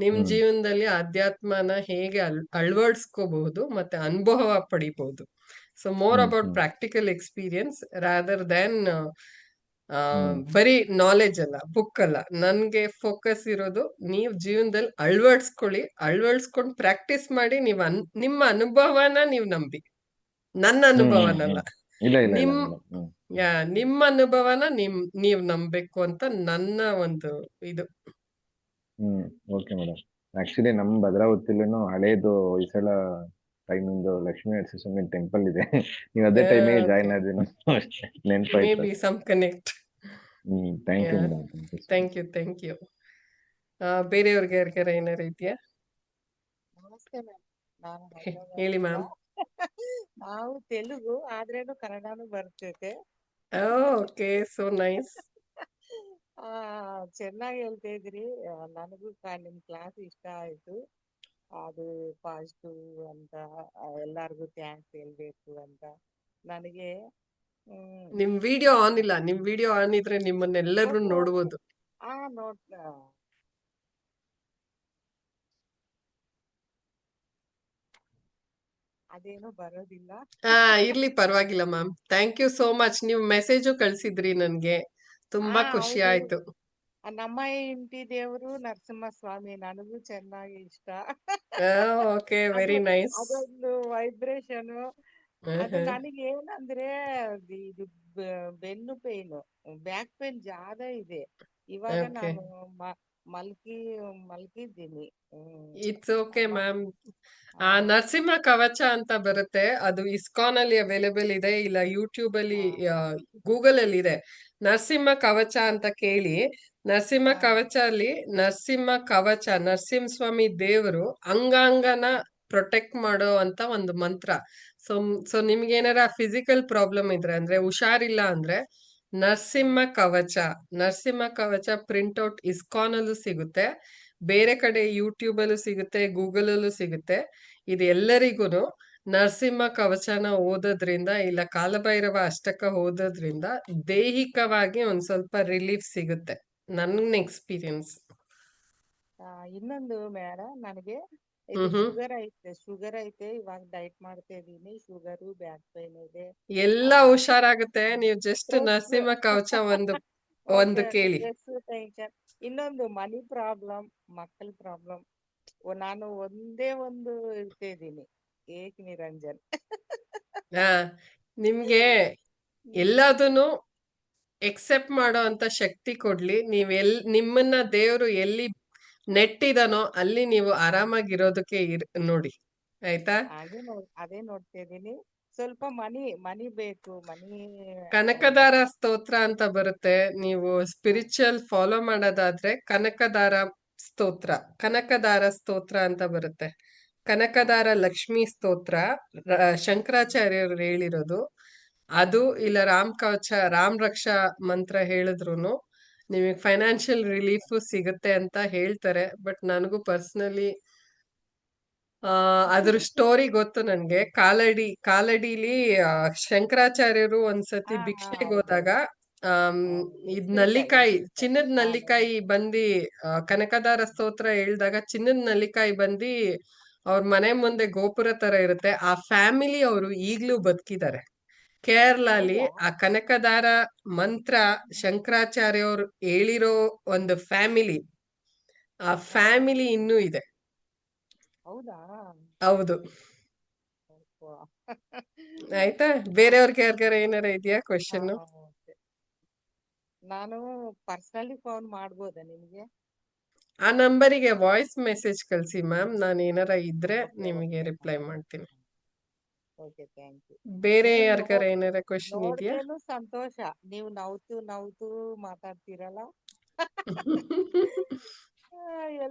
ನಿಮ್ ಹ್ಮ್ ಜೀವನದಲ್ಲಿ ಆಧ್ಯಾತ್ಮನ ಹೇಗೆ ಅಳವಡಿಸ್ಕೋಬಹುದು ಮತ್ತೆ ಅನುಭವ ಪಡಿಬಹುದು. So more hmm about hmm practical experience rather than hmm ಬರೀ ನಾಲೆಜ್ ಅಲ್ಲ, ಬುಕ್ ಅಲ್ಲ. ನನ್ಗೆ ಫೋಕಸ್ ಇರೋದು ನೀವ್ ಜೀವನದಲ್ಲಿ ಅಳವಡಿಸ್ಕೊಂಡು ಪ್ರಾಕ್ಟೀಸ್ ಮಾಡಿ ನಿಮ್ಮ ಅನುಭವನ ನೀವ್ ನಂಬಿ, ನನ್ನ ಹ್ಮ್ ಅನುಭವನಲ್ಲ. ಇಲ್ಲ ಇಲ್ಲ ಇಲ್ಲ ನಿಮ್ ಮೇಡಮ್. ನಿಮ್ಮ ಅನುಭವನ ನೀವ್ ನಂಬೇಕು ಅಂತ ನನ್ನ ಒಂದು ಇದು. Okay madam. ಆಕ್ಚುಲಿ ನಮ್ ಭದ್ರಾವತಿಲೂ ಹಳೇದು ಹೊಯ್ಸಳ ಟೈಮಿಂದು ಲಕ್ಷ್ಮೀ ನರಸಿಂಹ ಟೆಂಪಲ್ ಇದೆ. ನೀವು ಅದೇ ಟೈಮಿಗೆ ಜಾಯಿನ್ ಆದ್ವಿ ನಾವು, ನೆನಪಾಯ್ತು. Maybe some connect. Thank you madam. Thank you. ಬೇರೆಯವ್ರಿಗೆ ಯಾರಿಗಾರ ಏನಾರ ಇದೆಯಾ? ನಮಸ್ತೆ ಮ್ಯಾಮ್, ನಾನು ಹೇಳಿ ಮ್ಯಾಮ್. ನಾವು ತೆಲುಗು ಆದ್ರೇನು ಕನ್ನಡನು ಬರ್ತೈತೆ. Okay, so nice. ಚೆನ್ನಾಗಿ ಹೇಳ್ತಾ ಇದ್ರಿ. ನನಗೂ ನಿಮ್ ಕ್ಲಾಸ್ ಇಷ್ಟ ಆಯ್ತು. ಅದು ಪಾಸಿಟಿವ್ ಅಂತ ಎಲ್ಲಾರ್ಗು ಥ್ಯಾಂಕ್ಸ್ ಹೇಳ್ಬೇಕು ಅಂತ ನನಗೆ. ನಿಮ್ ವಿಡಿಯೋ ಆನ್ ಇಲ್ಲ. ನಿಮ್ ವಿಡಿಯೋ ಆನ್ ಇದ್ರೆ ನಿಮ್ಮನ್ನೆಲ್ಲರೂ ನೋಡ್ಬೋದು. ನೋಡ್ ಅದೇನೋ ಬರೋದಿಲ್ಲ. ಇರ್ಲಿ, ಪರವಾಗಿಲ್ಲ ma'am. Thank you so much. ನೀವು ಮೆಸೇಜು ಕಳ್ಸಿದ್ರಿ ನನ್ಗೆ, ತುಂಬಾ ಖುಷಿ ಹೌದು. ಆಯ್ತು. ನಮ್ಮ ಇಂಟಿ ದೇವರು ನರಸಿಂಹಸ್ವಾಮಿ ನನಗೂ ಚೆನ್ನಾಗಿ ಇಷ್ಟ. Okay, very nice. ಅದೊಂದು ವೈಬ್ರೇಷನ್. ಅದು ನನಗೆ ಏನಂದ್ರೆ ಇದು ಬೆನ್ನು ಪೇನು, ಬ್ಯಾಕ್ ಪೇನ್ ಜಾದ ಇದೆ. ಇವಾಗ ಓಕೆ, ನಾನು ಮಲ್ಗಿದ್ದೀನಿ. It's okay ma'am. Narasimha Kavacha ಅಂತ ಬರುತ್ತೆ, ಅದು ಇಸ್ಕಾನ್ ಅಲ್ಲಿ ಅವೈಲೇಬಲ್ ಇದೆ, ಇಲ್ಲ ಯೂಟ್ಯೂಬ್ ಅಲ್ಲಿ ಗೂಗಲ್ ಅಲ್ಲಿ ಇದೆ. ನರಸಿಂಹ ಕವಚ ಅಂತ ಕೇಳಿ. ನರಸಿಂಹ ಕವಚ ಅಲ್ಲಿ ನರಸಿಂಹ ಕವಚ, ನರಸಿಂಹಸ್ವಾಮಿ ದೇವರು ಅಂಗಾಂಗನ ಪ್ರೊಟೆಕ್ಟ್ ಮಾಡೋ ಅಂತ ಒಂದು ಮಂತ್ರ. ಸೊ ನಿಮ್ಗೆ ಏನಾರ ಫಿಸಿಕಲ್ ಪ್ರಾಬ್ಲಮ್ ಇದ್ರೆ, ಅಂದ್ರೆ ಹುಷಾರಿಲ್ಲ ಅಂದ್ರೆ ನರಸಿಂಹ ಕವಚ. ನರಸಿಂಹ ಕವಚ ಪ್ರಿಂಟ್ಔಟ್ ಇಸ್ಕಾನ್ ಅಲ್ಲೂ ಸಿಗುತ್ತೆ, ಬೇರೆ ಕಡೆ ಯೂಟ್ಯೂಬ್ ಅಲ್ಲೂ ಸಿಗುತ್ತೆ, ಗೂಗಲ್ ಅಲ್ಲೂ ಸಿಗುತ್ತೆ. ಇದು ಎಲ್ಲರಿಗೂ ನರಸಿಂಹ ಕವಚನ ಓದೋದ್ರಿಂದ ಇಲ್ಲ ಕಾಲಭೈರವ ಅಷ್ಟಕ ಓದೋದ್ರಿಂದ ದೈಹಿಕವಾಗಿ ಒಂದ್ ಸ್ವಲ್ಪ ರಿಲೀಫ್ ಸಿಗುತ್ತೆ, ನನ್ನ ಎಕ್ಸ್ಪೀರಿಯನ್ಸ್. ಇನ್ನೊಂದು ಮೇಡಮ್, ನನಗೆ ಇದು ಶುಗರ್ ಐತೆ, ಇವಾಗ ಡೈಟ್ ಮಾಡ್ತಾ ಇದೀನಿ. ಶುಗರು, ಬ್ಯಾಕ್ ಪೈನ್ ಇದೆ, ಎಲ್ಲ ಹುಷಾರಾಗುತ್ತೆ. ನೀವು ಜಸ್ಟ್ ನರಸಿಂಹ ಕವಚ ಒಂದು ಕೇಳಿ. ಟೆನ್ಷನ್. ಇನ್ನೊಂದು ಮನಿ ಪ್ರಾಬ್ಲಮ್, ಮಕ್ಕಳ ಪ್ರಾಬ್ಲಮ್. ನಾನು ಒಂದೇ ಒಂದು ಇರ್ತಾ ಇದ್ದೀನಿ, ಏಕ್ ನಿರಂಜನ್. ಹಾ, ನಿಮ್ಗೆ ಎಲ್ಲದನ್ನು ಎಕ್ಸೆಪ್ಟ್ ಮಾಡೋ ಅಂತ ಶಕ್ತಿ ಕೊಡ್ಲಿ. ನಿಮ್ಮನ್ನ ದೇವ್ರು ಎಲ್ಲಿ ನೆಟ್ಟಿದಾನೋ ಅಲ್ಲಿ ನೀವು ಆರಾಮಾಗಿರೋದಕ್ಕೆ ನೋಡಿ, ಆಯ್ತಾ? ಅದೇ ನೋಡ್ತಾ ಇದೀನಿ. ಸ್ವಲ್ಪ ಮನಿ ಬೇಕು, ಮನಿ. ಕನಕದಾರ ಸ್ತೋತ್ರ ಅಂತ ಬರುತ್ತೆ, ನೀವು ಸ್ಪಿರಿಚುವಲ್ ಫಾಲೋ ಮಾಡೋದಾದ್ರೆ ಕನಕದಾರ ಸ್ತೋತ್ರ ಅಂತ ಬರುತ್ತೆ. ಕನಕದಾರ ಲಕ್ಷ್ಮೀ ಸ್ತೋತ್ರ ಶಂಕರಾಚಾರ್ಯರು ಹೇಳಿರೋದು ಅದು. ಇಲ್ಲ ರಾಮ್ ಕವಚ, ರಾಮ್ ರಕ್ಷಾ ಮಂತ್ರ ಹೇಳಿದ್ರು ನಿಮಗೆ ಫೈನಾನ್ಷಿಯಲ್ ರಿಲೀಫ್ ಸಿಗುತ್ತೆ ಅಂತ ಹೇಳ್ತಾರೆ. ಬಟ್ ನನಗೂ ಪರ್ಸನಲಿ ಅದ್ರ ಸ್ಟೋರಿ ಗೊತ್ತು ನನ್ಗೆ. ಕಾಲಡಿಲಿ ಶಂಕರಾಚಾರ್ಯರು ಒಂದ್ಸತಿ ಭಿಕ್ಷೆಗೆ ಹೋದಾಗ ಇದ್ ನಲ್ಲಿಕಾಯಿ, ಚಿನ್ನದ ನಲ್ಲಿಕಾಯಿ ಬಂದಿ ಕನಕದಾರ ಸ್ತೋತ್ರ ಹೇಳಿದಾಗ ಚಿನ್ನದ ನಲ್ಲಿಕಾಯಿ ಬಂದಿ ಅವ್ರ ಮನೆ ಮುಂದೆ ಗೋಪುರ ತರ ಇರುತ್ತೆ. ಆ ಫ್ಯಾಮಿಲಿ ಅವರು ಈಗ್ಲೂ ಬದುಕಿದ್ದಾರೆ. ಕೇರಳಲಿ ಆ ಕನಕದಾರ ಮಂತ್ರ ಶಂಕರಾಚಾರ್ಯ ಅವ್ರು ಹೇಳಿರೋ ಒಂದು ಫ್ಯಾಮಿಲಿ, ಆ ಫ್ಯಾಮಿಲಿ ಇನ್ನೂ ಇದೆ. ಹೌದು. ಆಯ್ತಾ? ಬೇರೆಯವ್ರಿಗೆ ಯಾರಿಗಾರ ಏನಾರ ಇದೆಯಾ ಕ್ವಶನ್? ನಾನು ಪರ್ಸನಲಿ ಫೋನ್ ಮಾಡ್ಬೋದಾ ನಿಮ್ಗೆ? ಆ ನಂಬರಿಗೆ ವಾಯ್ಸ್ ಮೆಸೇಜ್ ಕಳ್ಸಿ ಮ್ಯಾಮ್, ನಾನು ಏನಾರ ಇದ್ರೆ ನಿಮಗೆ ರಿಪ್ಲೈ ಮಾಡ್ತೀನಿ. ಬೇರೆ ಯಾರಿಗಾರ ಏನಾರ ಕ್ವಶನ್ ಇದೆಯಾ? ಸಂತೋಷ, ನೀವು ನವ್ತು ಮಾತಾಡ್ತೀರಲ್ಲ.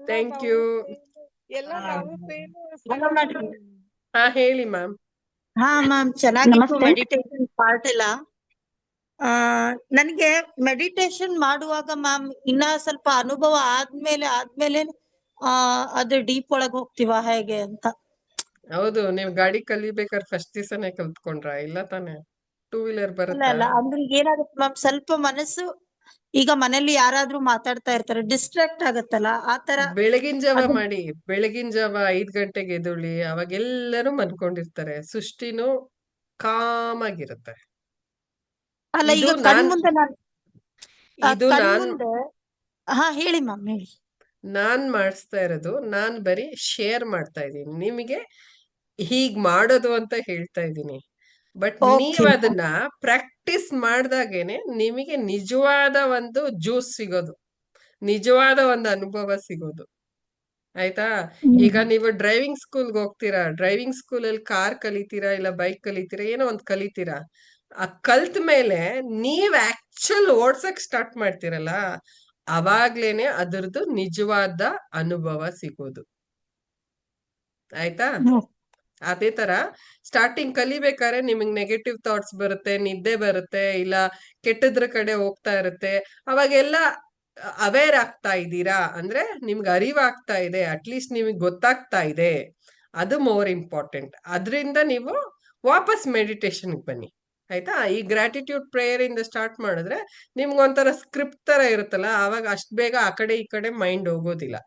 Thank you. ಎಲ್ಲ ನಗು ಪೇನು. ಹಾ, ಹೇಳಿ ಮ್ಯಾಮ್. ಹಾ ಮ್ಯಾಮ್, ಚೆನ್ನಾಗಿತ್ತು ಮೆಡಿಟೇಷನ್ ಪಾರ್ಟ್ ಎಲ್ಲ. ನನಗೆ ಮೆಡಿಟೇಷನ್ ಮಾಡುವಾಗ ಮ್ಯಾಮ್ ಇನ್ನ ಸ್ವಲ್ಪ ಅನುಭವ ಆದ್ಮೇಲೆ ಅದು ಡೀಪ್ ಒಳಗ್ ಹೋಗ್ತೀವ ಹೇಗೆ ಅಂತ. ಹೌದು, ನೀವು ಗಾಡಿ ಕಲಿಬೇಕಾದ್ರೆ ಫಸ್ಟ್ ದಿವಸನೇ ಕಲ್ತ್ಕೊಂಡ್ರ? ಇಲ್ಲ ತಾನೆ? 2 ವೀಲರ್ ಬರುತ್ತಾ? ಅಲ್ಲ, ಅಂದ್ರೆ ಏನಾಗುತ್ತೆ ಮ್ಯಾಮ್, ಸ್ವಲ್ಪ ಮನಸ್ಸು ಈಗ ಮನೇಲಿ ಯಾರಾದ್ರೂ ಮಾತಾಡ್ತಾ ಇರ್ತಾರೆ, ಡಿಸ್ಟ್ರಾಕ್ಟ್ ಆಗತ್ತಲ್ಲ, ಆತರ. ಬೆಳಗಿನ ಜಾವ ಮಾಡಿ, ಬೆಳಗಿನ ಜಾವ 5 ಗಂಟೆಗೆ ಎದ್ದೇಳಿ, ಅವಾಗ ಎಲ್ಲರೂ ಮನ್ಕೊಂಡಿರ್ತಾರೆ, ಸೃಷ್ಟಿನೂ ಕಾಮ್ ಆಗಿರುತ್ತೆ. ಅಲ್ಲ, ಈಗ ಕಣ್ಮುಂದೆ ಹಾ ಹೇಳಿ ಮ್ಯಾಮ್, ಹೇಳಿ. ನಾನ್ ಮಾಡಿಸ್ತಾ ಇರೋದು, ನಾನ್ ಬರೀ ಶೇರ್ ಮಾಡ್ತಾ ಇದ್ದೀನಿ ನಿಮಗೆ, ಹೀಗ್ ಮಾಡೋದು ಅಂತ ಹೇಳ್ತಾ ಇದ್ದೀನಿ. ಬಟ್ ನೀವ್ ಅದನ್ನ ಪ್ರಾಕ್ಟೀಸ್ ಮಾಡ್ದಾಗೇನೆ ನಿಮಗೆ ನಿಜವಾದ ಒಂದು ಜ್ಯೂಸ್ ಸಿಗೋದು, ನಿಜವಾದ ಒಂದು ಅನುಭವ ಸಿಗೋದು. ಆಯ್ತಾ? ಈಗ ನೀವು ಡ್ರೈವಿಂಗ್ ಸ್ಕೂಲ್ಗೆ ಹೋಗ್ತೀರಾ, ಡ್ರೈವಿಂಗ್ ಸ್ಕೂಲಲ್ಲಿ ಕಾರ್ ಕಲಿತೀರಾ ಇಲ್ಲ ಬೈಕ್ ಕಲಿತೀರಾ, ಏನೋ ಒಂದ್ ಕಲಿತೀರಾ. ಆ ಕಲ್ತ ಮೇಲೆ ನೀವ್ ಆಕ್ಚುಲ್ ಓಡ್ಸಕ್ ಸ್ಟಾರ್ಟ್ ಮಾಡ್ತೀರಲ್ಲ, ಅವಾಗ್ಲೇನೆ ಅದರದ್ದು ನಿಜವಾದ ಅನುಭವ ಸಿಗೋದು. ಆಯ್ತಾ? ಅದೇ ತರ ಸ್ಟಾರ್ಟಿಂಗ್ ಕಲಿಬೇಕಾದ್ರೆ ನಿಮಗ್ ನೆಗೆಟಿವ್ ಥಾಟ್ಸ್ ಬರುತ್ತೆ, ನಿದ್ದೆ ಬರುತ್ತೆ, ಇಲ್ಲ ಕೆಟ್ಟದ್ರ ಕಡೆ ಹೋಗ್ತಾ ಇರುತ್ತೆ. ಅವಾಗೆಲ್ಲ ಅವೇರ್ ಆಗ್ತಾ ಇದ್ದೀರಾ ಅಂದ್ರೆ ನಿಮ್ಗೆ ಅರಿವಾಗ್ತಾ ಇದೆ, ಅಟ್ಲೀಸ್ಟ್ ನಿಮಗೆ ಗೊತ್ತಾಗ್ತಾ ಇದೆ, ಅದು ಮೋರ್ ಇಂಪಾರ್ಟೆಂಟ್. ಅದರಿಂದ ನೀವು ವಾಪಸ್ ಮೆಡಿಟೇಷನ್ಗೆ ಬನ್ನಿ. ಆಯ್ತಾ? ಈ ಗ್ರಾಟಿಟ್ಯೂಡ್ ಪ್ರೇಯರ್ ಇಂದ ಸ್ಟಾರ್ಟ್ ಮಾಡಿದ್ರೆ ನಿಮ್ಗೊಂಥರ ಸ್ಕ್ರಿಪ್ಟ್ ತರ ಇರುತ್ತಲ್ಲ, ಆವಾಗ ಅಷ್ಟ್ ಬೇಗ ಆ ಕಡೆ ಈ ಕಡೆ ಮೈಂಡ್ ಹೋಗೋದಿಲ್ಲ.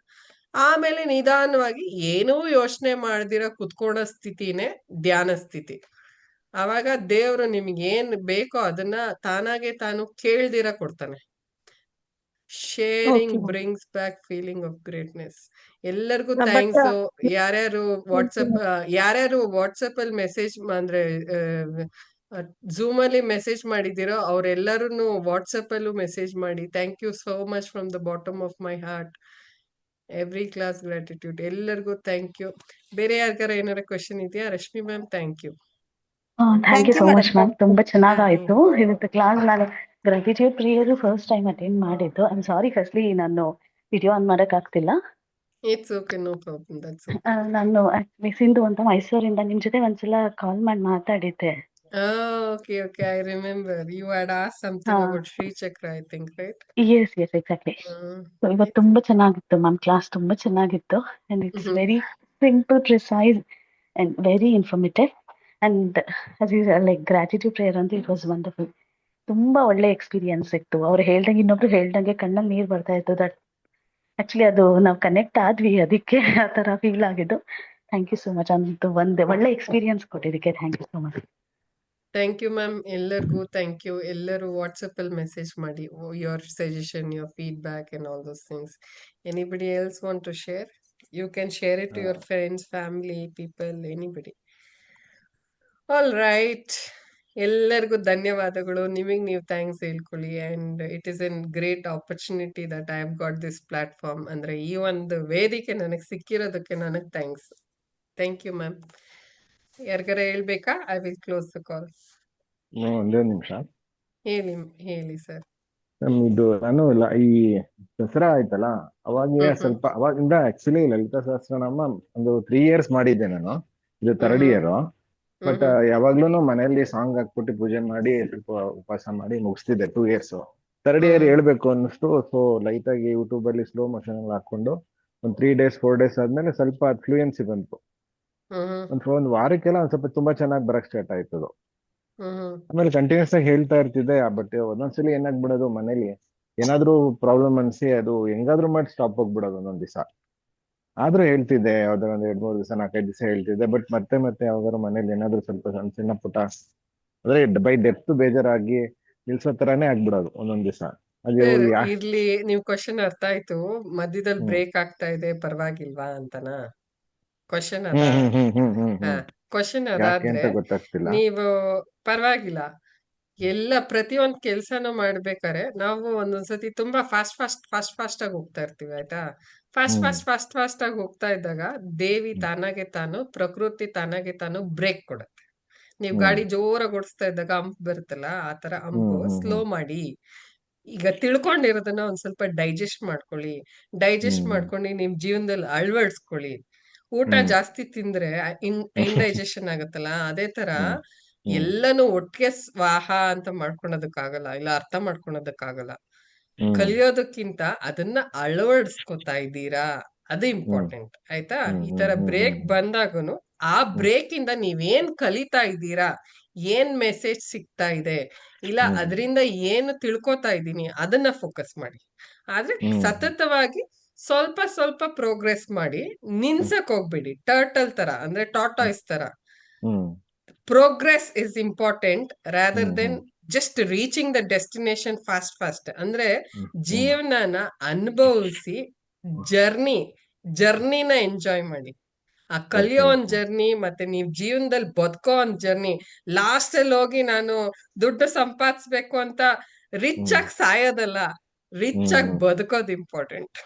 ಆಮೇಲೆ ನಿಧಾನವಾಗಿ ಏನೂ ಯೋಚನೆ ಮಾಡ್ದಿರ ಕುತ್ಕೊಳ್ಳೋ ಸ್ಥಿತಿನೇ ಧ್ಯಾನ ಸ್ಥಿತಿ. ಆವಾಗ ದೇವ್ರು ನಿಮ್ಗೆ ಏನ್ ಬೇಕೋ ಅದನ್ನ ತಾನಾಗೆ ತಾನು ಕೇಳ್ದಿರ ಕೊಡ್ತಾನೆ. Sharing brings back feeling of greatness. ಎಲ್ಲರಿಗೂ ಥ್ಯಾಂಕ್ಸ್. ಯಾರ್ಯಾರು ವಾಟ್ಸಪ್ ಅಲ್ಲಿ ಮೆಸೇಜ್ ಅಂದ್ರೆ ಝೂಮ್ ಅಲ್ಲಿ ಮೆಸೇಜ್ ಮಾಡಿದಿರೋ ಅವ್ರೆಲ್ಲರೂ ವಾಟ್ಸಪ್ ಅಲ್ಲೂ ಮೆಸೇಜ್ ಮಾಡಿ thank you so much from the bottom of my heart. Every class gratitude. ಎಲ್ಲರಿಗೂ ಥ್ಯಾಂಕ್ ಯು. ಬೇರೆ ಯಾರಿಗಾರ ಏನಾರ ಕ್ವಶನ್ ಇದೆಯಾ? Rashmi ma'am, thank you. Thank you so much ma'am, ತುಂಬಾ ಚೆನ್ನಾಗಾಯ್ತು ಇವತ್ತು ಕ್ಲಾಸ್. ನಾನು gratitude prayer first time attend ಮಾಡಿದ್ದು. ಐ ಆಮ್ ಸಾರಿ, ಫಸ್ಟ್ಲಿ ನಾನು ವಿಡಿಯೋ ಆನ್ ಮಾಡಕ್ ಆಗ್ತಿಲ್ಲ. It's okay, no problem. ನಾನು ಆಕ್ಚುಲಿ ಸಿಂಧು ಅಂತ ಮೈಸೂರಿಂದ ನಿಮ್ ಜೊತೆ ಒಂದ್ಸಲ ಕಾಲ್ ಮಾಡಿ ಮಾತಾಡಿದ್ದೆ. Okay, okay. I remember you had asked something about Sri Chakra, I think, right? Yes yes exactly. So ಇವತ್ತು ತುಂಬಾ ಚೆನ್ನಾಗಿತ್ತು ಮ್ಯಾಮ್, ಕ್ಲಾಸ್ ತುಂಬಾ ಚೆನ್ನಾಗಿತ್ತು and it's very simple, precise and very informative and like gratitude prayer ಅಂತ ಇಟ್ ವಾಸ್ ವಂಡರ್ಫುಲ್. ತುಂಬಾ ಒಳ್ಳೆ ಎಕ್ಸ್ಪೀರಿಯನ್ಸ್ ಇತ್ತು. ಅವ್ರು ಹೇಳ್ದಂಗೆ ಇನ್ನೊಬ್ರು ಹೇಳ್ದಂಗೆ ಕಣ್ಣಲ್ಲಿ ನೀರ್ ಬರ್ತಾ ಇತ್ತು. ದಟ್ ಆಕ್ಚುಲಿ ಅದು ನಾವು ಕನೆಕ್ಟ್ ಆದ್ವಿ, ಅದಕ್ಕೆ ಆ ತರ ಫೀಲ್ ಆಗಿದ್ದು. Thank you so much. ಅಂತೂ ಒಂದೇ ಒಳ್ಳೆ ಎಕ್ಸ್ಪೀರಿಯನ್ಸ್ ಕೊಟ್ಟಿದ್ದಕ್ಕೆ thank you so much. Thank you ma'am. ಎಲ್ಲರಿಗೂ ಥ್ಯಾಂಕ್ ಯು. ಎಲ್ಲರೂ ವಾಟ್ಸಪ್ ಅಲ್ಲಿ ಮೆಸೇಜ್ ಮಾಡಿ your suggestion, your feedback and all those things. Anybody else want to share? You can share it to your friends, family, people, anybody. All right, ಎಲ್ಲರಿಗೂ ಧನ್ಯವಾದಗಳು. ನಿಮಗೆ ನೀವು ಥ್ಯಾಂಕ್ಸ್ ಹೇಳ್ಕೊಳ್ಳಿ. And it is an great opportunity that I have got this platform. ಅಂದ್ರೆ ಈ ಒಂದು ವೇದಿಕೆ ನನಗೆ ಸಿಕ್ಕಿರೋದಕ್ಕೆ ನನಗೆ ಥ್ಯಾಂಕ್ಸ್. Thank you ma'am. ಯಾರಿಗಾರ ಹೇಳ್ಬೇಕಾ? I will close the call. ಒಂದೇ ನಿಮಿಷ. ಹೇಳಿ ಸರ್. ಇದು ನಾನು ಈ ದಸರಾ ಆಯ್ತಲ್ಲ, ಅವಾಗೆ ಸ್ವಲ್ಪ ಅವಾಗಿಂದ ಆಕ್ಚುಲಿ ಲಲಿತಾ ಸಹಸ್ರನಾಮ ಒಂದು 3 years ಮಾಡಿದ್ದೆ ನಾನು. ಇದು 3rd year. ಬಟ್ ಯಾವಾಗ್ಲೂ ಮನೆಯಲ್ಲಿ ಸಾಂಗ್ ಹಾಕ್ಬಿಟ್ಟು ಪೂಜೆ ಮಾಡಿ ಸ್ವಲ್ಪ ಉಪವಾಸ ಮಾಡಿ ಮುಗಿಸ್ತಿದ್ದೆ 2 years. 3rd year ಹೇಳ್ಬೇಕು ಅನ್ನಿಸ್ತು. ಸೊ ಲೈಟ್ ಆಗಿ ಯೂಟ್ಯೂಬ್ ಅಲ್ಲಿ ಸ್ಲೋ ಮೋಷನ್ ಅಲ್ಲಿ ಹಾಕೊಂಡು ಒಂದ್ 3 days 4 days ಆದ್ಮೇಲೆ ಸ್ವಲ್ಪ ಫ್ಲೂಯೆನ್ಸಿ ಬಂತು. ಒಂದ್ ವಾರಕ್ಕೆಲ್ಲ ಒಂದ್ ಸ್ವಲ್ಪ ತುಂಬಾ ಚೆನ್ನಾಗಿ ಬರಕ್ ಸ್ಟಾರ್ಟ್ ಆಯ್ತದು. ಆಮೇಲೆ ಕಂಟಿನ್ಯೂಸ್ ಆಗಿ ಹೇಳ್ತಾ ಇರ್ತಿದ್ದೆ. ಬಟ್ ಒಂದೊಂದ್ಸಲಿ ಏನಾಗ್ಬಿಡೋದು, ಮನೇಲಿ ಏನಾದ್ರೂ ಪ್ರಾಬ್ಲಮ್ ಅನ್ಸಿ ಅದು ಹೆಂಗಾದ್ರೂ ಮಾಡಿ ಸ್ಟಾಪ್ ಹೋಗ್ಬಿಡೋದು ಒಂದೊಂದ್ ದಿವಸ. ಆದ್ರೂ ಹೇಳ್ತಿದ್ದೆ, ಯಾವ್ದಾರ ಒಂದ್ 2-3 ದಿವಸ 4-5 ದಿವಸ ಹೇಳ್ತಿದ್ದೆ. ಬಟ್ ಮತ್ತೆ ಯಾವಾಗಾದ್ರು ಮನೇಲಿ ಏನಾದ್ರು ಸ್ವಲ್ಪ ಸಣ್ಣ ಪುಟ್ಟ ಅಂದ್ರೆ ಬೈ ಡೆಪ್ತ್ ಬೇಜಾರಾಗಿ ನಿಲ್ಸೋ ತರಾನೇ ಆಗ್ಬಿಡೋದು ಒಂದೊಂದ್ ದಿವಸ. ಇರ್ಲಿ, ನಿಮ್ ಕ್ವಶನ್ ಅರ್ಥ ಆಯ್ತು. ಮಧ್ಯದಲ್ಲಿ ಬ್ರೇಕ್ ಆಗ್ತಾ ಇದೆ, ಪರವಾಗಿಲ್ವಾ ಅಂತನಾ ಕ್ವಶನ್? ಕ್ವಶನ್ ಅದಾದ್ರೆ ನೀವು ಪರವಾಗಿಲ್ಲ, ಎಲ್ಲ ಪ್ರತಿಯೊಂದ್ ಕೆಲ್ಸನೂ ಮಾಡ್ಬೇಕಾರೆ ನಾವು ಒಂದೊಂದ್ಸತಿ ತುಂಬಾ ಫಾಸ್ಟ್ ಆಗಿ ಹೋಗ್ತಾ ಇರ್ತೀವಿ, ಆಯ್ತಾ? ಫಾಸ್ಟ್ ಆಗಿ ಹೋಗ್ತಾ ಇದ್ದಾಗ ದೇವಿ ತಾನಾಗೆ ತಾನು, ಪ್ರಕೃತಿ ತಾನಾಗೆ ತಾನು ಬ್ರೇಕ್ ಕೊಡುತ್ತೆ. ನೀವ್ ಗಾಡಿ ಜೋರಾಗಿ ಓಡಿಸ್ತಾ ಇದ್ದಾಗ ಅಂಪ್ ಬರುತ್ತಲ್ಲ, ಆತರ ಅಂಪು ಸ್ಲೋ ಮಾಡಿ. ಈಗ ತಿಳ್ಕೊಂಡಿರೋದನ್ನ ಒಂದ್ ಸ್ವಲ್ಪ ಡೈಜೆಸ್ಟ್ ಮಾಡ್ಕೊಂಡು ನಿಮ್ ಜೀವನದಲ್ಲಿ ಅಳವಡಿಸ್ಕೊಳ್ಳಿ. ಊಟ ಜಾಸ್ತಿ ತಿಂದ್ರೆ ಇಂಡೈಜೆಷನ್ ಆಗುತ್ತಲ್ಲ, ಅದೇ ತರ ಎಲ್ಲಾನು ಒಟ್ಟಿಗೆ ಸ್ವಾಹ ಅಂತ ಮಾಡ್ಕೊಳೋದಕ್ಕಾಗಲ್ಲ, ಇಲ್ಲ ಅರ್ಥ ಮಾಡ್ಕೊಳೋದಕ್ಕಾಗಲ್ಲ. ಕಲಿಯೋದಕ್ಕಿಂತ ಅದನ್ನ ಅಳವಡಿಸ್ಕೊತಾ ಇದ್ದೀರಾ, ಅದು ಇಂಪಾರ್ಟೆಂಟ್, ಆಯ್ತಾ? ಈ ತರ ಬ್ರೇಕ್ ಬಂದಾಗನು ಆ ಬ್ರೇಕ್ ಇಂದ ನೀವೇನ್ ಕಲಿತಾ ಇದ್ದೀರಾ, ಏನ್ ಮೆಸೇಜ್ ಸಿಗ್ತಾ ಇದೆ, ಇಲ್ಲ ಅದರಿಂದ ಏನು ತಿಳ್ಕೊತಾ ಇದ್ದೀನಿ, ಅದನ್ನ ಫೋಕಸ್ ಮಾಡಿ. ಆದ್ರೆ ಸತತವಾಗಿ ಸ್ವಲ್ಪ ಪ್ರೋಗ್ರೆಸ್ ಮಾಡಿ, ನಿನ್ಸಕ್ ಹೋಗ್ಬೇಡಿ. ಟರ್ಟಲ್ ತರ, ಅಂದ್ರೆ ಟಾಟಾಯ್ಸ್ ತರ. Progress is important rather then just reaching the destination fast. ಅಂದ್ರೆ ಜೀವನನ ಅನುಭವಿಸಿ ಜರ್ನಿನ ಎಂಜಾಯ್ ಮಾಡಿ. ಆ ಕಲಿಯೋ ಒಂದ್ ಜರ್ನಿ, ಮತ್ತೆ ನೀವ್ ಜೀವನದಲ್ಲಿ ಬದುಕೋ ಒಂದ್ ಜರ್ನಿ. ಲಾಸ್ಟ್ ಅಲ್ಲಿ ಹೋಗಿ ನಾನು ದುಡ್ಡು ಸಂಪಾದಿಸ್ಬೇಕು ಅಂತ ರಿಚ್ ಆಗಿ ಸಾಯೋದಲ್ಲ, ರಿಚ್ ಆಗಿ ಬದುಕೋದು ಇಂಪಾರ್ಟೆಂಟ್,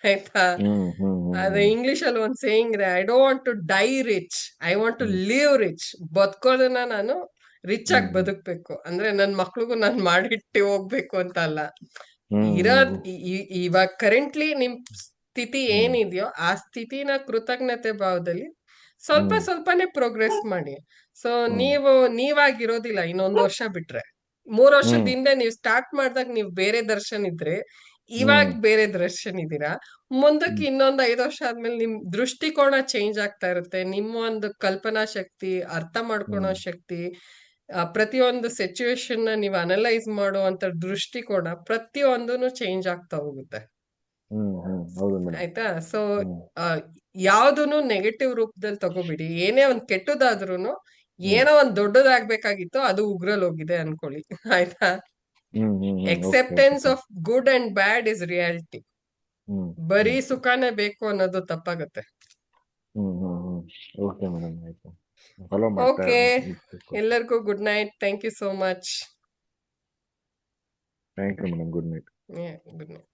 ಆಯ್ತಾ? ಅದೇ ಇಂಗ್ಲಿಷ್ ಅಲ್ಲಿ ಒಂದ್ ಸೇಯಿಂಗ್ ಇದೆ, I don't want to die rich, I want to live rich. ಬದುಕೋದನ್ನ ನಾನು ರಿಚ್ ಆಗಿ ಬದುಕ್ಬೇಕು, ಅಂದ್ರೆ ನನ್ ಮಕ್ಳಿಗೂ ನಾನ್ ಮಾಡಿಟ್ಟು ಹೋಗ್ಬೇಕು ಅಂತ ಅಲ್ಲ. ಇವಾಗ ಕರೆಂಟ್ಲಿ ನಿಮ್ ಸ್ಥಿತಿ ಏನಿದೆಯೋ ಆ ಸ್ಥಿತಿನ ಕೃತಜ್ಞತೆ ಭಾವದಲ್ಲಿ ಸ್ವಲ್ಪನೇ ಪ್ರೋಗ್ರೆಸ್ ಮಾಡಿ. ಸೊ ನೀವಾಗಿರೋದಿಲ್ಲ ಇನ್ನೊಂದ್ ವರ್ಷ ಬಿಟ್ರೆ. 3 ವರ್ಷದ ಹಿಂದೆ ನೀವು ಸ್ಟಾರ್ಟ್ ಮಾಡಿದಾಗ ನೀವು ಬೇರೆ ದರ್ಶನ್ ಇದ್ರೆ, ಇವಾಗ ಬೇರೆ ದರ್ಶನ್ ಇದ್ದೀರಾ. ಮುಂದಕ್ಕೆ ಇನ್ನೊಂದ್ 5 ವರ್ಷ ಆದ್ಮೇಲೆ ನಿಮ್ ದೃಷ್ಟಿಕೋನ ಚೇಂಜ್ ಆಗ್ತಾ ಇರುತ್ತೆ. ನಿಮ್ಮ ಒಂದು ಕಲ್ಪನಾ ಶಕ್ತಿ, ಅರ್ಥ ಮಾಡ್ಕೊಳೋ ಶಕ್ತಿ, ಪ್ರತಿಯೊಂದು ಸಿಚುವೇಶನ್ ನ ನೀವು ಅನಲೈಸ್ ಮಾಡುವಂತ ದೃಷ್ಟಿಕೋನ, ಪ್ರತಿಯೊಂದನು ಚೇಂಜ್ ಆಗ್ತಾ ಹೋಗುತ್ತೆ, ಆಯ್ತಾ? ಸೊ ಯಾವ್ದೂನು ನೆಗೆಟಿವ್ ರೂಪದಲ್ಲಿ ತಗೋಬಿಡಿ. ಏನೇ ಒಂದ್ ಕೆಟ್ಟದಾದ್ರೂನು, ಏನೋ ಒಂದ್ ದೊಡ್ಡದಾಗ್ಬೇಕಾಗಿತ್ತು, ಅದು ಉಗ್ರಲ್ಲಿ ಹೋಗಿದೆ ಅನ್ಕೊಳ್ಳಿ, ಆಯ್ತಾ? Acceptance of good and bad is reality. ಬರೀ ಸುಖಾನೇ ಬೇಕು ಅನ್ನೋದು ತಪ್ಪಾಗತ್ತೆ. ಓಕೆ, ಎಲ್ಲರಿಗೂ good night. Thank you so much. Thank you madam. Good night. Good night.